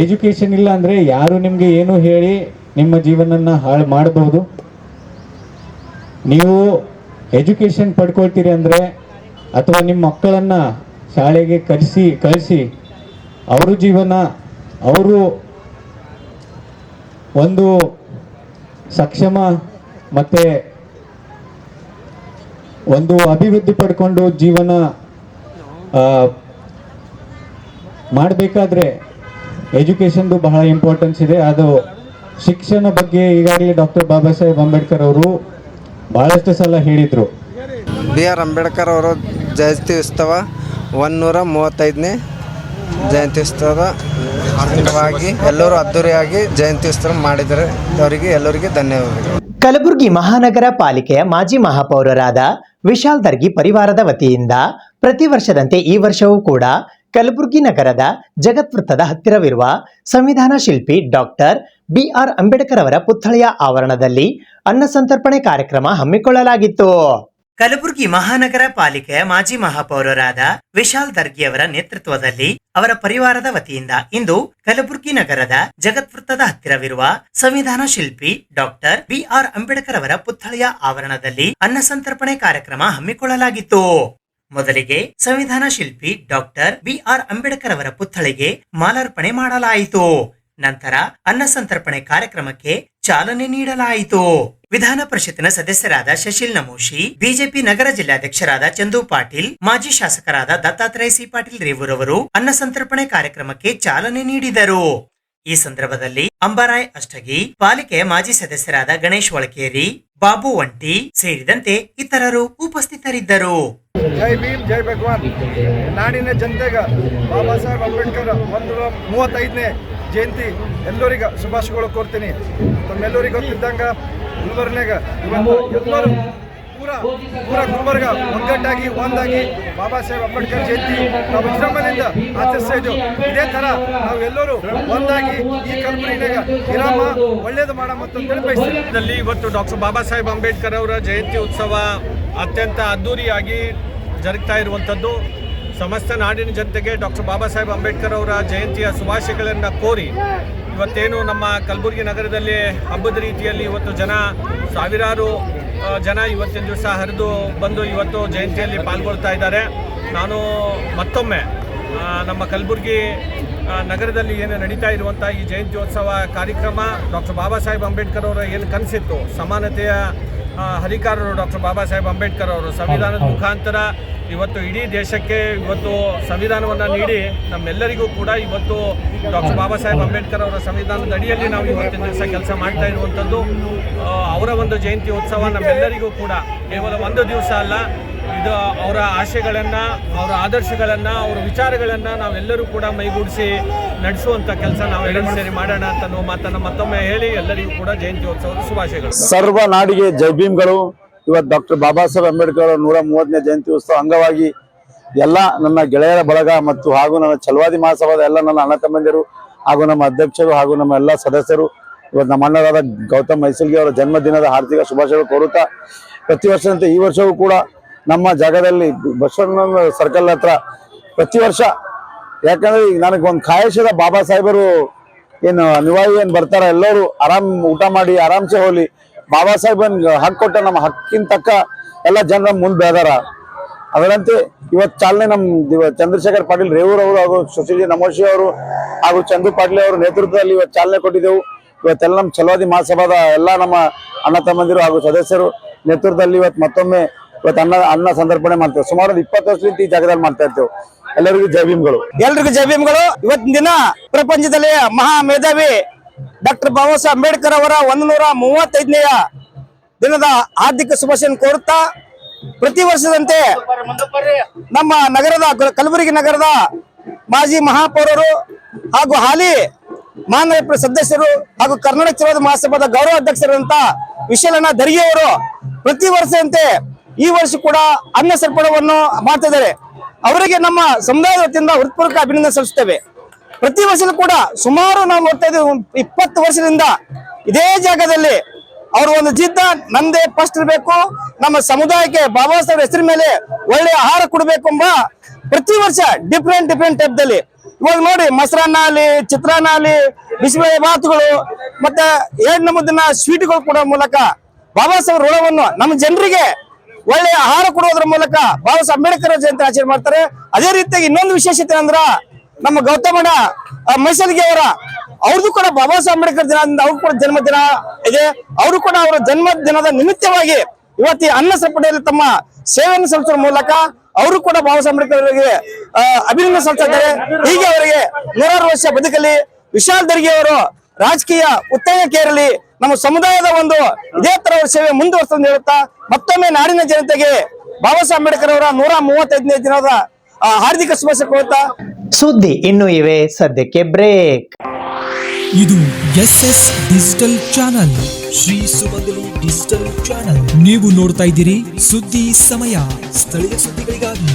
ಎಜುಕೇಷನ್ ಇಲ್ಲ ಅಂದರೆ ಯಾರು ನಿಮಗೆ ಏನು ಹೇಳಿ ನಿಮ್ಮ ಜೀವನನ ಹಾಳು ಮಾಡಬಹುದು. ನೀವು ಎಜುಕೇಷನ್ ಪಡ್ಕೊಳ್ತೀರಿ ಅಂದರೆ ಅಥವಾ ನಿಮ್ಮ ಮಕ್ಕಳನ್ನು ಶಾಲೆಗೆ ಕಳಿಸಿ ಅವ್ರ ಜೀವನ ಅವರು ಒಂದು ಸಕ್ಷಮ ಮತ್ತು ಒಂದು ಅಭಿವೃದ್ಧಿ ಪಡ್ಕೊಂಡು ಜೀವನ ಮಾಡಬೇಕಾದ್ರೆ ಎಜುಕೇಷನ್ದು ಬಹಳ ಇಂಪಾರ್ಟೆನ್ಸ್ ಇದೆ. ಅದು ಶಿಕ್ಷಣ ಬಗ್ಗೆ ಈಗಾಗಲೇ ಡಾಕ್ಟರ್ ಬಾಬಾ ಸಾಹೇಬ್ ಅಂಬೇಡ್ಕರ್ ಅವರು ಭಾಳಷ್ಟು ಸಲ ಹೇಳಿದರು. BR ಅಂಬೇಡ್ಕರ್ ಅವರ ಜಯಂತಿ ಉತ್ಸವ 135ನೇ ಜಯಂತಿ ಉತ್ಸವದ ಅಂಗವಾಗಿ ಎಲ್ಲರೂ ಅದ್ದೂರಿಯಾಗಿ ಜಯಂತಿ ಉತ್ಸವ ಮಾಡಿದರೆ ಅವರಿಗೆ ಎಲ್ಲರಿಗೆ ಧನ್ಯವಾದಗಳು. ಕಲಬುರಗಿ ಮಹಾನಗರ ಪಾಲಿಕೆಯ ಮಾಜಿ ಮಹಾಪೌರರಾದ ವಿಶಾಲ್ ದರ್ಗಿ ಪರಿವಾರದ ವತಿಯಿಂದ ಪ್ರತಿ ವರ್ಷದಂತೆ ಈ ವರ್ಷವೂ ಕೂಡ ಕಲಬುರಗಿ ನಗರದ ಜಗತ್ವೃತ್ತದ ಹತ್ತಿರವಿರುವ ಸಂವಿಧಾನ ಶಿಲ್ಪಿ ಡಾಕ್ಟರ್ BR ಅಂಬೇಡ್ಕರ್ ಅವರ ಪುತ್ಥಳಿಯ ಆವರಣದಲ್ಲಿ ಅನ್ನ ಸಂತರ್ಪಣೆ ಕಾರ್ಯಕ್ರಮ ಹಮ್ಮಿಕೊಳ್ಳಲಾಗಿತ್ತು. ಕಲಬುರಗಿ ಮಹಾನಗರ ಪಾಲಿಕೆಯ ಮಾಜಿ ಮಹಾಪೌರರಾದ ವಿಶಾಲ್ ದರ್ಗಿಯವರ ನೇತೃತ್ವದಲ್ಲಿ ಅವರ ಪರಿವಾರದ ವತಿಯಿಂದ ಇಂದು ಕಲಬುರಗಿ ನಗರದ ಜಗತ್ವೃತ್ತದ ಹತ್ತಿರವಿರುವ ಸಂವಿಧಾನ ಶಿಲ್ಪಿ ಡಾಕ್ಟರ್ BR ಅಂಬೇಡ್ಕರ್ ಅವರ ಪುತ್ಥಳಿಯ ಆವರಣದಲ್ಲಿ ಅನ್ನ ಸಂತರ್ಪಣೆ ಕಾರ್ಯಕ್ರಮ ಹಮ್ಮಿಕೊಳ್ಳಲಾಗಿತ್ತು. ಮೊದಲಿಗೆ ಸಂವಿಧಾನ ಶಿಲ್ಪಿ ಡಾಕ್ಟರ್ BR ಅಂಬೇಡ್ಕರ್ ಅವರ ಪುತ್ಥಳಿಗೆ ಮಾಲಾರ್ಪಣೆ ಮಾಡಲಾಯಿತು. ನಂತರ ಅನ್ನ ಸಂತರ್ಪಣೆ ಕಾರ್ಯಕ್ರಮಕ್ಕೆ ಚಾಲನೆ ನೀಡಲಾಯಿತು. ವಿಧಾನ ಪರಿಷತ್ತಿನ ಸದಸ್ಯರಾದ ಶಶಿಲ್ ನಮೋಶಿ, ಬಿಜೆಪಿ ನಗರ ಜಿಲ್ಲಾಧ್ಯಕ್ಷರಾದ ಚಂದು ಪಾಟೀಲ್, ಮಾಜಿ ಶಾಸಕರಾದ ದತ್ತಾತ್ರೇಯ ಸಿ ಪಾಟೀಲ್ ರೇವೂರವರು ಅನ್ನ ಸಂತರ್ಪಣೆ ಕಾರ್ಯಕ್ರಮಕ್ಕೆ ಚಾಲನೆ ನೀಡಿದರು. ಈ ಸಂದರ್ಭದಲ್ಲಿ ಅಂಬಾರಾಯ್ ಅಷ್ಟಗಿ, ಪಾಲಿಕೆಯ ಮಾಜಿ ಸದಸ್ಯರಾದ ಗಣೇಶ್ ಒಳಕೇರಿ, ಬಾಬು ಒಂಟಿ ಸೇರಿದಂತೆ ಇತರರು ಉಪಸ್ಥಿತರಿದ್ದರು. ಜೈ ಭೀಮ್, ಜೈ ಭಗವಾನ್. ನಾಡಿನ ಜನತೆಗ ಬಾಬಾ ಸಾಹೇಬ್ ಅಂಬೇಡ್ಕರ್ 135ನೇ ಜಯಂತಿ ಎಲ್ಲರಿಗ ಶುಭಾಶಯಗಳು ಕೋರ್ತೀನಿ. ತಮ್ಮೆಲ್ಲರಿಗೂ ಗೊತ್ತಿದ್ದಂಗ ಗುಲ್ಬರ್ನಾಗ ಇವತ್ತು ಎಲ್ಲರೂ ಪೂರ ಗುಲ್ಬರ್ಗ ಒಗ್ಗಟ್ಟಾಗಿ ಒಂದಾಗಿ ಬಾಬಾ ಸಾಹೇಬ್ ಅಂಬೇಡ್ಕರ್ ಜಯಂತಿ ನಾವು ವಿಜೃಂಭಣೆಯಿಂದ ಆಚರಿಸ್ತಾ ಇದ್ದೇವೆ. ಇದೇ ಥರ ನಾವು ಎಲ್ಲರೂ ಒಂದಾಗಿ ಈ ಕಲಬುರಗಿನಾಗ ಇರಾಮ ಒಳ್ಳೇದು ಮಾಡಮ್ಮ ಅಂತಂದೇಳಿ ಬಯಸ್ತೀವಿ. ಇವತ್ತು ಡಾಕ್ಟರ್ ಬಾಬಾ ಸಾಹೇಬ್ ಅಂಬೇಡ್ಕರ್ ಅವರ ಜಯಂತಿ ಉತ್ಸವ ಅತ್ಯಂತ ಅದ್ದೂರಿಯಾಗಿ ಜರುಗ್ತಾ ಇರುವಂಥದ್ದು. ಸಮಸ್ತ ನಾಡಿನ ಜನತೆಗೆ ಡಾಕ್ಟರ್ ಬಾಬಾ ಸಾಹೇಬ್ ಅಂಬೇಡ್ಕರ್ ಅವರ ಜಯಂತಿಯ ಶುಭಾಶಯಗಳನ್ನು ಕೋರಿ ಇವತ್ತೇನು ನಮ್ಮ ಕಲಬುರಗಿ ನಗರದಲ್ಲಿ ಹಬ್ಬದ ರೀತಿಯಲ್ಲಿ ಇವತ್ತು ಸಾವಿರಾರು ಜನ ಇವತ್ತಿನ ದಿವಸ ಹರಿದು ಬಂದು ಇವತ್ತು ಜಯಂತಿಯಲ್ಲಿ ಪಾಲ್ಗೊಳ್ತಾ ಇದ್ದಾರೆ. ನಾನು ಮತ್ತೊಮ್ಮೆ ನಮ್ಮ ಕಲಬುರಗಿ ನಗರದಲ್ಲಿ ಏನು ನಡೀತಾ ಇರುವಂಥ ಈ ಜಯಂತ್ಯೋತ್ಸವ ಕಾರ್ಯಕ್ರಮ ಡಾಕ್ಟರ್ ಬಾಬಾ ಸಾಹೇಬ್ ಅಂಬೇಡ್ಕರ್ ಅವರ ಏನು ಕನಸಿತ್ತು, ಸಮಾನತೆಯ ಹರಿಕಾರರು ಡಾಕ್ಟರ್ ಬಾಬಾ ಸಾಹೇಬ್ ಅಂಬೇಡ್ಕರ್ ಅವರು ಸಂವಿಧಾನದ ಮುಖಾಂತರ ಇವತ್ತು ಇಡೀ ದೇಶಕ್ಕೆ ಇವತ್ತು ಸಂವಿಧಾನವನ್ನು ನೀಡಿ ನಮ್ಮೆಲ್ಲರಿಗೂ ಕೂಡ ಇವತ್ತು ಡಾಕ್ಟರ್ ಬಾಬಾ ಸಾಹೇಬ್ ಅಂಬೇಡ್ಕರ್ ಅವರ ಸಂವಿಧಾನದ ಅಡಿಯಲ್ಲಿ ನಾವು ಇವತ್ತಿನ ದಿವಸ ಕೆಲಸ ಮಾಡ್ತಾ ಇರುವಂಥದ್ದು. ಅವರ ಒಂದು ಜಯಂತಿ ಉತ್ಸವ ನಮ್ಮೆಲ್ಲರಿಗೂ ಕೂಡ ಕೇವಲ ಒಂದು ದಿವಸ ಅಲ್ಲ, ಇದು ಅವರ ಆಶಯಗಳನ್ನು, ಅವರ ಆದರ್ಶಗಳನ್ನು, ಅವರ ವಿಚಾರಗಳನ್ನು ನಾವೆಲ್ಲರೂ ಕೂಡ ಮೈಗೂಡಿಸಿ ನಡೆಸುವಂಥ ಕೆಲಸ ನಾವೆಲ್ಲರೂ ಸೇರಿ ಮಾಡೋಣ ಅಂತ ಮಾತನ್ನು ಮತ್ತೊಮ್ಮೆ ಹೇಳಿ ಎಲ್ಲರಿಗೂ ಕೂಡ ಜಯಂತಿ ಉತ್ಸವದ ಶುಭಾಶಯಗಳು. ಸರ್ವ ನಾಡಿಗೆ ಜೈ ಭೀಮ್ಗಳು. ಇವತ್ತು ಡಾಕ್ಟರ್ ಬಾಬಾ ಸಾಹೇಬ್ ಅಂಬೇಡ್ಕರ್ 130ನೇ ಜಯಂತಿ ಉತ್ಸವ ಅಂಗವಾಗಿ ಎಲ್ಲ ನನ್ನ ಗೆಳೆಯರ ಬಳಗ ಮತ್ತು ಹಾಗೂ ನನ್ನ ಛಲವಾದಿ ಮಹಾಸಭಾದ ಎಲ್ಲ ನನ್ನ ಅಣ್ಣ ತಮ್ಮಂದಿರು ಹಾಗೂ ನಮ್ಮ ಅಧ್ಯಕ್ಷರು ಹಾಗೂ ನಮ್ಮ ಎಲ್ಲ ಸದಸ್ಯರು ಇವತ್ತು ನಮ್ಮ ಅಣ್ಣರಾದ ಗೌತಮ್ ಮೈಸಲ್ಗಿ ಅವರ ಜನ್ಮದಿನದ ಹಾರ್ದಿಕ ಶುಭಾಶಯಗಳು ಕೋರುತ್ತಾ, ಪ್ರತಿ ವರ್ಷದಂತೆ ಈ ವರ್ಷವೂ ಕೂಡ ನಮ್ಮ ಜಾಗದಲ್ಲಿ ಬಸವಣ್ಣ ಸರ್ಕಲ್ ಹತ್ರ ಪ್ರತಿ ವರ್ಷ, ಯಾಕಂದ್ರೆ ಈಗ ನನಗೆ ಒಂದು ಖಾಯಶದ ಬಾಬಾ ಸಾಹೇಬರು ಏನು ನಿವಾಯಿ ಏನು ಬರ್ತಾರ, ಎಲ್ಲರೂ ಆರಾಮ್ ಊಟ ಮಾಡಿ ಆರಾಮ್ಸೆ ಹೋಗ್ಲಿ, ಬಾಬಾ ಸಾಹೇಬನ್ ಹಕ್ಕು ಕೊಟ್ಟ ನಮ್ಮ ಹಕ್ಕಿನ ತಕ್ಕ ಎಲ್ಲ ಜನರ ಮುಂದೆ ಬೆಳೆದಾರ. ಅದರಂತೆ ಇವತ್ತು ಚಾಲನೆ ನಮ್ಮ ಚಂದ್ರಶೇಖರ್ ಪಾಟೀಲ್ ರೇವೂರ್ ಅವರು ಹಾಗೂ ಸುಶೀಲ್ ನಮೋಶಿ ಅವರು ಹಾಗೂ ಚಂದು ಪಾಟೀಲ್ ಅವರ ನೇತೃತ್ವದಲ್ಲಿ ಇವತ್ತು ಚಾಲನೆ ಕೊಟ್ಟಿದ್ದೆವು. ಇವತ್ತೆಲ್ಲ ನಮ್ಮ ಛಲವಾದಿ ಮಹಾಸಭಾದ ಎಲ್ಲ ನಮ್ಮ ಅಣ್ಣ ತಮ್ಮಂದಿರು ಹಾಗೂ ಸದಸ್ಯರು ನೇತೃತ್ವದಲ್ಲಿ ಇವತ್ತು ಮತ್ತೊಮ್ಮೆ ಇವತ್ತು ಅನ್ನ ಸಂದರ್ಪಣೆ ಮಾಡ್ತೇವೆ. ಸುಮಾರು 20 ವರ್ಷದಿಂದ ಈ ಜಾಗದಲ್ಲಿ ಮಾಡ್ತಾ ಇರ್ತೇವೆ. ಎಲ್ಲರಿಗೂ ಜೈ ಭೀಮ್ಗಳು. ಎಲ್ರಿಗೂ ಜೈ ಭೀಮ್ಗಳು. ಇವತ್ತಿನ ದಿನ ಪ್ರಪಂಚದಲ್ಲಿ ಮಹಾ ಮೇಧಾವಿ ಡಾಕ್ಟರ್ ಬಾಬಾ ಸಾಹೇಬ್ ಅಂಬೇಡ್ಕರ್ ಅವರ 135ನೇ ದಿನದ ಹಾರ್ದಿಕ ಶುಭಾಶಯ ಕೋರುತ್ತಾ, ಪ್ರತಿ ವರ್ಷದಂತೆ ನಮ್ಮ ನಗರದ ಕಲಬುರಗಿ ನಗರದ ಮಾಜಿ ಮಹಾಪೌರರು ಹಾಗೂ ಹಾಲಿ ಮಹಾನಗರ ಸದಸ್ಯರು ಹಾಗೂ ಕರ್ನಾಟಕ ಛಲವಾದಿ ಮಹಾಸಭಾದ ಗೌರವ ಅಧ್ಯಕ್ಷರಾದಂತ ವಿಶಾಲಣ್ಣ ದರ್ಗಿ ಅವರು ಪ್ರತಿ ವರ್ಷದಂತೆ ಈ ವರ್ಷ ಕೂಡ ಅನ್ನ ಸರ್ಪಣವನ್ನು ಮಾಡ್ತಿದ್ದಾರೆ. ಅವರಿಗೆ ನಮ್ಮ ಸಮುದಾಯದ ವತಿಯಿಂದ ಹೃತ್ಪೂರ್ವಕ ಅಭಿನಂದನೆ ಸಲ್ಲಿಸುತ್ತೇವೆ. ಪ್ರತಿ ವರ್ಷ ಕೂಡ ಸುಮಾರು ನಾವು ನೋಡ್ತಾ ಇದ್ದೀವಿ, 20 ವರ್ಷದಿಂದ ಇದೇ ಜಾಗದಲ್ಲಿ ಅವರು ಒಂದು ಜಿದ್ದ, ನಂದೇ ಫಸ್ಟ್ ಇರಬೇಕು, ನಮ್ಮ ಸಮುದಾಯಕ್ಕೆ ಬಾಬಾ ಸಾಹೇಬ್ ಹೆಸರಿನ ಮೇಲೆ ಒಳ್ಳೆಯ ಆಹಾರ ಕೊಡಬೇಕು ಎಂಬ ಪ್ರತಿ ವರ್ಷ ಡಿಫ್ರೆಂಟ್ ಟೈಪ್ ದಲ್ಲಿ ಇವಾಗ ನೋಡಿ ಮೊಸರನ್ನ ಆಗಲಿ, ಚಿತ್ರಾನ್ನ ಆಗಲಿ, ಬಿಸಿಬೇಳೆ ಬಾತುಗಳು ಮತ್ತೆ 2 ನಮೂದಿನ ಸ್ವೀಟ್ಗಳು ಕೊಡೋ ಮೂಲಕ ಬಾಬಾ ಸಾಹೇಬ್ ಋಣವನ್ನು ನಮ್ಮ ಜನರಿಗೆ ಒಳ್ಳೆಯ ಆಹಾರ ಕೊಡೋದ್ರ ಮೂಲಕ ಬಾಬಾ ಸಾಹೇಬ್ ಅಂಬೇಡ್ಕರ್ ಜಯಂತಿ ಆಚರಣೆ ಮಾಡ್ತಾರೆ. ಅದೇ ರೀತಿಯಾಗಿ ಇನ್ನೊಂದು ವಿಶೇಷತೆ ಅಂದ್ರ ನಮ್ಮ ಗೌತಮಣ್ಣ ಮೈಸಲ್ಗಿ ಅವರ ಅವ್ರದ್ದು ಕೂಡ ಬಾಬಾ ಸಾಹೇಬ್ ಅಂಬೇಡ್ಕರ್ ದಿನದಿಂದ ಅವ್ರು ಕೂಡ ಜನ್ಮದಿನ ಇದೆ. ಅವರು ಕೂಡ ಅವರ ಜನ್ಮದಿನದ ನಿಮಿತ್ತವಾಗಿ ಇವತ್ತು ಅನ್ನ ಸಂಪಡೆಯಲ್ಲಿ ತಮ್ಮ ಸೇವೆಯನ್ನು ಸಲ್ಲಿಸುವ ಮೂಲಕ ಅವರು ಕೂಡ ಬಾಬಾ ಸಾಹೇಬ್ ಅಂಬೇಡ್ಕರ್ ಅವರಿಗೆ ಅಭಿನಂದನೆ ಸಲ್ಲಿಸ್ತಾ ಇದ್ದಾರೆ. ಹೀಗೆ ಅವರಿಗೆ 100 ವರ್ಷ ಬದುಕಲಿ, ವಿಶಾಲ್ ದರ್ಗಿ ಅವರು ರಾಜಕೀಯ ಉತ್ತಂಗಕ್ಕೆ ಏರಲಿ, ನಮ್ಮ ಸಮುದಾಯದ ಒಂದು ಇದೇ ತರ ಸೇವೆ ಮುಂದುವರಿಸ ಹೇಳುತ್ತಾ ಮತ್ತೊಮ್ಮೆ ನಾಡಿನ ಜನತೆಗೆ ಬಾಬಾ ಸಾಹೇಬ್ ಅಂಬೇಡ್ಕರ್ ಅವರ 135ನೇ ದಿನದ ಹಾರ್ದಿಕ ಶುಭಾಶಯ ಕೋರುತ್ತಾ ಸುದ್ದಿ ಇನ್ನೂ ಇವೆ, ಸದ್ಯಕ್ಕೆ ಬ್ರೇಕ್. ಇದು SS ಡಿಜಿಟಲ್ ಚಾನಲ್, ಶ್ರೀ ಸುಮಂಗಲಿ ಡಿಜಿಟಲ್ ಚಾನಲ್. ನೀವು ನೋಡ್ತಾ ಇದ್ದೀರಿ ಸುದ್ದಿ ಸಮಯ, ಸ್ಥಳೀಯ ಸುದ್ದಿಗಳಿಗಾಗಿ.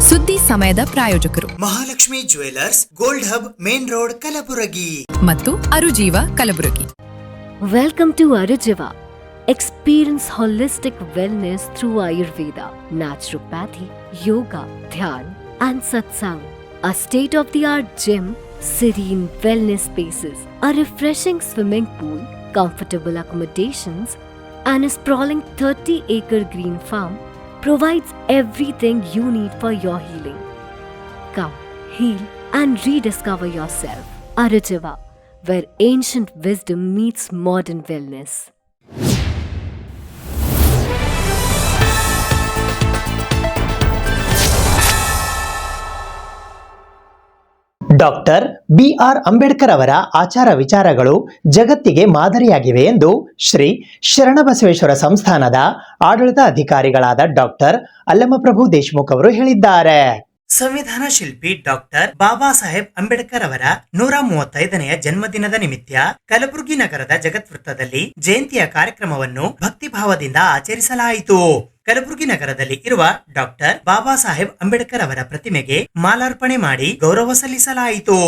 ಸುದ್ದಿ ಸಮಯದ ಪ್ರಾಯೋಜಕರು Mahalakshmi jewellers, gold hub, main road, Kalaburagi ಮತ್ತು ಅರುಜೀವ Kalaburagi. Welcome to Arujiva. Experience holistic wellness through Ayurveda, naturopathy, yoga, dhyan, and satsang. A state-of-the-art gym, serene wellness spaces, a refreshing swimming pool, comfortable accommodations, and a sprawling 30-acre green farm provides everything you need for your healing. Come, heal, and rediscover yourself. Arujiva, where ancient wisdom meets modern wellness. Doctor BR Ambedkar ಅವರ ಆಚಾರ ವಿಚಾರಗಳು ಜಗತ್ತಿಗೆ ಮಾದರಿಯಾಗಿವೆ ಎಂದು ಶ್ರೀ ಶರಣಬಸವೇಶ್ವರ ಸಂಸ್ಥಾನದ ಆಡಳಿತ ಅಧಿಕಾರಿಗಳಾದ doctor Allamaprabhu Deshmukh ಅವರು ಹೇಳಿದ್ದಾರೆ. ಸಂವಿಧಾನ ಶಿಲ್ಪಿ ಡಾಕ್ಟರ್ ಬಾಬಾ ಸಾಹೇಬ್ ಅಂಬೇಡ್ಕರ್ ಅವರ 135ನೆಯ ಜನ್ಮದಿನದ ನಿಮಿತ್ತ ಕಲಬುರಗಿ ನಗರದ ಜಗತ್ ವೃತ್ತದಲ್ಲಿ ಜಯಂತಿಯ ಕಾರ್ಯಕ್ರಮವನ್ನು ಭಕ್ತಿಭಾವದಿಂದ ಆಚರಿಸಲಾಯಿತು. ಕಲಬುರಗಿ ನಗರದಲ್ಲಿ ಇರುವ ಡಾಕ್ಟರ್ ಬಾಬಾ ಸಾಹೇಬ್ ಅಂಬೇಡ್ಕರ್ ಅವರ ಪ್ರತಿಮೆಗೆ ಮಾಲಾರ್ಪಣೆ ಮಾಡಿ ಗೌರವ ಸಲ್ಲಿಸಲಾಯಿತು.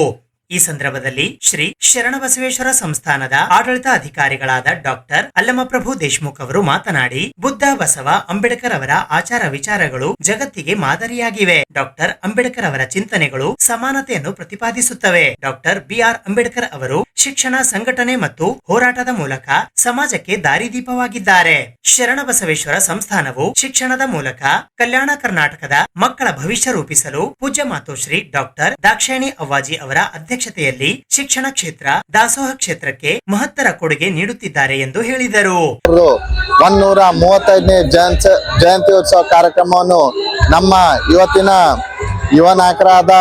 ಈ ಸಂದರ್ಭದಲ್ಲಿ ಶ್ರೀ ಶರಣಬಸವೇಶ್ವರ ಸಂಸ್ಥಾನದ ಆಡಳಿತ ಅಧಿಕಾರಿಗಳಾದ ಡಾಕ್ಟರ್ ಅಲ್ಲಮಪ್ರಭು ದೇಶಮುಖ್ ಅವರು ಮಾತನಾಡಿ, ಬುದ್ಧ ಬಸವ ಅಂಬೇಡ್ಕರ್ ಅವರ ಆಚಾರ ವಿಚಾರಗಳು ಜಗತ್ತಿಗೆ ಮಾದರಿಯಾಗಿವೆ. ಡಾಕ್ಟರ್ ಅಂಬೇಡ್ಕರ್ ಅವರ ಚಿಂತನೆಗಳು ಸಮಾನತೆಯನ್ನು ಪ್ರತಿಪಾದಿಸುತ್ತವೆ. ಡಾಕ್ಟರ್ ಬಿಆರ್ ಅಂಬೇಡ್ಕರ್ ಅವರು ಶಿಕ್ಷಣ, ಸಂಘಟನೆ ಮತ್ತು ಹೋರಾಟದ ಮೂಲಕ ಸಮಾಜಕ್ಕೆ ದಾರಿದೀಪವಾಗಿದ್ದಾರೆ. ಶರಣಬಸವೇಶ್ವರ ಸಂಸ್ಥಾನವು ಶಿಕ್ಷಣದ ಮೂಲಕ ಕಲ್ಯಾಣ ಕರ್ನಾಟಕದ ಮಕ್ಕಳ ಭವಿಷ್ಯ ರೂಪಿಸಲು ಪೂಜ್ಯ ಮಾತೋಶ್ರೀ ಡಾಕ್ಟರ್ ದಾಕ್ಷಾಯಣಿ ಅವ್ವಾಜಿ ಅವರ ಅಧ್ಯಕ್ಷತೆಯಲ್ಲಿ ಶಿಕ್ಷಣ ಕ್ಷೇತ್ರ, ದಾಸೋಹ ಕ್ಷೇತ್ರಕ್ಕೆ ಮಹತ್ತರ ಕೊಡುಗೆ ನೀಡುತ್ತಿದ್ದಾರೆ ಎಂದು ಹೇಳಿದರು. 135ನೇ ಜಯಂತ್ಯೋತ್ಸವ ಕಾರ್ಯಕ್ರಮವನ್ನು ನಮ್ಮ ಇವತ್ತಿನ ಯುವ ನಾಯಕರಾದ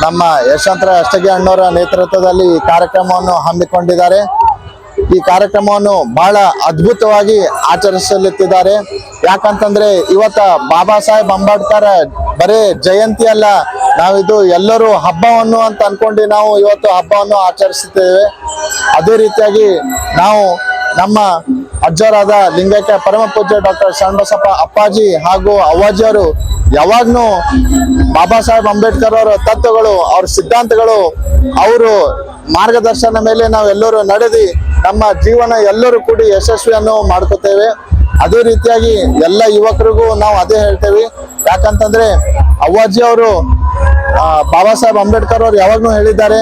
ನಮ್ಮ ಯಶವಂತರ ಅಷ್ಟಗಿ ಅಣ್ಣವರ ನೇತೃತ್ವದಲ್ಲಿ ಈ ಕಾರ್ಯಕ್ರಮವನ್ನು ಹಮ್ಮಿಕೊಂಡಿದ್ದಾರೆ. ಈ ಕಾರ್ಯಕ್ರಮವನ್ನು ಬಹಳ ಅದ್ಭುತವಾಗಿ ಆಚರಿಸಲಿದ್ದಾರೆ. ಯಾಕಂತಂದ್ರೆ ಇವತ್ತ ಬಾಬಾ ಸಾಹೇಬ್ ಅಂಬೇಡ್ಕರ್ ಬರೇ ಜಯಂತಿ ಅಲ್ಲ, ನಾವಿದು ಎಲ್ಲರೂ ಹಬ್ಬವನ್ನು ಅಂತ ಅನ್ಕೊಂಡು ನಾವು ಇವತ್ತು ಹಬ್ಬವನ್ನು ಆಚರಿಸುತ್ತೇವೆ. ಅದೇ ರೀತಿಯಾಗಿ ನಾವು ನಮ್ಮ ಅಜ್ಜರಾದ ಲಿಂಗೈಕ್ಯ ಪರಮ ಪೂಜ್ಯ ಡಾಕ್ಟರ್ ಶರಣಬಸಪ್ಪ ಅಪ್ಪಾಜಿ ಹಾಗೂ ಅವ್ವಾಜಿ ಅವರು ಯಾವಾಗ್ಲೂ ಬಾಬಾ ಸಾಹೇಬ್ ಅಂಬೇಡ್ಕರ್ ಅವರ ತತ್ವಗಳು, ಅವ್ರ ಸಿದ್ಧಾಂತಗಳು, ಅವರು ಮಾರ್ಗದರ್ಶನ ಮೇಲೆ ನಾವೆಲ್ಲರೂ ನಡೆದು ನಮ್ಮ ಜೀವನ ಎಲ್ಲರೂ ಕೂಡಿ ಯಶಸ್ವಿಯನ್ನು ಮಾಡ್ಕೋತೇವೆ. ಅದೇ ರೀತಿಯಾಗಿ ಎಲ್ಲ ಯುವಕರಿಗೂ ನಾವು ಅದೇ ಹೇಳ್ತೇವೆ. ಯಾಕಂತಂದ್ರೆ ಅವ್ವಾಜಿ ಅವರು ಬಾಬಾ ಸಾಹೇಬ್ ಅಂಬೇಡ್ಕರ್ ಅವರು ಯಾವಾಗ್ಲೂ ಹೇಳಿದ್ದಾರೆ,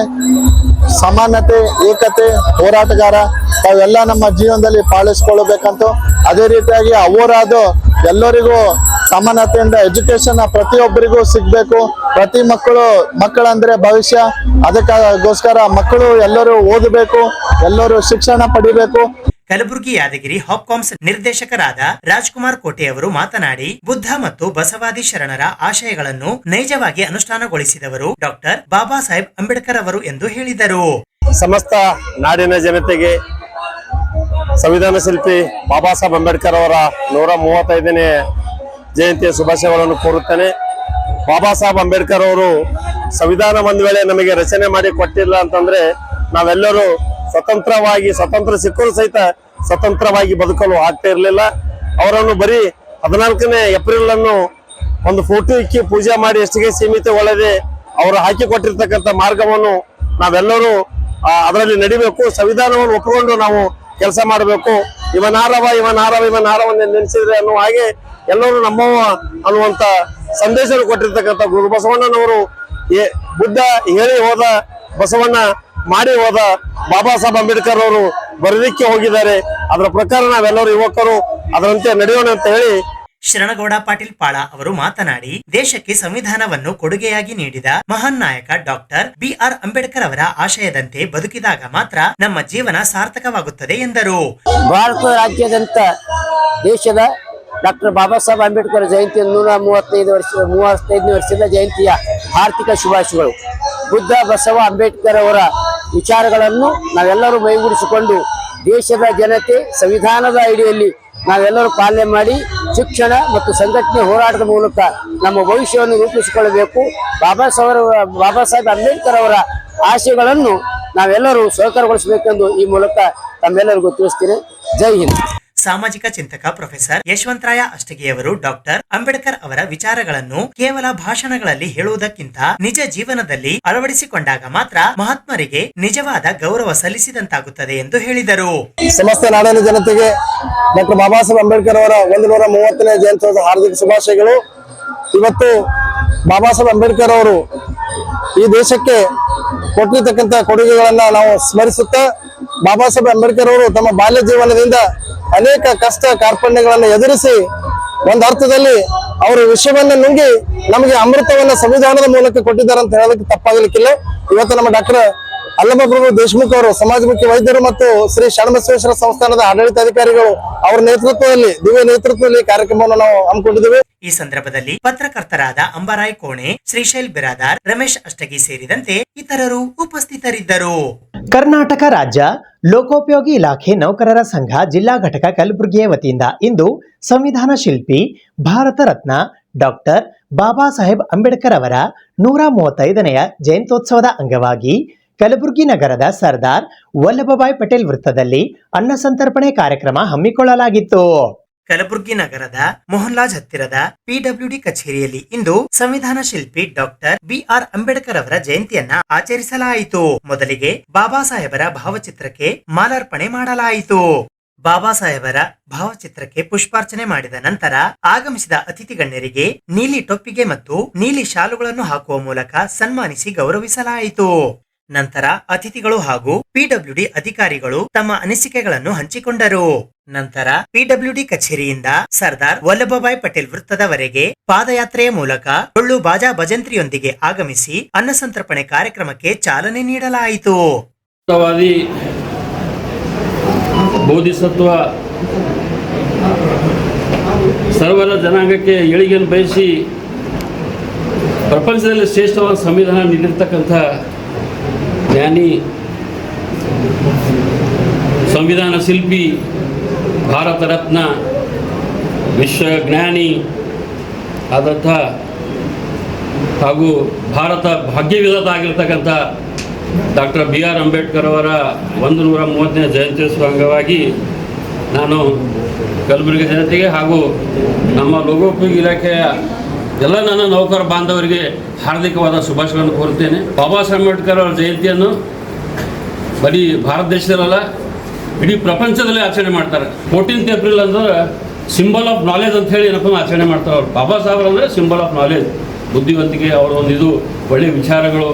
ಸಮಾನತೆ, ಏಕತೆ, ಹೋರಾಟಗಾರ ತಾವೆಲ್ಲ ನಮ್ಮ ಜೀವನದಲ್ಲಿ ಪಾಲಿಸ್ಕೊಳ್ಬೇಕಂತ. ಅದೇ ರೀತಿಯಾಗಿ ಅವರಾದ ಎಲ್ಲರಿಗೂ ಸಮಾನತೆಯಿಂದ ಎಜುಕೇಶನ್ ಪ್ರತಿಯೊಬ್ಬರಿಗೂ ಸಿಗ್ಬೇಕು. ಪ್ರತಿ ಮಕ್ಕಳಂದ್ರೆ ಭವಿಷ್ಯ, ಅದಕ್ಕೋಸ್ಕರ ಮಕ್ಕಳು ಎಲ್ಲರೂ ಓದಬೇಕು, ಎಲ್ಲರೂ ಶಿಕ್ಷಣ ಪಡಿಬೇಕು. ಕಲಬುರಗಿ ಯಾದಗಿರಿ ಹಾಪ್ಕಾಮ್ಸ್ ನಿರ್ದೇಶಕರಾದ ರಾಜ್ಕುಮಾರ್ ಕೋಟೆ ಅವರು ಮಾತನಾಡಿ, ಬುದ್ಧ ಮತ್ತು ಬಸವಾದಿ ಶರಣರ ಆಶಯಗಳನ್ನು ನೈಜವಾಗಿ ಅನುಷ್ಠಾನಗೊಳಿಸಿದವರು ಡಾಕ್ಟರ್ ಬಾಬಾ ಸಾಹೇಬ್ ಅಂಬೇಡ್ಕರ್ ಅವರು ಎಂದು ಹೇಳಿದರು. ಸಮಸ್ತ ನಾಡಿನ ಜನತೆಗೆ ಸಂವಿಧಾನ ಶಿಲ್ಪಿ ಬಾಬಾ ಸಾಹೇಬ್ ಅಂಬೇಡ್ಕರ್ ಅವರ 135ನೇ ಜಯಂತಿಯ ಶುಭಾಶಯಗಳನ್ನು ಕೋರುತ್ತೇನೆ. ಬಾಬಾ ಸಾಹೇಬ್ ಅಂಬೇಡ್ಕರ್ ಅವರು ಸಂವಿಧಾನ ಒಂದು ವೇಳೆ ನಮಗೆ ರಚನೆ ಮಾಡಿ ಕೊಟ್ಟಿಲ್ಲ ಅಂತಂದ್ರೆ ನಾವೆಲ್ಲರೂ ಸ್ವತಂತ್ರ ಸಿಕ್ಕರು ಸಹಿತ ಸ್ವತಂತ್ರವಾಗಿ ಬದುಕಲು ಆಗ್ತಾ ಇರಲಿಲ್ಲ. ಅವರನ್ನು ಬರೀ 14ನೇ ಏಪ್ರಿಲ್ ಅನ್ನು ಒಂದು ಫೋಟೋ ಇಕ್ಕಿ ಪೂಜೆ ಮಾಡಿ ಎಷ್ಟಿಗೆ ಸೀಮಿತಗೊಳ್ಳದೆ ಅವರು ಹಾಕಿಕೊಟ್ಟಿರ್ತಕ್ಕಂಥ ಮಾರ್ಗವನ್ನು ನಾವೆಲ್ಲರೂ ಅದರಲ್ಲಿ ನಡಿಬೇಕು. ಸಂವಿಧಾನವನ್ನು ಒಪ್ಪಿಕೊಂಡು ನಾವು ಕೆಲಸ ಮಾಡಬೇಕು. ಇವನಾರವ ನೆನೆಸಿದ್ರೆ ಅನ್ನುವ ಹಾಗೆ ಎಲ್ಲರೂ ನಮ್ಮವ ಅನ್ನುವಂತ ಸಂದೇಶ ಕೊಟ್ಟಿರ್ತಕ್ಕಂಥ ಗುರು ಬಸವಣ್ಣನವರು ಬುದ್ಧ ಹೇಳಿ ಹೋದ, ಬಸವಣ್ಣ ಮಾಡಿ ಹೋದ, ಬಾಬಾ ಸಾಹೇಬ್ ಅಂಬೇಡ್ಕರ್ ಅವರು ಬರಲಿಕ್ಕೆ ಹೋಗಿದ್ದಾರೆ. ಅದರ ಪ್ರಕಾರ ನಾವೆಲ್ಲರೂ ಯುವಕರು ಅದರಂತೆ ನಡೆಯೋಣ ಅಂತ ಹೇಳಿ ಶರಣಗೌಡ ಪಾಟೀಲ್ ಪಾಳ ಅವರು ಮಾತನಾಡಿ, ದೇಶಕ್ಕೆ ಸಂವಿಧಾನವನ್ನು ಕೊಡುಗೆಯಾಗಿ ನೀಡಿದ ಮಹಾನ್ ನಾಯಕ ಡಾಕ್ಟರ್ ಬಿಆರ್ ಅಂಬೇಡ್ಕರ್ ಅವರ ಆಶಯದಂತೆ ಬದುಕಿದಾಗ ಮಾತ್ರ ನಮ್ಮ ಜೀವನ ಸಾರ್ಥಕವಾಗುತ್ತದೆ ಎಂದರು. ಭಾರತ ರಾಜ್ಯಾದ್ಯಂತ ದೇಶದ ಡಾಕ್ಟರ್ ಬಾಬಾ ಸಾಹೇಬ್ ಅಂಬೇಡ್ಕರ್ ಜಯಂತಿ 135ನೇ ವರ್ಷದ ಜಯಂತಿಯ ಆರ್ಥಿಕ ಶುಭಾಶಯಗಳು. ಬುದ್ಧ ಬಸವ ಅಂಬೇಡ್ಕರ್ ಅವರ ವಿಚಾರಗಳನ್ನು ನಾವೆಲ್ಲರೂ ಮೈಗೂಡಿಸಿಕೊಂಡು ದೇಶದ ಜನತೆ ಸಂವಿಧಾನದ ಅಡಿಯಲ್ಲಿ ನಾವೆಲ್ಲರೂ ಪಾಲನೆ ಮಾಡಿ ಶಿಕ್ಷಣ ಮತ್ತು ಸಂಘಟನೆ ಹೋರಾಟದ ಮೂಲಕ ನಮ್ಮ ಭವಿಷ್ಯವನ್ನು ರೂಪಿಸಿಕೊಳ್ಳಬೇಕು. ಬಾಬಾ ಸಾಹೇಬ್ ಅಂಬೇಡ್ಕರ್ ಅವರ ಆಶಯಗಳನ್ನು ನಾವೆಲ್ಲರೂ ಸಹಕಾರಗೊಳಿಸಬೇಕೆಂದು ಈ ಮೂಲಕ ತಮ್ಮೆಲ್ಲರಿಗೂ ತಿಳಿಸ್ತೀನಿ. ಜೈ ಹಿಂದ್. ಸಾಮಾಜಿಕ ಚಿಂತಕ ಪ್ರೊಫೆಸರ್ ಯಶವಂತರಾಯ ಅಷ್ಟಗಿಯವರು ಡಾಕ್ಟರ್ ಅಂಬೇಡ್ಕರ್ ಅವರ ವಿಚಾರಗಳನ್ನು ಕೇವಲ ಭಾಷಣಗಳಲ್ಲಿ ಹೇಳುವುದಕ್ಕಿಂತ ನಿಜ ಜೀವನದಲ್ಲಿ ಅಳವಡಿಸಿಕೊಂಡಾಗ ಮಾತ್ರ ಮಹಾತ್ಮರಿಗೆ ನಿಜವಾದ ಗೌರವ ಸಲ್ಲಿಸಿದಂತಾಗುತ್ತದೆ ಎಂದು ಹೇಳಿದರು. ಸಮಸ್ತ ನಾಡಿನ ಜನತೆಗೆ ಡಾಕ್ಟರ್ ಬಾಬಾ ಸಾಹೇಬ್ ಅಂಬೇಡ್ಕರ್ ಅವರ 130ನೇ ಜಯಂತ್ಯೋತ್ಸವದ ಹಾರ್ದಿಕ ಶುಭಾಶಯಗಳು. ಇವತ್ತು ಬಾಬಾ ಸಾಹೇಬ್ ಅಂಬೇಡ್ಕರ್ ಅವರು ಈ ದೇಶಕ್ಕೆ ಕೊಟ್ಟಿರ್ತಕ್ಕಂಥ ಕೊಡುಗೆಗಳನ್ನ ನಾವು ಸ್ಮರಿಸುತ್ತಾ, ಬಾಬಾ ಸಾಹೇಬ್ ಅಂಬೇಡ್ಕರ್ ಅವರು ತಮ್ಮ ಬಾಲ್ಯ ಜೀವನದಿಂದ ಅನೇಕ ಕಷ್ಟ ಕಾರ್ಪಣ್ಯಗಳನ್ನು ಎದುರಿಸಿ ಒಂದು ಅರ್ಥದಲ್ಲಿ ಅವರು ವಿಷಯವನ್ನ ನುಂಗಿ ನಮಗೆ ಅಮೃತವನ್ನ ಸಂವಿಧಾನದ ಮೂಲಕ ಕೊಟ್ಟಿದ್ದಾರೆ ಅಂತ ಹೇಳೋದಕ್ಕೆ ತಪ್ಪಾಗಲಿಕ್ಕಿಲ್ಲ. ಇವತ್ತು ನಮ್ಮ ಡಾಕ್ಟರ್ ಅಲ್ಲಮಪ್ರಭು ದೇಶಮುಖ್ ಅವರು ಸಮಾಜಮುಖಿ ವೈದ್ಯರು ಮತ್ತು ಶ್ರೀ ಶರಣಬಸವೇಶ್ವರ ಸಂಸ್ಥಾನದ ಆಡಳಿತಾಧಿಕಾರಿಗಳು ಅವರ ನೇತೃತ್ವದಲ್ಲಿ ದಿವ್ಯ ನೇತೃತ್ವದಲ್ಲಿ ಕಾರ್ಯಕ್ರಮವನ್ನು ನಾವು ಹಮ್ಮಿಕೊಂಡಿದ್ದೇವೆ. ಈ ಸಂದರ್ಭದಲ್ಲಿ ಪತ್ರಕರ್ತರಾದ ಅಂಬಾರಾಯ್ ಕೋಣೆ, ಶ್ರೀಶೈಲ್ ಬಿರಾದಾರ್, ರಮೇಶ್ ಅಷ್ಟಗಿ ಸೇರಿದಂತೆ ಇತರರು ಉಪಸ್ಥಿತರಿದ್ದರು. ಕರ್ನಾಟಕ ರಾಜ್ಯ ಲೋಕೋಪಯೋಗಿ ಇಲಾಖೆ ನೌಕರರ ಸಂಘ ಜಿಲ್ಲಾ ಘಟಕ ಕಲಬುರಗಿಯ ವತಿಯಿಂದ ಇಂದು ಸಂವಿಧಾನ ಶಿಲ್ಪಿ ಭಾರತ ರತ್ನ ಡಾಕ್ಟರ್ ಬಾಬಾ ಸಾಹೇಬ್ ಅಂಬೇಡ್ಕರ್ ಅವರ 135ನೆಯ ಜಯಂತ್ಯೋತ್ಸವದ ಅಂಗವಾಗಿ ಕಲಬುರಗಿ ನಗರದ ಸರ್ದಾರ್ ವಲ್ಲಭಭಾಯ್ ಪಟೇಲ್ ವೃತ್ತದಲ್ಲಿ ಅನ್ನ ಸಂತರ್ಪಣೆ ಕಾರ್ಯಕ್ರಮ ಹಮ್ಮಿಕೊಳ್ಳಲಾಗಿತ್ತು. ಕಲಬುರಗಿ ನಗರದ ಮೋಹನ್ಲಾಜ್ ಹತ್ತಿರದ ಪಿಡಬ್ಲ್ಯೂಡಿ ಕಚೇರಿಯಲ್ಲಿ ಇಂದು ಸಂವಿಧಾನ ಶಿಲ್ಪಿ ಡಾಕ್ಟರ್ ಬಿಆರ್ ಅಂಬೇಡ್ಕರ್ ಅವರ ಜಯಂತಿಯನ್ನ ಆಚರಿಸಲಾಯಿತು. ಮೊದಲಿಗೆ ಬಾಬಾ ಸಾಹೇಬರ ಭಾವಚಿತ್ರಕ್ಕೆ ಮಾಲಾರ್ಪಣೆ ಮಾಡಲಾಯಿತು. ಬಾಬಾ ಸಾಹೇಬರ ಭಾವಚಿತ್ರಕ್ಕೆ ಪುಷ್ಪಾರ್ಚನೆ ಮಾಡಿದ ನಂತರ ಆಗಮಿಸಿದ ಅತಿಥಿ ಗಣ್ಯರಿಗೆ ನೀಲಿ ಟೊಪ್ಪಿಗೆ ಮತ್ತು ನೀಲಿ ಶಾಲುಗಳನ್ನು ಹಾಕುವ ಮೂಲಕ ಸನ್ಮಾನಿಸಿ ಗೌರವಿಸಲಾಯಿತು. ನಂತರ ಅತಿಥಿಗಳು ಹಾಗೂ ಪಿಡಬ್ಲ್ಯೂಡಿ ಅಧಿಕಾರಿಗಳು ತಮ್ಮ ಅನಿಸಿಕೆಗಳನ್ನು ಹಂಚಿಕೊಂಡರು. ನಂತರ ಪಿಡಬ್ಲ್ಯೂಡಿ ಕಚೇರಿಯಿಂದ ಸರ್ದಾರ್ ವಲ್ಲಭಭಾಯ್ ಪಟೇಲ್ ವೃತ್ತದವರೆಗೆ ಪಾದಯಾತ್ರೆಯ ಮೂಲಕ ಡೊಳ್ಳು ಬಾಜಾ ಭಜಂತ್ರಿಯೊಂದಿಗೆ ಆಗಮಿಸಿ ಅನ್ನಸಂತರ್ಪಣೆ ಕಾರ್ಯಕ್ರಮಕ್ಕೆ ಚಾಲನೆ ನೀಡಲಾಯಿತು. ಬೋಧಿಸತ್ವ ಸರ್ವರ ಜನಾಂಗಕ್ಕೆ ಏಳಿಗೆಯನ್ನು ಬಯಸಿ ಪ್ರಪಂಚದಲ್ಲಿ ಶ್ರೇಷ್ಠವಾದ ಸಂವಿಧಾನ ನೀಡಿರ್ತಕ್ಕಂಥ ಜ್ಞಾನಿ, ಸಂವಿಧಾನ ಶಿಲ್ಪಿ, ಭಾರತ ರತ್ನ, ವಿಶ್ವಜ್ಞಾನಿ ಆದಂಥ ಹಾಗೂ ಭಾರತ ಭಾಗ್ಯವಿಧಾತ ಆಗಿರ್ತಕ್ಕಂಥ ಡಾಕ್ಟರ್ ಬಿ ಆರ್ ಅಂಬೇಡ್ಕರ್ ಅವರ 130ನೇ ಜಯಂತ್ಯೋತ್ಸವ ಅಂಗವಾಗಿ ನಾನು ಕಲಬುರಗಿ ಜನತೆಗೆ ಹಾಗೂ ನಮ್ಮ ಲೋಕೋಪಯೋಗಿ ಇಲಾಖೆಯ ಎಲ್ಲ ನನ್ನ ನೌಕರ ಬಾಂಧವರಿಗೆ ಹಾರ್ದಿಕವಾದ ಶುಭಾಶಯಗಳನ್ನು ಕೋರುತ್ತೇನೆ. ಬಾಬಾ ಸಾಹೇಬ್ ಅಂಬೇಡ್ಕರ್ ಅವರ ಜಯಂತಿಯನ್ನು ಬರೀ ಭಾರತ ದೇಶದಲ್ಲ, ಇಡೀ ಪ್ರಪಂಚದಲ್ಲೇ ಆಚರಣೆ ಮಾಡ್ತಾರೆ. 14th ಏಪ್ರಿಲ್ ಅಂದ್ರೆ ಸಿಂಬಲ್ ಆಫ್ ನಾಲೆಜ್ ಅಂತ ಹೇಳಿ ಏನಪ್ಪ ಆಚರಣೆ ಮಾಡ್ತಾರೆ. ಅವ್ರು ಬಾಬಾ ಸಾಹೇಬ್ ಅಂದರೆ ಸಿಂಬಲ್ ಆಫ್ ನಾಲೆಜ್, ಬುದ್ಧಿವಂತಿಕೆ, ಅವರ ಒಂದು ಇದು ಒಳ್ಳೆಯ ವಿಚಾರಗಳು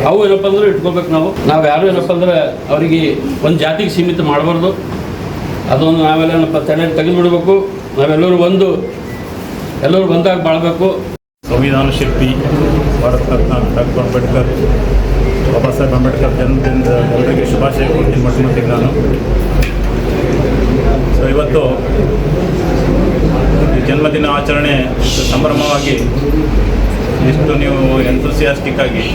ಅವು ಏನಪ್ಪ ಅಂದ್ರೆ ಇಟ್ಕೋಬೇಕು. ನಾವು ಯಾರು ಏನಪ್ಪ ಅಂದ್ರೆ ಅವರಿಗೆ ಒಂದು ಜಾತಿಗೆ ಸೀಮಿತ ಮಾಡಬಾರ್ದು. ಅದೊಂದು ನಾವೆಲ್ಲ ಏನಪ್ಪ ತೆಗೆದುಬಿಡಬೇಕು. ನಾವೆಲ್ಲರೂ ಎಲ್ಲರೂ ಒಂದಾಗಿ ಬಾಳಬೇಕು. ಸಂವಿಧಾನ ಶಿಲ್ಪಿ ಭಾರತ ರತ್ನ ಡಾಕ್ಟರ್ ಅಂಬೇಡ್ಕರ್, ಬಾಬಾ ಸಾಹೇಬ್ ಅಂಬೇಡ್ಕರ್ ಜನ್ಮದಿಂದ ಎಲ್ಲರಿಗೆ ಶುಭಾಶಯ ಕೊಡ್ತೀನಿ ಮೊಟ್ಟಮೊದಲಿಗೆ ನಾನು. ಸೊ ಇವತ್ತು ಈ ಜನ್ಮದಿನ ಆಚರಣೆ ಸಂಭ್ರಮವಾಗಿ ಎಷ್ಟು ನೀವು ಎಂಥೂಸಿಯಾಸ್ಟಿಕ್ ಆಗಿ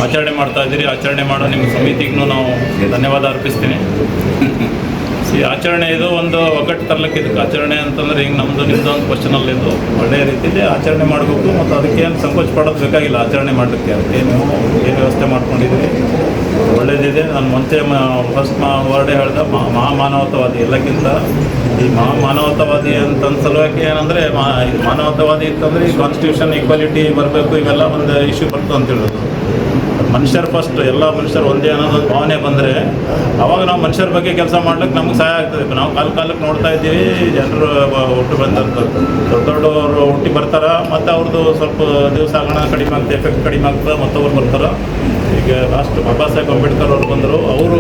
ಆಚರಣೆ ಮಾಡ್ತಾ ಇದ್ದೀರಿ. ಆಚರಣೆ ಮಾಡೋ ನಿಮ್ಮ ಸಮಿತಿಗೂ ನಾವು ಧನ್ಯವಾದ ಅರ್ಪಿಸ್ತೀನಿ. ಈ ಆಚರಣೆ ಇದು ಒಂದು ಒಗ್ಗಟ್ಟು ತರಲಿಕ್ಕೆ ಇದಕ್ಕೆ ಆಚರಣೆ ಅಂತಂದರೆ ಹಿಂಗೆ ನಮ್ಮದು ನಿಮ್ಮದು ಒಂದು ಕ್ವಶನಲ್ಲಿ ಇದು ಒಳ್ಳೆಯ ರೀತಿಯಲ್ಲಿ ಆಚರಣೆ ಮಾಡಬೇಕು. ಮತ್ತು ಅದಕ್ಕೇನು ಸಂಕೋಚ ಪಡೋದು ಬೇಕಾಗಿಲ್ಲ ಆಚರಣೆ ಮಾಡಲಿಕ್ಕೆ. ಅದಕ್ಕೇನು ಏನು ವ್ಯವಸ್ಥೆ ಮಾಡ್ಕೊಂಡಿದ್ದೀರಿ ಒಳ್ಳೆಯದಿದೆ. ನಾನು ಮುಂಚೆ ಫಸ್ಟ್ ವರ್ಡೇ ಹೇಳ್ದೆ ಮಹಾಮಾನವತಾವಾದಿ. ಎಲ್ಲಕ್ಕಿಂತ ಈ ಮಹಾಮಾನವತಾವಾದಿ ಅಂತ ಸಲುವಾಗಿ ಏನಂದರೆ ಮಾನವತಾವಾದಿ ಅಂತಂದರೆ ಈ ಕಾನ್ಸ್ಟಿಟ್ಯೂಷನ್ ಈಕ್ವಾಲಿಟಿ ಬರಬೇಕು, ಇವೆಲ್ಲ ಒಂದು ಇಶ್ಯೂ ಬರ್ತದೆ ಅಂತ ಹೇಳೋದು. ಮನುಷ್ಯರು ಫಸ್ಟ್, ಎಲ್ಲ ಮನುಷ್ಯರು ಒಂದೇ ಅನ್ನೋದೊಂದು ಭಾವನೆ ಬಂದರೆ ಅವಾಗ ನಾವು ಮನುಷ್ಯರ ಬಗ್ಗೆ ಕೆಲಸ ಮಾಡ್ಲಿಕ್ಕೆ ನಮ್ಗೆ ಸಹಾಯ ಆಗ್ತದೆ. ನಾವು ಕಾಲಕ್ಕೆ ನೋಡ್ತಾ ಇದ್ದೀವಿ, ಜನರು ಹುಟ್ಟು ಬಂದಂಥ ದೊಡ್ಡವರು ಹುಟ್ಟಿ ಬರ್ತಾರೆ, ಮತ್ತು ಅವ್ರದ್ದು ಸ್ವಲ್ಪ ದಿವಸ ಆಗೋಣ ಕಡಿಮೆ ಆಗ್ತದೆ, ಎಫೆಕ್ಟ್ ಕಡಿಮೆ ಆಗ್ತದೆ, ಮತ್ತೊಬ್ರು ಬರ್ತಾರೆ. ಈಗ ಲಾಸ್ಟ್ ಬಾಬಾ ಸಾಹೇಬ್ ಅಂಬೇಡ್ಕರ್ ಅವರು ಬಂದರು. ಅವರು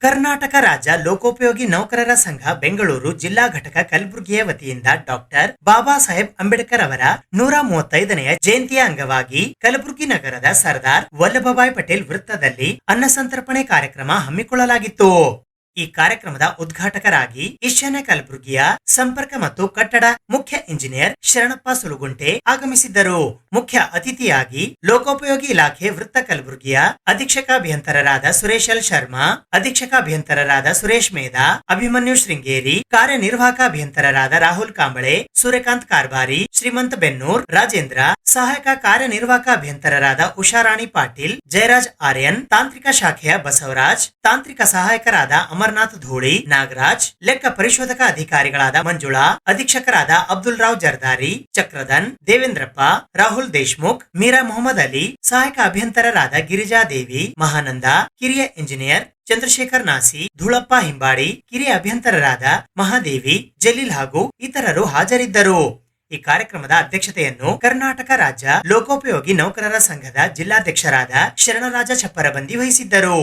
ಕರ್ನಾಟಕ ರಾಜ್ಯ ಲೋಕೋಪಯೋಗಿ ನೌಕರರ ಸಂಘ ಬೆಂಗಳೂರು ಜಿಲ್ಲಾ ಘಟಕ ಕಲಬುರಗಿಯ ವತಿಯಿಂದ ಡಾಕ್ಟರ್ ಬಾಬಾ ಸಾಹೇಬ್ ಅಂಬೇಡ್ಕರ್ ಅವರ 135ನೆಯ ಜಯಂತಿಯ ಅಂಗವಾಗಿ ಕಲಬುರಗಿ ನಗರದ ಸರ್ದಾರ್ ವಲ್ಲಭಭಾಯ್ ಪಟೇಲ್ ವೃತ್ತದಲ್ಲಿ ಅನ್ನಸಂತರ್ಪಣೆ ಕಾರ್ಯಕ್ರಮ ಹಮ್ಮಿಕೊಳ್ಳಲಾಗಿತ್ತು. ಈ ಕಾರ್ಯಕ್ರಮದ ಉದ್ಘಾಟಕರಾಗಿ ಈಶಾನ್ಯ ಕಲಬುರಗಿಯ ಸಂಪರ್ಕ ಮತ್ತು ಕಟ್ಟಡ ಮುಖ್ಯ ಇಂಜಿನಿಯರ್ ಶರಣಪ್ಪ ಸುಲಗುಂಟೆ ಆಗಮಿಸಿದ್ದರು. ಮುಖ್ಯ ಅತಿಥಿಯಾಗಿ ಲೋಕೋಪಯೋಗಿ ಇಲಾಖೆ ವೃತ್ತ ಕಲಬುರಗಿಯ ಅಧೀಕ್ಷಕಾಭಿಯಂತರರಾದ ಸುರೇಶ್ ಎಲ್ ಶರ್ಮಾ, ಅಧೀಕ್ಷಕಾಭಿಯಂತರರಾದ ಸುರೇಶ್ ಮೇಧಾ, ಅಭಿಮನ್ಯು ಶೃಂಗೇರಿ, ಕಾರ್ಯನಿರ್ವಾಹಕ ಅಭಿಯಂತರರಾದ ರಾಹುಲ್ ಕಾಂಬಳೆ, ಸೂರ್ಯಕಾಂತ್ ಕಾರ್ಬಾರಿ, ಶ್ರೀಮಂತ್ ಬೆನ್ನೂರ್, ರಾಜೇಂದ್ರ, ಸಹಾಯಕ ಕಾರ್ಯನಿರ್ವಾಹಕ ಅಭಿಯಂತರರಾದ ಉಷಾರಾಣಿ ಪಾಟೀಲ್, ಜಯರಾಜ್ ಆರ್ಯನ್, ತಾಂತ್ರಿಕ ಶಾಖೆಯ ಬಸವರಾಜ್, ತಾಂತ್ರಿಕ ಸಹಾಯಕರಾದ ಅಮರ್ನಾಥ್ ಧೂಳಿ, ನಾಗರಾಜ್, ಲೆಕ್ಕ ಪರಿಶೋಧಕ ಅಧಿಕಾರಿಗಳಾದ ಮಂಜುಳಾ, ಅಧೀಕ್ಷಕರಾದ ಅಬ್ದುಲ್ ರಾವ್ ಜರ್ದಾರಿ, ಚಕ್ರಧನ್, ದೇವೇಂದ್ರಪ್ಪ, ರಾಹುಲ್ ದೇಶ್ಮುಖ್, ಮೀರಾ ಮೊಹಮ್ಮದ್ ಅಲಿ, ಸಹಾಯಕ ಅಭಿಯಂತರರಾದ ಗಿರಿಜಾದೇವಿ, ಮಹಾನಂದ, ಕಿರಿಯ ಇಂಜಿನಿಯರ್ ಚಂದ್ರಶೇಖರ್ ನಾಸಿ, ಧೂಳಪ್ಪ ಹಿಂಬಾಡಿ, ಕಿರಿಯ ಅಭಿಯಂತರರಾದ ಮಹಾದೇವಿ, ಜಲೀಲ್ ಹಾಗೂ ಇತರರು ಹಾಜರಿದ್ದರು. ಈ ಕಾರ್ಯಕ್ರಮದ ಅಧ್ಯಕ್ಷತೆಯನ್ನು ಕರ್ನಾಟಕ ರಾಜ್ಯ ಲೋಕೋಪಯೋಗಿ ನೌಕರರ ಸಂಘದ ಜಿಲ್ಲಾಧ್ಯಕ್ಷರಾದ ಶರಣರಾಜ ಚಪ್ಪರಬಂದಿ ವಹಿಸಿದ್ದರು.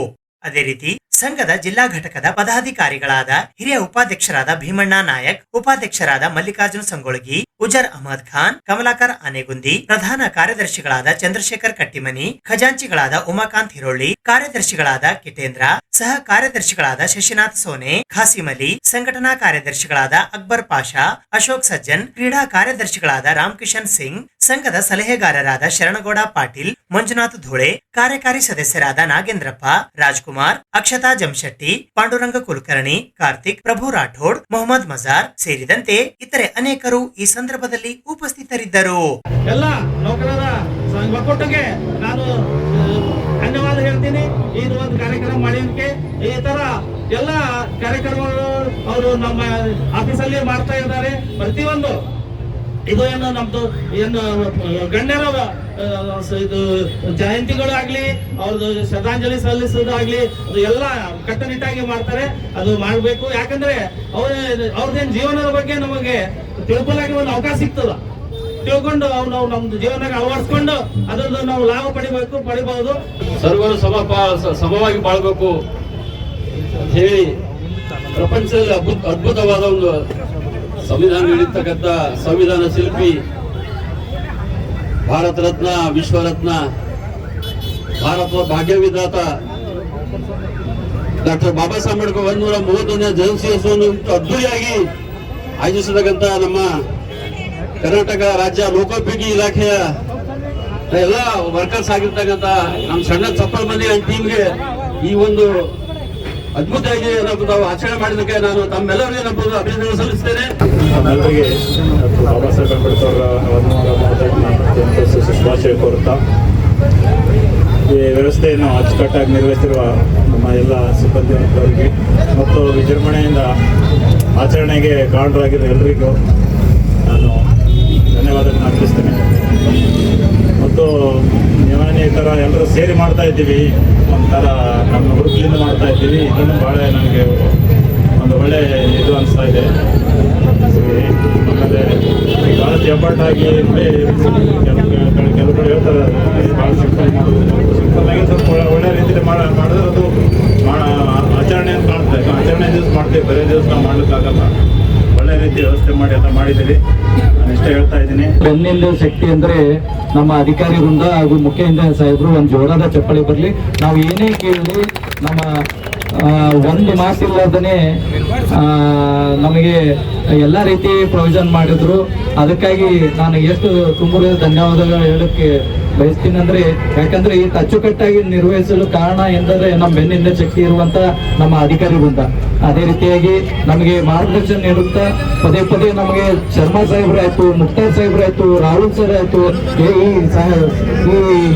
ಅದೇ ರೀತಿ ಸಂಘದ ಜಿಲ್ಲಾ ಘಟಕದ ಪದಾಧಿಕಾರಿಗಳಾದ ಹಿರಿಯ ಉಪಾಧ್ಯಕ್ಷರಾದ ಭೀಮಣ್ಣ ನಾಯಕ್, ಉಪಾಧ್ಯಕ್ಷರಾದ ಮಲ್ಲಿಕಾರ್ಜುನ ಸಂಗೊಳಗಿ, ಉಜರ್ ಅಹಮದ್ ಖಾನ್, ಕಮಲಾಕರ್ ಆನೆಗುಂದಿ, ಪ್ರಧಾನ ಕಾರ್ಯದರ್ಶಿಗಳಾದ ಚಂದ್ರಶೇಖರ್ ಕಟ್ಟಿಮನಿ, ಖಜಾಂಚಿಗಳಾದ ಉಮಾಕಾಂತ್ ಹಿರೋಳಿ, ಕಾರ್ಯದರ್ಶಿಗಳಾದ ಕಿಟೇಂದ್ರ, ಸಹ ಕಾರ್ಯದರ್ಶಿಗಳಾದ ಶಶಿನಾಥ್ ಸೋನೆ, ಖಾಸಿಂ ಅಲಿ, ಸಂಘಟನಾ ಕಾರ್ಯದರ್ಶಿಗಳಾದ ಅಕ್ಬರ್ ಪಾಷಾ, ಅಶೋಕ್ ಸಜ್ಜನ್, ಕ್ರೀಡಾ ಕಾರ್ಯದರ್ಶಿಗಳಾದ ರಾಮಕಿಶನ್ ಸಿಂಗ್, ಸಂಘದ ಸಲಹೆಗಾರರಾದ ಶರಣಗೌಡ ಪಾಟೀಲ್, ಮಂಜುನಾಥ್ ಧೂಳೆ, ಕಾರ್ಯಕಾರಿ ಸದಸ್ಯರಾದ ನಾಗೇಂದ್ರಪ್ಪ, ರಾಜ್ಕುಮಾರ್, ಅಕ್ಷತಾ ಜಮಶೆಟ್ಟಿ, ಪಾಂಡುರಂಗ ಕುಲಕರ್ಣಿ, ಕಾರ್ತಿಕ್, ಪ್ರಭು ರಾಠೋಡ್, ಮೊಹಮ್ಮದ್ ಮಜಾರ್ ಸೇರಿದಂತೆ ಇತರೆ ಅನೇಕರು ಈ ಸಂದರ್ಭದಲ್ಲಿ ಉಪಸ್ಥಿತರಿದ್ದರು. ಎಲ್ಲ ನೌಕರರ ಒಕ್ಕೂಟಕ್ಕೆ ನಾನು ಧನ್ಯವಾದ ಹೇಳ್ತೀನಿ. ಇದು ಒಂದು ಕಾರ್ಯಕ್ರಮ ಮಾಡಿದಕ್ಕೆ. ಈ ತರ ಎಲ್ಲ ಕಾರ್ಯಕ್ರಮಗಳು ಅವರು ನಮ್ಮ ಆಫೀಸಲ್ಲಿ ಮಾಡ್ತಾ ಇದ್ದಾರೆ. ಪ್ರತಿಯೊಂದು ಇದು ಏನು ನಮ್ದು ಏನು ಗಣ್ಯರ ಇದು ಜಯಂತಿಗಳು ಆಗ್ಲಿ, ಅವ್ರದ್ದು ಶ್ರದ್ಧಾಂಜಲಿ ಸಲ್ಲಿಸೋದಾಗ್ಲಿ, ಅದು ಎಲ್ಲ ಕಟ್ಟುನಿಟ್ಟಾಗಿ ಮಾಡ್ತಾರೆ. ಅದು ಮಾಡ್ಬೇಕು. ಯಾಕಂದ್ರೆ ಅವ್ರದ್ದೇನ್ ಜೀವನದ ಬಗ್ಗೆ ನಮಗೆ ತಿಳ್ಕೊಳ್ಳಾಗಿ ಒಂದು ಅವಕಾಶ ಸಿಗ್ತದ. ತಿಳ್ಕೊಂಡು ನಾವು ನಮ್ದು ಜೀವನಕ್ಕೆ ಅಳವಡಿಸ್ಕೊಂಡು ಅದರದ್ದು ನಾವು ಲಾಭ ಪಡಿಬಹುದು. ಸರ್ವರು ಸಮವಾಗಿ ಬಾಳ್ಬೇಕು ಅಂತ ಹೇಳಿ ಪ್ರಪಂಚದಲ್ಲಿ ಅದ್ಭುತವಾದ ಒಂದು ಸಂವಿಧಾನ ನೀಡಿರ್ತಕ್ಕಂಥ ಸಂವಿಧಾನ ಶಿಲ್ಪಿ, ಭಾರತ ರತ್ನ, ವಿಶ್ವರತ್ನ, ಭಾರತದ ಭಾಗ್ಯ ವಿಧಾತ ಡಾಕ್ಟರ್ ಬಾಬಾ ಸಾಹೇಬ್ ಅಂಬೇಡ್ಕರ್ 131ನೇ ಜಯಂತ್ಯೋತ್ಸವವನ್ನು ಅದ್ದೂರಿಯಾಗಿ ಆಯೋಜಿಸತಕ್ಕಂಥ ನಮ್ಮ ಕರ್ನಾಟಕ ರಾಜ್ಯ ಲೋಕೋಪಯೋಗಿ ಇಲಾಖೆಯ ಎಲ್ಲ ವರ್ಕರ್ಸ್ ಆಗಿರ್ತಕ್ಕಂಥ ನಮ್ಮ ಸಣ್ಣ ಚಪ್ಪಲ್ ಮಂದಿ ಟೀಮ್ಗೆ ಈ ಒಂದು ಅದ್ಭುತವಾಗಿ ನಾವು ಆಚರಣೆ ಮಾಡಿದ್ದಕ್ಕೆ ನಾನು ತಮ್ಮೆಲ್ಲರಿಗೆ ನಮ್ಮ ಅಭಿನಂದನೆ ಸಲ್ಲಿಸ್ತೇನೆ. ನಮ್ಮೆಲ್ಲರಿಗೆ ಡಾಕ್ಟರ್ ಬಾಬಾ ಸಾಹೇಬ್ ಅಂಬೇಡ್ಕರ್ 131ನೇ ಶುಭಾಶಯ ಕೋರುತ್ತಾ ಈ ವ್ಯವಸ್ಥೆಯನ್ನು ಅಚ್ಚುಕಟ್ಟಾಗಿ ನಿರ್ವಹಿಸಿರುವ ನಮ್ಮ ಎಲ್ಲ ಸಿಬ್ಬಂದಿ ವರ್ಗದವರಿಗೆ ಮತ್ತು ವಿಜೃಂಭಣೆಯಿಂದ ಆಚರಣೆಗೆ ಕಾರಣರಾಗಿರುವ ಎಲ್ಲರಿಗೂ ನಾನು ಧನ್ಯವಾದಗಳನ್ನು ಅರ್ಪಿಸ್ತೇನೆ. ಮತ್ತು ಈ ಥರ ಎಲ್ಲರೂ ಸೇರಿ ಮಾಡ್ತಾ ಇದ್ದೀವಿ, ಒಂಥರ ನಮ್ಮ ಹುಡುಗಲಿಂದ ಮಾಡ್ತಾ ಇದ್ದೀವಿ. ಇದನ್ನು ಭಾಳ ನನಗೆ ಒಂದು ಒಳ್ಳೆ ಇದು ಅನಿಸ್ತಾ ಇದೆ. ಆಮೇಲೆ ಭಾಳ ಜಬ್ಬಟ್ಟಾಗಿ ಕೆಲವು ಕಡೆ ಹೇಳ್ತಾರೆ ಭಾಳ ಸಿಂಪಲ್ ಮಾಡೋದು, ಸಿಂಪಲ್ಲಾಗಿ ಸ್ವಲ್ಪ ಒಳ್ಳೆ ರೀತಿಯಲ್ಲಿ ಮಾಡಿದ್ರೆ ಅದು ಆಚರಣೆಯನ್ನು ಕಾಣ್ತದೆ. ಆಚರಣೆ ದಿವಸ ಮಾಡ್ತೀವಿ, ಬೇರೆ ದಿವಸ ನಾವು ಮಾಡ್ಲಿಕ್ಕಾಗಲ್ಲ. ಒಳ್ಳೆ ರೀತಿ ವ್ಯವಸ್ಥೆ ಮಾಡಿ ಎಲ್ಲ ಮಾಡಿದ್ದೀವಿ. ನಾನು ಇಷ್ಟೇ ಹೇಳ್ತಾ ಇದ್ದೀನಿ. ಬೆನ್ನಿಂದ ಶಕ್ತಿ ಅಂದ್ರೆ ನಮ್ಮ ಅಧಿಕಾರಿ ವೃಂದ ಹಾಗೂ ಮುಖ್ಯ ಇಂಜಿನಿಯರ್ ಸಾಹೇಬರು ಒಂದು ಜೋರಾದ ಚಪ್ಪಳಿ ಬರಲಿ. ನಾವು ಏನೇ ಕೇಳಲಿ ನಮ್ಮ ಒಂದು ಮಾತಿಲ್ಲದೇ ನಮಗೆ ಎಲ್ಲ ರೀತಿ ಪ್ರೊವಿಷನ್ ಮಾಡಿದ್ರು. ಅದಕ್ಕಾಗಿ ನಾನು ಎಷ್ಟು ತುಂಬ ಧನ್ಯವಾದಗಳು ಹೇಳಕ್ಕೆ ಬಯಸ್ತೀನಿ. ಅಂದ್ರೆ ಯಾಕಂದ್ರೆ ಈ ಅಚ್ಚುಕಟ್ಟಾಗಿ ನಿರ್ವಹಿಸಲು ಕಾರಣ ಎಂದರೆ ನಮ್ಮ ಬೆನ್ನಿಂದ ಶಕ್ತಿ ಇರುವಂತ ನಮ್ಮ ಅಧಿಕಾರಿ ವೃಂದ. ಅದೇ ರೀತಿಯಾಗಿ ನಮಗೆ ಮಾರ್ಗದರ್ಶನ ನೀಡುತ್ತಾ ಪದೇ ಪದೇ ನಮಗೆ ಶರ್ಮಾ ಸಾಹೇಬ್ರಾಯ್ತು, ಮುಕ್ತಾರ್ ಸಾಹೇಬ್ರಾಯ್ತು, ರಾಹುಲ್ ಸರ್ ಆಯ್ತು, ಈ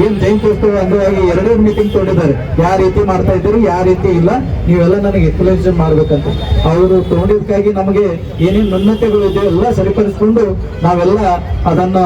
ಏನ್ ಜಯಂತ್ಯೋತ್ಸವ ಅಂಗವಾಗಿ 2 ಮೀಟಿಂಗ್ ತಗೊಂಡಿದ್ದಾರೆ. ಯಾವ ರೀತಿ ಮಾಡ್ತಾ ಇದ್ದೀರಿ, ಯಾವ ರೀತಿ ಇಲ್ಲ, ನೀವೆಲ್ಲ ನನಗೆ ಎಕ್ಸ್ಪ್ಲೇಷನ್ ಮಾಡ್ಬೇಕಂತ ಅವರು ತಗೊಂಡಿದ್ದಕ್ಕಾಗಿ ನಮಗೆ ಏನೇನು ನ್ಯೂನತೆಗಳು ಇದೆ ಎಲ್ಲ ಸರಿಪಡಿಸಿಕೊಂಡು ನಾವೆಲ್ಲ ಅದನ್ನು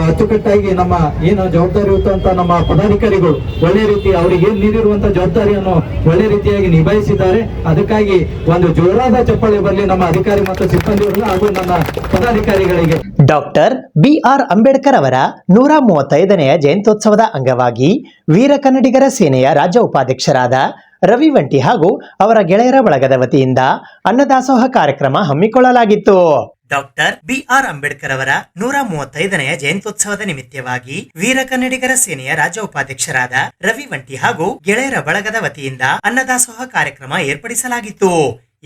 ಅಚ್ಚುಕಟ್ಟಾಗಿ ನಮ್ಮ ಏನು ಜವಾಬ್ದಾರಿಯುತ ಅಂತ ನಮ್ಮ ಪದಾಧಿಕಾರಿಗಳು ಒಳ್ಳೆ ರೀತಿ ಅವರಿಗೆ ಏನ್ ನೀಡಿರುವಂತ ಜವಾಬ್ದಾರಿಯನ್ನು ಒಳ್ಳೆ ರೀತಿಯಾಗಿ ನಿಭಾಯಿಸಿದ್ದಾರೆ. ಅದಕ್ಕಾಗಿ ಒಂದು ಜೋರಾದ ಚಪ್ಪಾಳೆ ಬರಲಿ ನಮ್ಮ ಅಧಿಕಾರಿ ಮತ್ತು ಸಿಬ್ಬಂದಿಯವರಿಗೆ ಹಾಗೂ ನನ್ನ ಪದಾಧಿಕಾರಿಗಳಿಗೆ. ಡಾಕ್ಟರ್ BR ಅಂಬೇಡ್ಕರ್ ಅವರ 135ನೇ ಜಯಂತ್ಯೋತ್ಸವದ ಅಂಗವಾಗಿ ವೀರ ಕನ್ನಡಿಗರ ಸೇನೆಯ ರಾಜ್ಯ ಉಪಾಧ್ಯಕ್ಷರಾದ ರವಿ ವಂಟಿ ಹಾಗೂ ಅವರ ಗೆಳೆಯರ ಬಳಗದ ವತಿಯಿಂದ ಅನ್ನದಾಸೋಹ ಕಾರ್ಯಕ್ರಮ ಹಮ್ಮಿಕೊಳ್ಳಲಾಗಿತ್ತು. ಡಾಕ್ಟರ್ BR ಅಂಬೇಡ್ಕರ್ ಅವರ 135ನೇ ಜಯಂತ್ಯೋತ್ಸವದ ನಿಮಿತ್ತವಾಗಿ ವೀರ ಕನ್ನಡಿಗರ ಸೇನೆಯ ರಾಜ್ಯ ಉಪಾಧ್ಯಕ್ಷರಾದ ರವಿ ವಂಟಿ ಹಾಗೂ ಗೆಳೆಯರ ಬಳಗದ ವತಿಯಿಂದ ಅನ್ನದಾಸೋಹ ಕಾರ್ಯಕ್ರಮ ಏರ್ಪಡಿಸಲಾಗಿತ್ತು.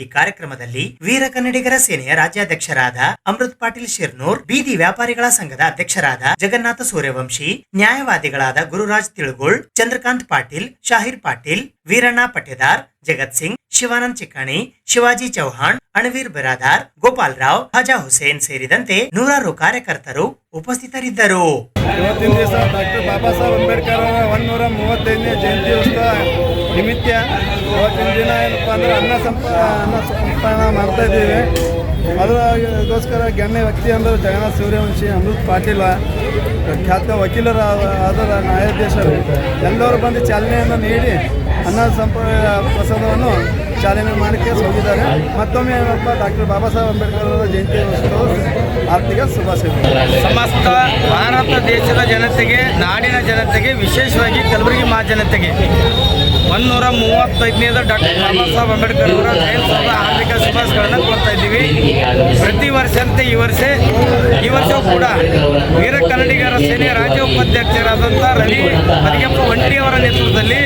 ಈ ಕಾರ್ಯಕ್ರಮದಲ್ಲಿ ವೀರ ಕನ್ನಡಿಗರ ಸೇನೆಯ ರಾಜ್ಯಾಧ್ಯಕ್ಷರಾದ ಅಮೃತ್ ಪಾಟೀಲ್ ಶಿರ್ನೂರ್, ಬೀದಿ ವ್ಯಾಪಾರಿಗಳ ಸಂಘದ ಅಧ್ಯಕ್ಷರಾದ ಜಗನ್ನಾಥ ಸೂರ್ಯವಂಶಿ, ನ್ಯಾಯವಾದಿಗಳಾದ ಗುರುರಾಜ್ ತಿಳುಗುಳ್, ಚಂದ್ರಕಾಂತ್ ಪಾಟೀಲ್, ಶಾಹಿರ್ ಪಾಟೀಲ್, ವೀರಣ್ಣ ಪಟೇದಾರ್, ಜಗತ್ ಸಿಂಗ್, ಶಿವಾನಂದ್ ಚಿಕ್ಕಾಣಿ, ಶಿವಾಜಿ ಚೌಹಾಣ್, ಅಣವೀರ್ ಬಿರಾದಾರ್, ಗೋಪಾಲ್ ರಾವ್, ಖಾಜಾ ಹುಸೇನ್ ಸೇರಿದಂತೆ ನೂರಾರು ಕಾರ್ಯಕರ್ತರು ಉಪಸ್ಥಿತರಿದ್ದರು. ಇವತ್ತಿನ ದಿವಸ ಡಾಕ್ಟರ್ ಬಾಬಾ ಸಾಹೇಬ್ ಅಂಬೇಡ್ಕರ್ ಅವರ 135ನೇ ಜಯಂತಿ ಉತ್ಸವ ನಿಮಿತ್ತ ಇವತ್ತಿನ ದಿನ ಏನಪ್ಪ ಅಂದ್ರೆ ಅನ್ನ ಸಂಸ್ಕರಣ ಮಾಡ್ತಾ ಇದ್ದೀವಿ. ಅದಕ್ಕೋಸ್ಕರ ಗಣ್ಯ ವ್ಯಕ್ತಿ ಅಂದರೆ ಜಗನ್ನಾಥ ಸೂರ್ಯವಂಶಿ, ಅಮೃತ್ ಪಾಟೀಲ, ಖ್ಯಾತ ವಕೀಲರಾದ ನ್ಯಾಯಾಧೀಶರು ಎಲ್ಲರೂ ಬಂದು ಚಾಲನೆಯನ್ನು ನೀಡಿ ಅನ್ನ ಪ್ರಸಾದವನ್ನು ಚಾಲನೆ ಮಾಡಕ್ಕೆ ಹೋಗಿದ್ದಾರೆ. ಮತ್ತೊಮ್ಮೆ ಏನಪ್ಪ ಡಾಕ್ಟರ್ ಬಾಬಾ ಸಾಹೇಬ್ ಅಂಬೇಡ್ಕರ್ ಅವರ ಜಯಂತಿ ಉತ್ಸವ ಆರ್ಥಿಕ ಶುಭಾಶಯಗಳು. ಸಮಸ್ತ ಭಾರತ ದೇಶದ ಜನತೆಗೆ, ನಾಡಿನ ಜನತೆಗೆ, ವಿಶೇಷವಾಗಿ ಕಲಬುರಗಿ ಮಹಾಜನತೆಗೆ 135ನೇದ ಡಾಕ್ಟರ್ ಬಾಬಾ ಸಾಹೇಬ್ ಅಂಬೇಡ್ಕರ್ ಅವರ ಜಯಂತ್ಯೋತ್ಸವದ ಹಾರ್ದಿಕ ಶುಭಾಶಯಗಳನ್ನು ಕೋರ್ತಾ ಇದ್ದೀವಿ. ಪ್ರತಿ ವರ್ಷದಂತೆ ಈ ವರ್ಷವೂ ಕೂಡ ವೀರ ಕನ್ನಡಿಗರ ಸೇನೆಯ ರಾಜ್ಯ ಉಪಾಧ್ಯಕ್ಷರಾದಂಥ ರವಿ ಮದಿಗೆಪ್ಪ ಒಂಟಿಯವರ ನೇತೃತ್ವದಲ್ಲಿ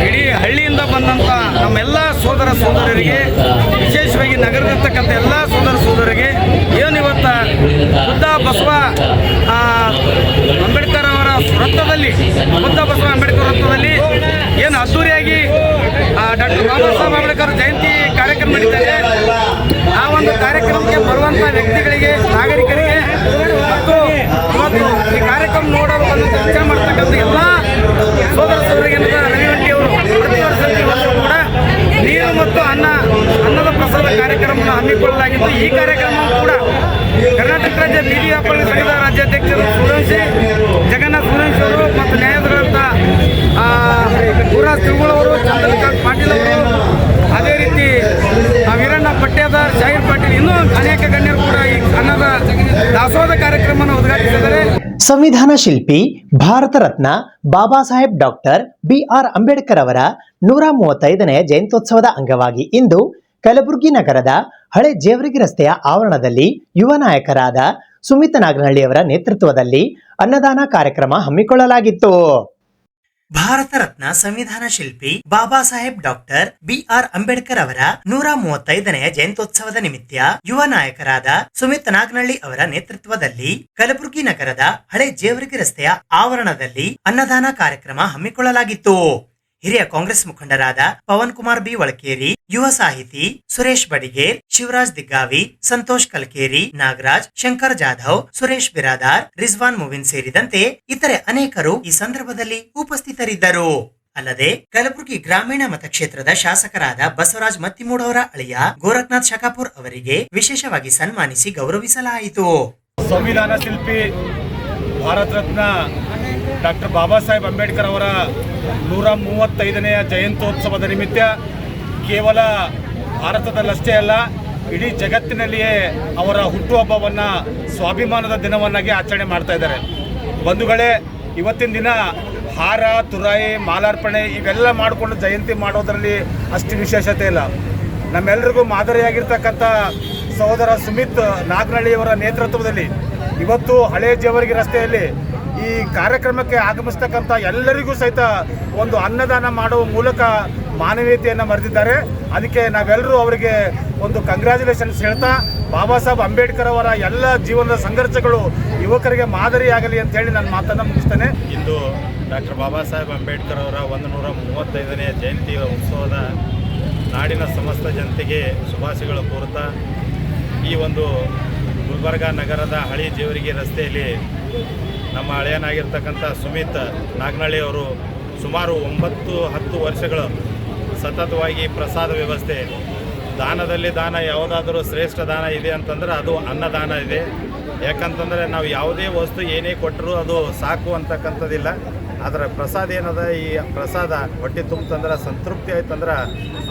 ಇಡೀ ಹಳ್ಳಿಯಿಂದ ಬಂದಂಥ ನಮ್ಮೆಲ್ಲ ಸೋದರ ಸೋದರರಿಗೆ, ವಿಶೇಷವಾಗಿ ನಗರದರ್ತಕ್ಕಂಥ ಎಲ್ಲ ಸೋದರ ಸೋದರರಿಗೆ ಏನು ಇವತ್ತು ಬುದ್ಧ ಬಸವ ಅಂಬೇಡ್ಕರ್ ಅವರ ವೃತ್ತದಲ್ಲಿ ಏನು ಅದ್ದೂರಿಯಾಗಿ ಡಾಕ್ಟರ್ ಬಾಬಾ ಸಾಹೇಬ್ ಅಂಬೇಡ್ಕರ್ ಜಯಂತಿ ಕಾರ್ಯಕ್ರಮ ನಡೀತಾರೆ. ಆ ಒಂದು ಕಾರ್ಯಕ್ರಮಕ್ಕೆ ಬರುವಂಥ ವ್ಯಕ್ತಿಗಳಿಗೆ, ನಾಗರಿಕರಿಗೆ ಮತ್ತು ಇವತ್ತು ಈ ಕಾರ್ಯಕ್ರಮ ನೋಡಲು ಬಂದಂಥ ವಿಚಾರ ಮಾಡ್ತಕ್ಕಂಥ ಎಲ್ಲ ಸೋದರ ಸೋದರಿಗೆ ರವಿವಂಟಿಯವರು ಪ್ರತಿ ವರ್ಷ ಕೂಡ ನೀರು ಮತ್ತು ಅನ್ನದ ಪ್ರಸಾದ ಕಾರ್ಯಕ್ರಮವನ್ನು ಹಮ್ಮಿಕೊಳ್ಳಲಾಗಿದ್ದು, ಈ ಕಾರ್ಯಕ್ರಮ ಕೂಡ ಕರ್ನಾಟಕ ರಾಜ್ಯ ಬೀದಿ ವ್ಯಾಪಾರಿ ಸಂಘದ ರಾಜ್ಯಾಧ್ಯಕ್ಷರು ಜಗನ್ನಾಥ್ ಸೂರ್ಯವಂಶಿ ಅವರು ಮತ್ತು ನ್ಯಾಯಾಧೀಶರಾದಂಥ ಗುರುರಾಜ್ ತಿರುಗುಳವರು, ಚಂದ್ರಕಾಂತ್ ಪಾಟೀಲ್ ಅವರು, ಅದೇ ರೀತಿ ವೀರಣ್ಣ ಪಟ್ಯಾದಾರ್, ಶಾಹಿರ್ ಪಾಟೀಲ್, ಇನ್ನೂ ಅನೇಕ ಗಣ್ಯರು ಕೂಡ ಈ ಅನ್ನದ ದಾಸೋಹದ ಕಾರ್ಯಕ್ರಮವನ್ನು ಉದ್ಘಾಟಿಸಿದ್ದಾರೆ. ಸಂವಿಧಾನ ಶಿಲ್ಪಿ ಭಾರತ ರತ್ನ ಬಾಬಾ ಸಾಹೇಬ್ ಡಾಕ್ಟರ್ BR ಅಂಬೇಡ್ಕರ್ ಅವರ 135ನೇ ಜಯಂತ್ಯೋತ್ಸವದ ಅಂಗವಾಗಿ ಇಂದು ಕಲಬುರಗಿ ನಗರದ ಹಳೆ ಜೇವರ್ಗಿ ರಸ್ತೆಯ ಆವರಣದಲ್ಲಿ ಯುವ ನಾಯಕರಾದ ಸುಮಿತ್ ನಾಗನಹಳ್ಳಿಯವರ ನೇತೃತ್ವದಲ್ಲಿ ಅನ್ನದಾನ ಕಾರ್ಯಕ್ರಮ ಹಮ್ಮಿಕೊಳ್ಳಲಾಗಿತ್ತು. ಭಾರತ ರತ್ನ ಸಂವಿಧಾನ ಶಿಲ್ಪಿ ಬಾಬಾ ಸಾಹೇಬ್ ಡಾಕ್ಟರ್ BR ಅಂಬೇಡ್ಕರ್ ಅವರ 135ನೇ ಜಯಂತ್ಯೋತ್ಸವದ ನಿಮಿತ್ತ ಯುವ ನಾಯಕರಾದ ಸುಮಿತ್ ನಾಗನಹಳ್ಳಿ ಅವರ ನೇತೃತ್ವದಲ್ಲಿ ಕಲಬುರಗಿ ನಗರದ ಹಳೆ ಜೇವರ್ಗಿ ರಸ್ತೆಯ ಆವರಣದಲ್ಲಿ ಅನ್ನದಾನ ಕಾರ್ಯಕ್ರಮ ಹಮ್ಮಿಕೊಳ್ಳಲಾಗಿತ್ತು. ಹಿರಿಯ ಕಾಂಗ್ರೆಸ್ ಮುಖಂಡರಾದ ಪವನ್ ಕುಮಾರ್ ಬಿ ವಳಕೇರಿ, ಯುವ ಸಾಹಿತಿ ಸುರೇಶ್ ಬಡಿಗೇರ್, ಶಿವರಾಜ್ ದಿಗ್ಗಾವಿ, ಸಂತೋಷ್ ಕಲ್ಕೇರಿ, ನಾಗರಾಜ್, ಶಂಕರ್ ಜಾಧವ್, ಸುರೇಶ್ ಬಿರಾದಾರ್, ರಿಜ್ವಾನ್ ಮುವಿನ್ ಸೇರಿದಂತೆ ಇತರೆ ಅನೇಕರು ಈ ಸಂದರ್ಭದಲ್ಲಿ ಉಪಸ್ಥಿತರಿದ್ದರು. ಅಲ್ಲದೆ ಕಲಬುರಗಿ ಗ್ರಾಮೀಣ ಮತಕ್ಷೇತ್ರದ ಶಾಸಕರಾದ ಬಸವರಾಜ್ ಮತ್ತಿಮೂಡ್ ಅವರ ಅಳಿಯ ಗೋರಖ್ನಾಥ್ ಶಕಾಪುರ್ ಅವರಿಗೆ ವಿಶೇಷವಾಗಿ ಸನ್ಮಾನಿಸಿ ಗೌರವಿಸಲಾಯಿತು. ಸಂವಿಧಾನ ಶಿಲ್ಪಿ ಭಾರತ ರತ್ನ ಡಾಕ್ಟರ್ ಬಾಬಾ ಸಾಹೇಬ್ ಅಂಬೇಡ್ಕರ್ ಅವರ 135ನೇ ಜಯಂತ್ಯೋತ್ಸವದ ನಿಮಿತ್ತ ಕೇವಲ ಭಾರತದಲ್ಲಷ್ಟೇ ಅಲ್ಲ, ಇಡೀ ಜಗತ್ತಿನಲ್ಲಿಯೇ ಅವರ ಹುಟ್ಟುಹಬ್ಬವನ್ನು ಸ್ವಾಭಿಮಾನದ ದಿನವನ್ನಾಗಿ ಆಚರಣೆ ಮಾಡ್ತಾ ಇದ್ದಾರೆ. ಬಂಧುಗಳೇ, ಇವತ್ತಿನ ದಿನ ಹಾರ, ತುರಾಯಿ, ಮಾಲಾರ್ಪಣೆ ಇವೆಲ್ಲ ಮಾಡಿಕೊಂಡು ಜಯಂತಿ ಮಾಡೋದರಲ್ಲಿ ಅಷ್ಟು ವಿಶೇಷತೆ ಇಲ್ಲ. ನಮ್ಮೆಲ್ಲರಿಗೂ ಮಾದರಿಯಾಗಿರ್ತಕ್ಕಂಥ ಸಹೋದರ ಸುಮಿತ್ ನಾಗನಹಳ್ಳಿಯವರ ನೇತೃತ್ವದಲ್ಲಿ ಇವತ್ತು ಹಳೆ ಜೇವರ್ಗಿ ರಸ್ತೆಯಲ್ಲಿ ಈ ಕಾರ್ಯಕ್ರಮಕ್ಕೆ ಆಗಮಿಸ್ತಕ್ಕಂಥ ಎಲ್ಲರಿಗೂ ಸಹಿತ ಒಂದು ಅನ್ನದಾನ ಮಾಡುವ ಮೂಲಕ ಮಾನವೀಯತೆಯನ್ನು ಮೆರೆದಿದ್ದಾರೆ. ಅದಕ್ಕೆ ನಾವೆಲ್ಲರೂ ಅವರಿಗೆ ಒಂದು ಕಂಗ್ರ್ಯಾಚುಲೇಷನ್ಸ್ ಹೇಳ್ತಾ, ಬಾಬಾ ಸಾಹೇಬ್ ಅಂಬೇಡ್ಕರ್ ಅವರ ಎಲ್ಲ ಜೀವನದ ಸಂಘರ್ಷಗಳು ಯುವಕರಿಗೆ ಮಾದರಿಯಾಗಲಿ ಅಂತ ಹೇಳಿ ನನ್ನ ಮಾತನ್ನು ಮುಗಿಸ್ತೇನೆ. ಇಂದು ಡಾಕ್ಟರ್ ಬಾಬಾ ಸಾಹೇಬ್ ಅಂಬೇಡ್ಕರ್ ಅವರ 135ನೇ ಜಯಂತಿ ಉತ್ಸವದ ನಾಡಿನ ಸಮಸ್ತ ಜನತೆಗೆ ಶುಭಾಶಯಗಳು ಕೋರುತ್ತಾ, ಈ ಒಂದು ಗುಲ್ಬರ್ಗಾ ನಗರದ ಹಳಿ ಜೇವರ್ಗಿ ರಸ್ತೆಯಲ್ಲಿ ನಮ್ಮ ಹಳೆಯನಾಗಿರ್ತಕ್ಕಂಥ ಸುಮಿತ್ ನಾಗನಹಳ್ಳಿ ಅವರು ಸುಮಾರು 9-10 ವರ್ಷಗಳು ಸತತವಾಗಿ ಪ್ರಸಾದ ವ್ಯವಸ್ಥೆ, ದಾನದಲ್ಲಿ ದಾನ ಯಾವುದಾದ್ರೂ ಶ್ರೇಷ್ಠ ದಾನ ಇದೆ ಅಂತಂದ್ರೆ ಅದು ಅನ್ನದಾನ ಇದೆ. ಯಾಕಂತಂದರೆ ನಾವು ಯಾವುದೇ ವಸ್ತು ಏನೇ ಕೊಟ್ಟರೂ ಅದು ಸಾಕು ಅಂತಕ್ಕಂಥದ್ದಿಲ್ಲ. ಅದರ ಪ್ರಸಾದ ಏನದ, ಈ ಪ್ರಸಾದ ಹೊಟ್ಟೆ ತುಂಬಂದ್ರೆ ಸಂತೃಪ್ತಿ ಆಯ್ತಂದ್ರೆ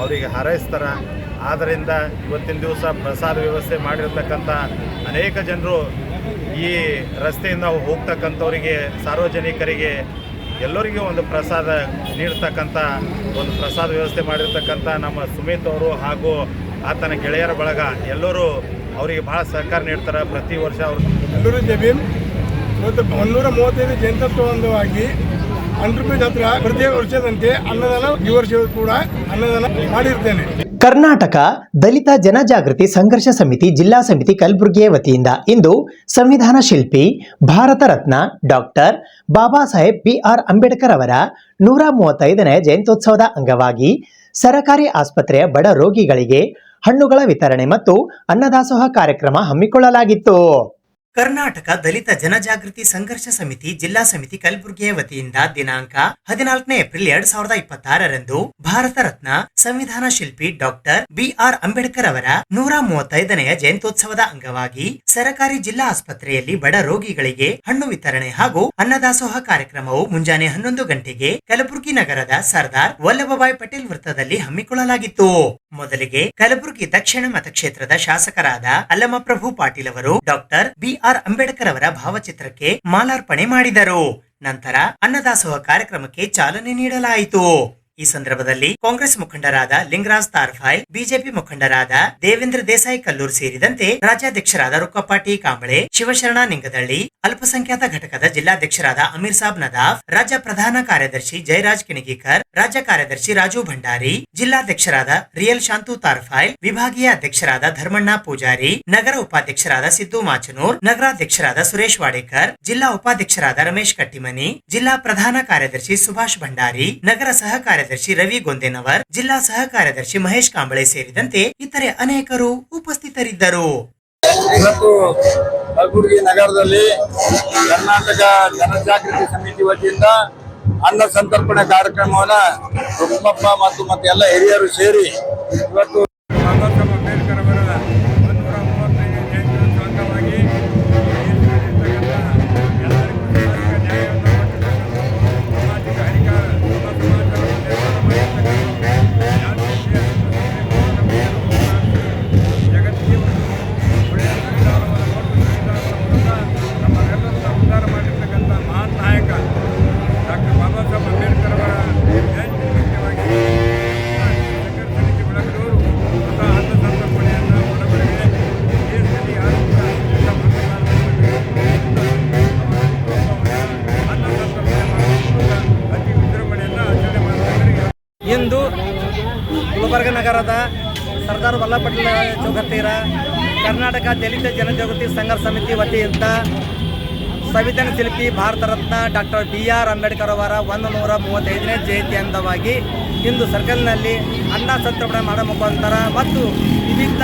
ಅವರಿಗೆ ಹಾರೈಸ್ತಾರೆ. ಆದ್ದರಿಂದ ಇವತ್ತಿನ ದಿವಸ ಪ್ರಸಾದ ವ್ಯವಸ್ಥೆ ಮಾಡಿರ್ತಕ್ಕಂಥ ಅನೇಕ ಜನರು ಈ ರಸ್ತೆಯಿಂದ ಹೋಗ್ತಕ್ಕಂಥವರಿಗೆ, ಸಾರ್ವಜನಿಕರಿಗೆ ಎಲ್ಲರಿಗೂ ಒಂದು ಪ್ರಸಾದ ನೀಡ್ತಕ್ಕಂಥ ಒಂದು ಪ್ರಸಾದ ವ್ಯವಸ್ಥೆ ಮಾಡಿರ್ತಕ್ಕಂಥ ನಮ್ಮ ಸುಮಿತ್ ಅವರು ಹಾಗೂ ಆತನ ಗೆಳೆಯರ ಬಳಗ ಎಲ್ಲರೂ ಅವರಿಗೆ ಭಾಳ ಸಹಕಾರ ನೀಡ್ತಾರೆ. ಪ್ರತಿ ವರ್ಷ ಅವರು ಎಲ್ಲರೂ ಜಬೀನ್ ಇವತ್ತು 135 ಜಯಂತ್ಯೋತ್ಸವ ಅಂಗವಾಗಿ ಅಂಡ್ರಪೇಜ್ ಹತ್ರ ಪ್ರತಿ ವರ್ಷದಂತೆ ಅನ್ನದಾನ ಈ ವರ್ಷ ಕೂಡ ಅನ್ನದಾನ ಮಾಡಿರ್ತೇನೆ. ಕರ್ನಾಟಕ ದಲಿತ ಜನಜಾಗೃತಿ ಸಂಘರ್ಷ ಸಮಿತಿ ಜಿಲ್ಲಾ ಸಮಿತಿ ಕಲಬುರಗಿಯ ವತಿಯಿಂದ ಇಂದು ಸಂವಿಧಾನ ಶಿಲ್ಪಿ ಭಾರತ ರತ್ನ ಡಾಕ್ಟರ್ ಬಾಬಾ ಸಾಹೇಬ್ BR ಅಂಬೇಡ್ಕರ್ ಅವರ 135ನೇ ಜಯಂತ್ಯೋತ್ಸವದ ಅಂಗವಾಗಿ ಸರಕಾರಿ ಆಸ್ಪತ್ರೆಯ ಬಡ ರೋಗಿಗಳಿಗೆ ಹಣ್ಣುಗಳ ವಿತರಣೆ ಮತ್ತು ಅನ್ನದಾಸೋಹ ಕಾರ್ಯಕ್ರಮ ಹಮ್ಮಿಕೊಳ್ಳಲಾಗಿತ್ತು. ಕರ್ನಾಟಕ ದಲಿತ ಜನಜಾಗೃತಿ ಸಂಘರ್ಷ ಸಮಿತಿ ಜಿಲ್ಲಾ ಸಮಿತಿ ಕಲಬುರಗಿಯ ವತಿಯಿಂದ ದಿನಾಂಕ 14 ಏಪ್ರಿಲ್ 2026ರಂದು ಭಾರತ ರತ್ನ ಸಂವಿಧಾನ ಶಿಲ್ಪಿ ಡಾಕ್ಟರ್ BR ಅಂಬೇಡ್ಕರ್ ಅವರ 135ನೇ ಜಯಂತ್ಯೋತ್ಸವದ ಅಂಗವಾಗಿ ಸರಕಾರಿ ಜಿಲ್ಲಾ ಆಸ್ಪತ್ರೆಯಲ್ಲಿ ಬಡ ರೋಗಿಗಳಿಗೆ ಹಣ್ಣು ವಿತರಣೆ ಹಾಗೂ ಅನ್ನದಾಸೋಹ ಕಾರ್ಯಕ್ರಮವು ಮುಂಜಾನೆ 11 ಗಂಟೆಗೆ ಕಲಬುರಗಿ ನಗರದ ಸರ್ದಾರ್ ವಲ್ಲಭಭಾಯ್ ಪಟೇಲ್ ವೃತ್ತದಲ್ಲಿ ಹಮ್ಮಿಕೊಳ್ಳಲಾಗಿತ್ತು. ಮೊದಲಿಗೆ ಕಲಬುರಗಿ ದಕ್ಷಿಣ ಮತಕ್ಷೇತ್ರದ ಶಾಸಕರಾದ ಅಲ್ಲಮಪ್ರಭು ಪಾಟೀಲ್ ಅವರು ಡಾಕ್ಟರ್ BR ಅಂಬೇಡ್ಕರ್ ಅವರ ಭಾವಚಿತ್ರಕ್ಕೆ ಮಾಲಾರ್ಪಣೆ ಮಾಡಿದರು. ನಂತರ ಅನ್ನದಾಸೋಹ ಕಾರ್ಯಕ್ರಮಕ್ಕೆ ಚಾಲನೆ ನೀಡಲಾಯಿತು. ಈ ಸಂದರ್ಭದಲ್ಲಿ ಕಾಂಗ್ರೆಸ್ ಮುಖಂಡರಾದ ಲಿಂಗರಾಜ್ ತಾರ್ಫೈಲ್, ಬಿಜೆಪಿ ಮುಖಂಡರಾದ ದೇವೇಂದ್ರ ದೇಸಾಯಿ ಕಲ್ಲೂರ್ ಸೇರಿದಂತೆ ರಾಜ್ಯಾಧ್ಯಕ್ಷರಾದ ರುಕ್ಕಪ್ಪಾಟಿ ಕಾಂಬಳೆ, ಶಿವಶರಣ ನಿಂಗದಳ್ಳಿ, ಅಲ್ಪಸಂಖ್ಯಾತ ಘಟಕದ ಜಿಲ್ಲಾಧ್ಯಕ್ಷರಾದ ಅಮೀರ್ ಸಾಬ್ ನದಾಫ್, ರಾಜ್ಯ ಪ್ರಧಾನ ಕಾರ್ಯದರ್ಶಿ ಜಯರಾಜ್ ಕಿಣಗಿಕರ್, ರಾಜ್ಯ ಕಾರ್ಯದರ್ಶಿ ರಾಜು ಭಂಡಾರಿ, ಜಿಲ್ಲಾಧ್ಯಕ್ಷರಾದ ರಿಯಲ್ ಶಾಂತು ತಾರ್ಫೈಲ್, ವಿಭಾಗೀಯ ಅಧ್ಯಕ್ಷರಾದ ಧರ್ಮಣ್ಣ ಪೂಜಾರಿ, ನಗರ ಉಪಾಧ್ಯಕ್ಷರಾದ ಸಿದ್ದು ಮಾಚನೂರ್, ನಗರಾಧ್ಯಕ್ಷರಾದ ಸುರೇಶ್ ವಾಡೇಕರ್, ಜಿಲ್ಲಾ ಉಪಾಧ್ಯಕ್ಷರಾದ ರಮೇಶ್ ಕಟ್ಟಿಮನಿ, ಜಿಲ್ಲಾ ಪ್ರಧಾನ ಕಾರ್ಯದರ್ಶಿ ಸುಭಾಷ್ ಭಂಡಾರಿ, ನಗರ ಸಹ ಕಾರ್ಯದರ್ಶಿ ರವಿ ಗೊಂದೆನವರ್, ಜಿಲ್ಲಾ ಸಹ ಕಾರ್ಯದರ್ಶಿ ಮಹೇಶ್ ಕಾಂಬಳೆ ಸೇರಿದಂತೆ ಇತರೆ ಅನೇಕರು ಉಪಸ್ಥಿತರಿದ್ದರು. ಇವತ್ತು ಕಲಬುರಗಿ ನಗರದಲ್ಲಿ ಕರ್ನಾಟಕ ಜನಜಾಗೃತಿ ಸಮಿತಿ ವತಿಯಿಂದ ಅನ್ನ ಸಂತರ್ಪಣೆ ಕಾರ್ಯಕ್ರಮವನ್ನ ರುಕ್ಮಪ್ಪ ಮತ್ತು ಎಲ್ಲ ಹಿರಿಯರು ಸೇರಿ ಇವತ್ತು ಬಾಬಾ ಸಾಹೇಬ್ ಅಂಬೇಡ್ಕರ್ ಅವರ 135ನೇ ಜಯಂತಿ ಅಂಗವಾಗಿ ಸಾಮಾಜಿಕ ಅಧಿಕಾರ ಜಗತ್ತಿಗೆ ನಮ್ಮೆಲ್ಲರನ್ನ ಉದ್ಧಾರ ಮಾಡಿರ್ತಕ್ಕಂಥ ಮಹಾನ್ ನಾಯಕ ಡಾಕ್ಟರ್ ಬಾಬಾ ಸಾಹೇಬ್ ಅಂಬೇಡ್ಕರ್ ಅವರ ಜಯಂತಿ ಮುಖ್ಯವಾಗಿ ನಗರ ಸಮಿತಿ ಬೆಳಗಲೂರು ಅನ್ನ ಸಂತರ್ಪಣೆಯನ್ನು ಒಳಗೊಳಗೆ ದೇಶದಲ್ಲಿ ಯಾರು ಕೂಡ ಅನ್ನ ಸಂತರ್ಪಣೆ ಮಾಡುವ ಅತಿ ವಿಜೃಂಭಣೆಯನ್ನು ಆಚರಣೆ ಮಾಡ್ತಾರೆ. ಇಂದು ಗುಲ್ಬರ್ಗ ನಗರದ ಸರ್ದಾರ್ ವಲ್ಲಭ ಪಟೇಲ್ ಚೌಕ್ ಹತ್ತಿರ ಕರ್ನಾಟಕ ದಲಿತ ಜನಜಾಗೃತಿ ಸಂಘರ್ಷ ಸಮಿತಿ ವತಿಯಿಂದ ಸಂವಿಧಾನ ಶಿಲ್ಪಿ ಭಾರತ ರತ್ನ ಡಾಕ್ಟರ್ BR ಅಂಬೇಡ್ಕರ್ ಅವರ 135ನೇ ಜಯಂತಿ ಅಂಗವಾಗಿ ಇಂದು ಸರ್ಕಲ್ನಲ್ಲಿ ಅನ್ನ ಸಂತರ್ಪಣೆ ಮಾಡೋ ಮುಖಾಂತರ ಮತ್ತು ವಿವಿಧ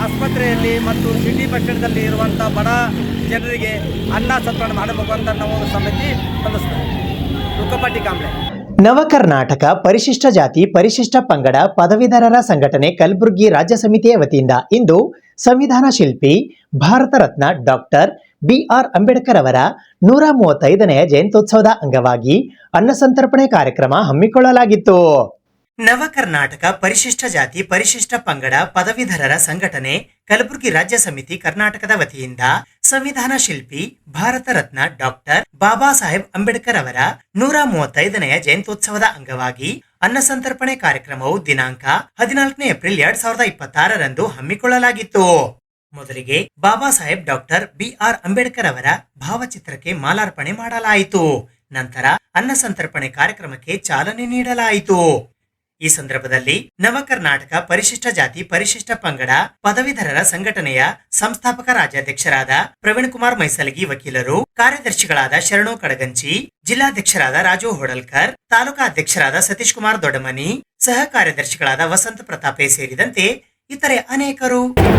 ಆಸ್ಪತ್ರೆಯಲ್ಲಿ ಮತ್ತು ಸಿಟಿ ಬಸ್ ಸ್ಟ್ಯಾಂಡ್ದಲ್ಲಿ ಇರುವಂಥ ಬಡ ಜನರಿಗೆ ಅನ್ನ ಸಂತರ್ಪಣೆ ಮಾಡೋ ಮುಖಾಂತರ ನಾವು ಸಮಿತಿ ಸ್ಪಂದಿಸ್ತೇವೆ. ರುಕ್ಕಪಾಟಿ ಕಾಂಬ್ಳೆ. ನವ ಕರ್ನಾಟಕ ಪರಿಶಿಷ್ಟ ಜಾತಿ ಪರಿಶಿಷ್ಟ ಪಂಗಡ ಪದವೀಧರರ ಸಂಘಟನೆ ಕಲಬುರಗಿ ರಾಜ್ಯ ಸಮಿತಿಯ ವತಿಯಿಂದ ಇಂದು ಸಂವಿಧಾನ ಶಿಲ್ಪಿ ಭಾರತ ರತ್ನ ಡಾಕ್ಟರ್ BR ಅಂಬೇಡ್ಕರ್ ಅವರ 135ನೇ ಜಯಂತ್ಯೋತ್ಸವದ ಅಂಗವಾಗಿ ಅನ್ನ ಸಂತರ್ಪಣೆ ಕಾರ್ಯಕ್ರಮ ಹಮ್ಮಿಕೊಳ್ಳಲಾಗಿತ್ತು. ನವ ಕರ್ನಾಟಕ ಪರಿಶಿಷ್ಟ ಜಾತಿ ಪರಿಶಿಷ್ಟ ಪಂಗಡ ಪದವೀಧರರ ಸಂಘಟನೆ ಕಲಬುರಗಿ ರಾಜ್ಯ ಸಮಿತಿ ಕರ್ನಾಟಕದ ವತಿಯಿಂದ ಸಂವಿಧಾನ ಶಿಲ್ಪಿ ಭಾರತ ರತ್ನ ಡಾಕ್ಟರ್ ಬಾಬಾ ಸಾಹೇಬ್ ಅಂಬೇಡ್ಕರ್ ಅವರ 135ನೇ ಜಯಂತ್ಯೋತ್ಸವದ ಅಂಗವಾಗಿ ಅನ್ನ ಸಂತರ್ಪಣೆ ಕಾರ್ಯಕ್ರಮವು ದಿನಾಂಕ 14 ಏಪ್ರಿಲ್ 2026ರಂದು ಹಮ್ಮಿಕೊಳ್ಳಲಾಗಿತ್ತು. ಮೊದಲಿಗೆ ಬಾಬಾ ಸಾಹೇಬ್ ಡಾಕ್ಟರ್ BR ಅಂಬೇಡ್ಕರ್ ಅವರ ಭಾವಚಿತ್ರಕ್ಕೆ ಮಾಲಾರ್ಪಣೆ ಮಾಡಲಾಯಿತು. ನಂತರ ಅನ್ನ ಸಂತರ್ಪಣೆ ಕಾರ್ಯಕ್ರಮಕ್ಕೆ ಚಾಲನೆ ನೀಡಲಾಯಿತು. ಈ ಸಂದರ್ಭದಲ್ಲಿ ನವ ಕರ್ನಾಟಕ ಪರಿಶಿಷ್ಟ ಜಾತಿ ಪರಿಶಿಷ್ಟ ಪಂಗಡ ಪದವೀಧರರ ಸಂಘಟನೆಯ ಸಂಸ್ಥಾಪಕ ರಾಜ್ಯಾಧ್ಯಕ್ಷರಾದ ಪ್ರವೀಣ್ ಕುಮಾರ್ ಮೈಸಲಗಿ ವಕೀಲರು, ಕಾರ್ಯದರ್ಶಿಗಳಾದ ಶರಣು ಕಡಗಂಚಿ, ಜಿಲ್ಲಾಧ್ಯಕ್ಷರಾದ ರಾಜು ಹೋಡಲ್ಕರ್, ತಾಲೂಕಾ ಅಧ್ಯಕ್ಷರಾದ ಸತೀಶ್ ಕುಮಾರ್ ದೊಡ್ಡಮನಿ, ಸಹ ಕಾರ್ಯದರ್ಶಿಗಳಾದ ವಸಂತ ಪ್ರತಾಪೆ ಸೇರಿದಂತೆ ಇತರೆ ಅನೇಕರು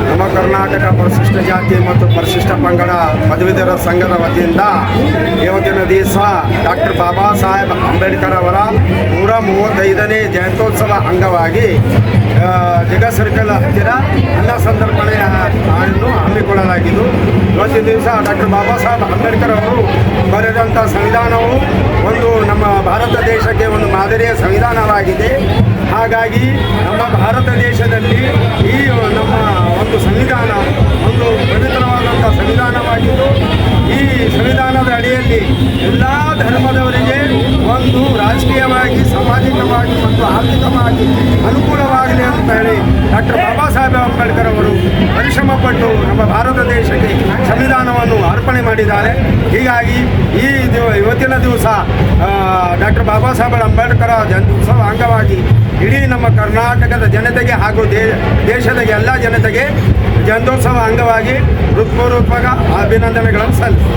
ನವ ಕರ್ನಾಟಕ ಪರಿಶಿಷ್ಟ ಜಾತಿ ಮತ್ತು ಪರಿಶಿಷ್ಟ ಪಂಗಡ ಪದವೀಧರ ಸಂಘದ ವತಿಯಿಂದ ಇವತ್ತಿನ ದಿವಸ ಡಾಕ್ಟರ್ ಬಾಬಾ ಸಾಹೇಬ್ ಅಂಬೇಡ್ಕರ್ ಅವರ 135ನೇ ಜಯಂತ್ಯೋತ್ಸವ ಅಂಗವಾಗಿ ಜಗ ಸರ್ಕಲ್ ಹತ್ತಿರ ಅನ್ನ ಸಂತರ್ಪಣೆಯನ್ನು ಹಮ್ಮಿಕೊಳ್ಳಲಾಗಿದ್ದು, ಇವತ್ತಿನ ದಿವಸ ಡಾಕ್ಟರ್ ಬಾಬಾ ಸಾಹೇಬ್ ಅಂಬೇಡ್ಕರ್ ಅವರು ಬರೆದಂಥ ಸಂವಿಧಾನವು ಒಂದು ನಮ್ಮ ಭಾರತ ದೇಶಕ್ಕೆ ಒಂದು ಮಾದರಿಯ ಸಂವಿಧಾನವಾಗಿದೆ. ಹಾಗಾಗಿ ನಮ್ಮ ಭಾರತ ದೇಶದಲ್ಲಿ ಈ ನಮ್ಮ ಒಂದು ಸಂವಿಧಾನ ಒಂದು ಪವಿತ್ರವಾದಂಥ ಸಂವಿಧಾನವಾಗಿದ್ದು, ಈ ಸಂವಿಧಾನದ ಅಡಿಯಲ್ಲಿ ಎಲ್ಲ ಧರ್ಮದವರಿಗೆ ಒಂದು ರಾಜಕೀಯವಾಗಿ ಸಾಮಾಜಿಕವಾಗಿ ಮತ್ತು ಆರ್ಥಿಕವಾಗಿ ಅನುಕೂಲವಾಗಲಿ ಅಂತ ಹೇಳಿ ಡಾಕ್ಟರ್ ಬಾಬಾ ಸಾಹೇಬ್ ಅಂಬೇಡ್ಕರ್ ಅವರು ಪರಿಶ್ರಮಪಟ್ಟು ನಮ್ಮ ಭಾರತ ದೇಶಕ್ಕೆ ಸಂವಿಧಾನವನ್ನು ಅರ್ಪಣೆ ಮಾಡಿದ್ದಾರೆ. ಹೀಗಾಗಿ ಈ ಇವತ್ತಿನ ದಿವಸ ಡಾಕ್ಟರ್ ಬಾಬಾ ಸಾಹೇಬ್ ಅಂಬೇಡ್ಕರ್ ಜಯಂತ್ಯೋತ್ಸವ ಅಂಗವಾಗಿ ಇಡೀ ನಮ್ಮ ಕರ್ನಾಟಕದ ಜನತೆಗೆ ಹಾಗೂ ದೇಶದ ಎಲ್ಲ ಜನತೆಗೆ ಜಯಂತ್ಯೋತ್ಸವ ಅಂಗವಾಗಿ ಹೃತ್ಪೂರ್ವಕ ಅಭಿನಂದನೆಗಳನ್ನು ಸಲ್ಲಿಸಿ.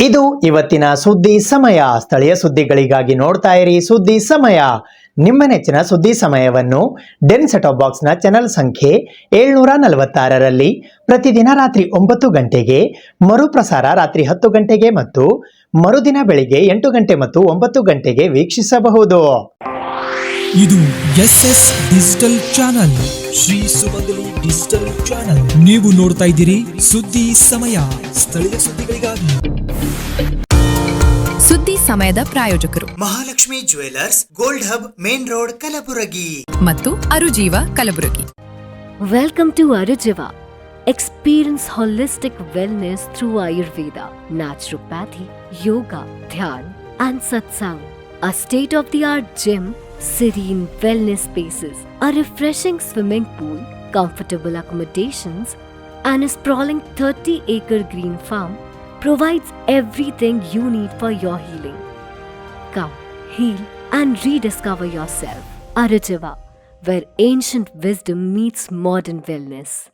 ಇದು ಇವತ್ತಿನ ಸುದ್ದಿ ಸಮಯ. ಸ್ಥಳೀಯ ಸುದ್ದಿಗಳಿಗಾಗಿ ನೋಡ್ತಾ ಇರಿ ಸುದ್ದಿ ಸಮಯ. ನಿಮ್ಮ ನೆಚ್ಚಿನ ಸುದ್ದಿ ಸಮಯವನ್ನು ಡೆನ್ ಸೆಟಾಪ್ ಬಾಕ್ಸ್ನ ಚಾನೆಲ್ ಸಂಖ್ಯೆ 746ರಲ್ಲಿ ಪ್ರತಿದಿನ ರಾತ್ರಿ 9 ಗಂಟೆಗೆ, ಮರುಪ್ರಸಾರ ರಾತ್ರಿ 10 ಗಂಟೆಗೆ ಮತ್ತು ಮರುದಿನ ಬೆಳಿಗ್ಗೆ 8 ಗಂಟೆ ಮತ್ತು 9 ಗಂಟೆಗೆ ವೀಕ್ಷಿಸಬಹುದು. ಇದು SS ಡಿಜಿಟಲ್ ಚಾನಲ್, ಶ್ರೀ ಸುಮಂಗಲಿ ಡಿಜಿಟಲ್ ಚಾನಲ್. ನೀವು ನೋಡ್ತಾ ಇದ್ದೀರಿ ಸುದ್ದಿ ಸಮಯ, ಸ್ಥಳೀಯ ಸುದ್ದಿಗಳಿಗಾಗಿ. ಸುದ್ದಿ ಸಮಯದ ಪ್ರಾಯೋಜಕರು Mahalakshmi jewellers, gold hub, main road, Kalaburagi ಮತ್ತು ಅರುಜೀವ Kalaburagi. Welcome to Arujiva. Experience holistic wellness through Ayurveda, naturopathy, yoga, dhyan, and satsang. A state-of-the-art gym serene wellness spaces, a refreshing swimming pool, comfortable accommodations, and a sprawling 30-acre green farm provides everything you need for your healing. Come, heal and rediscover yourself. Arujiva, where ancient wisdom meets modern wellness.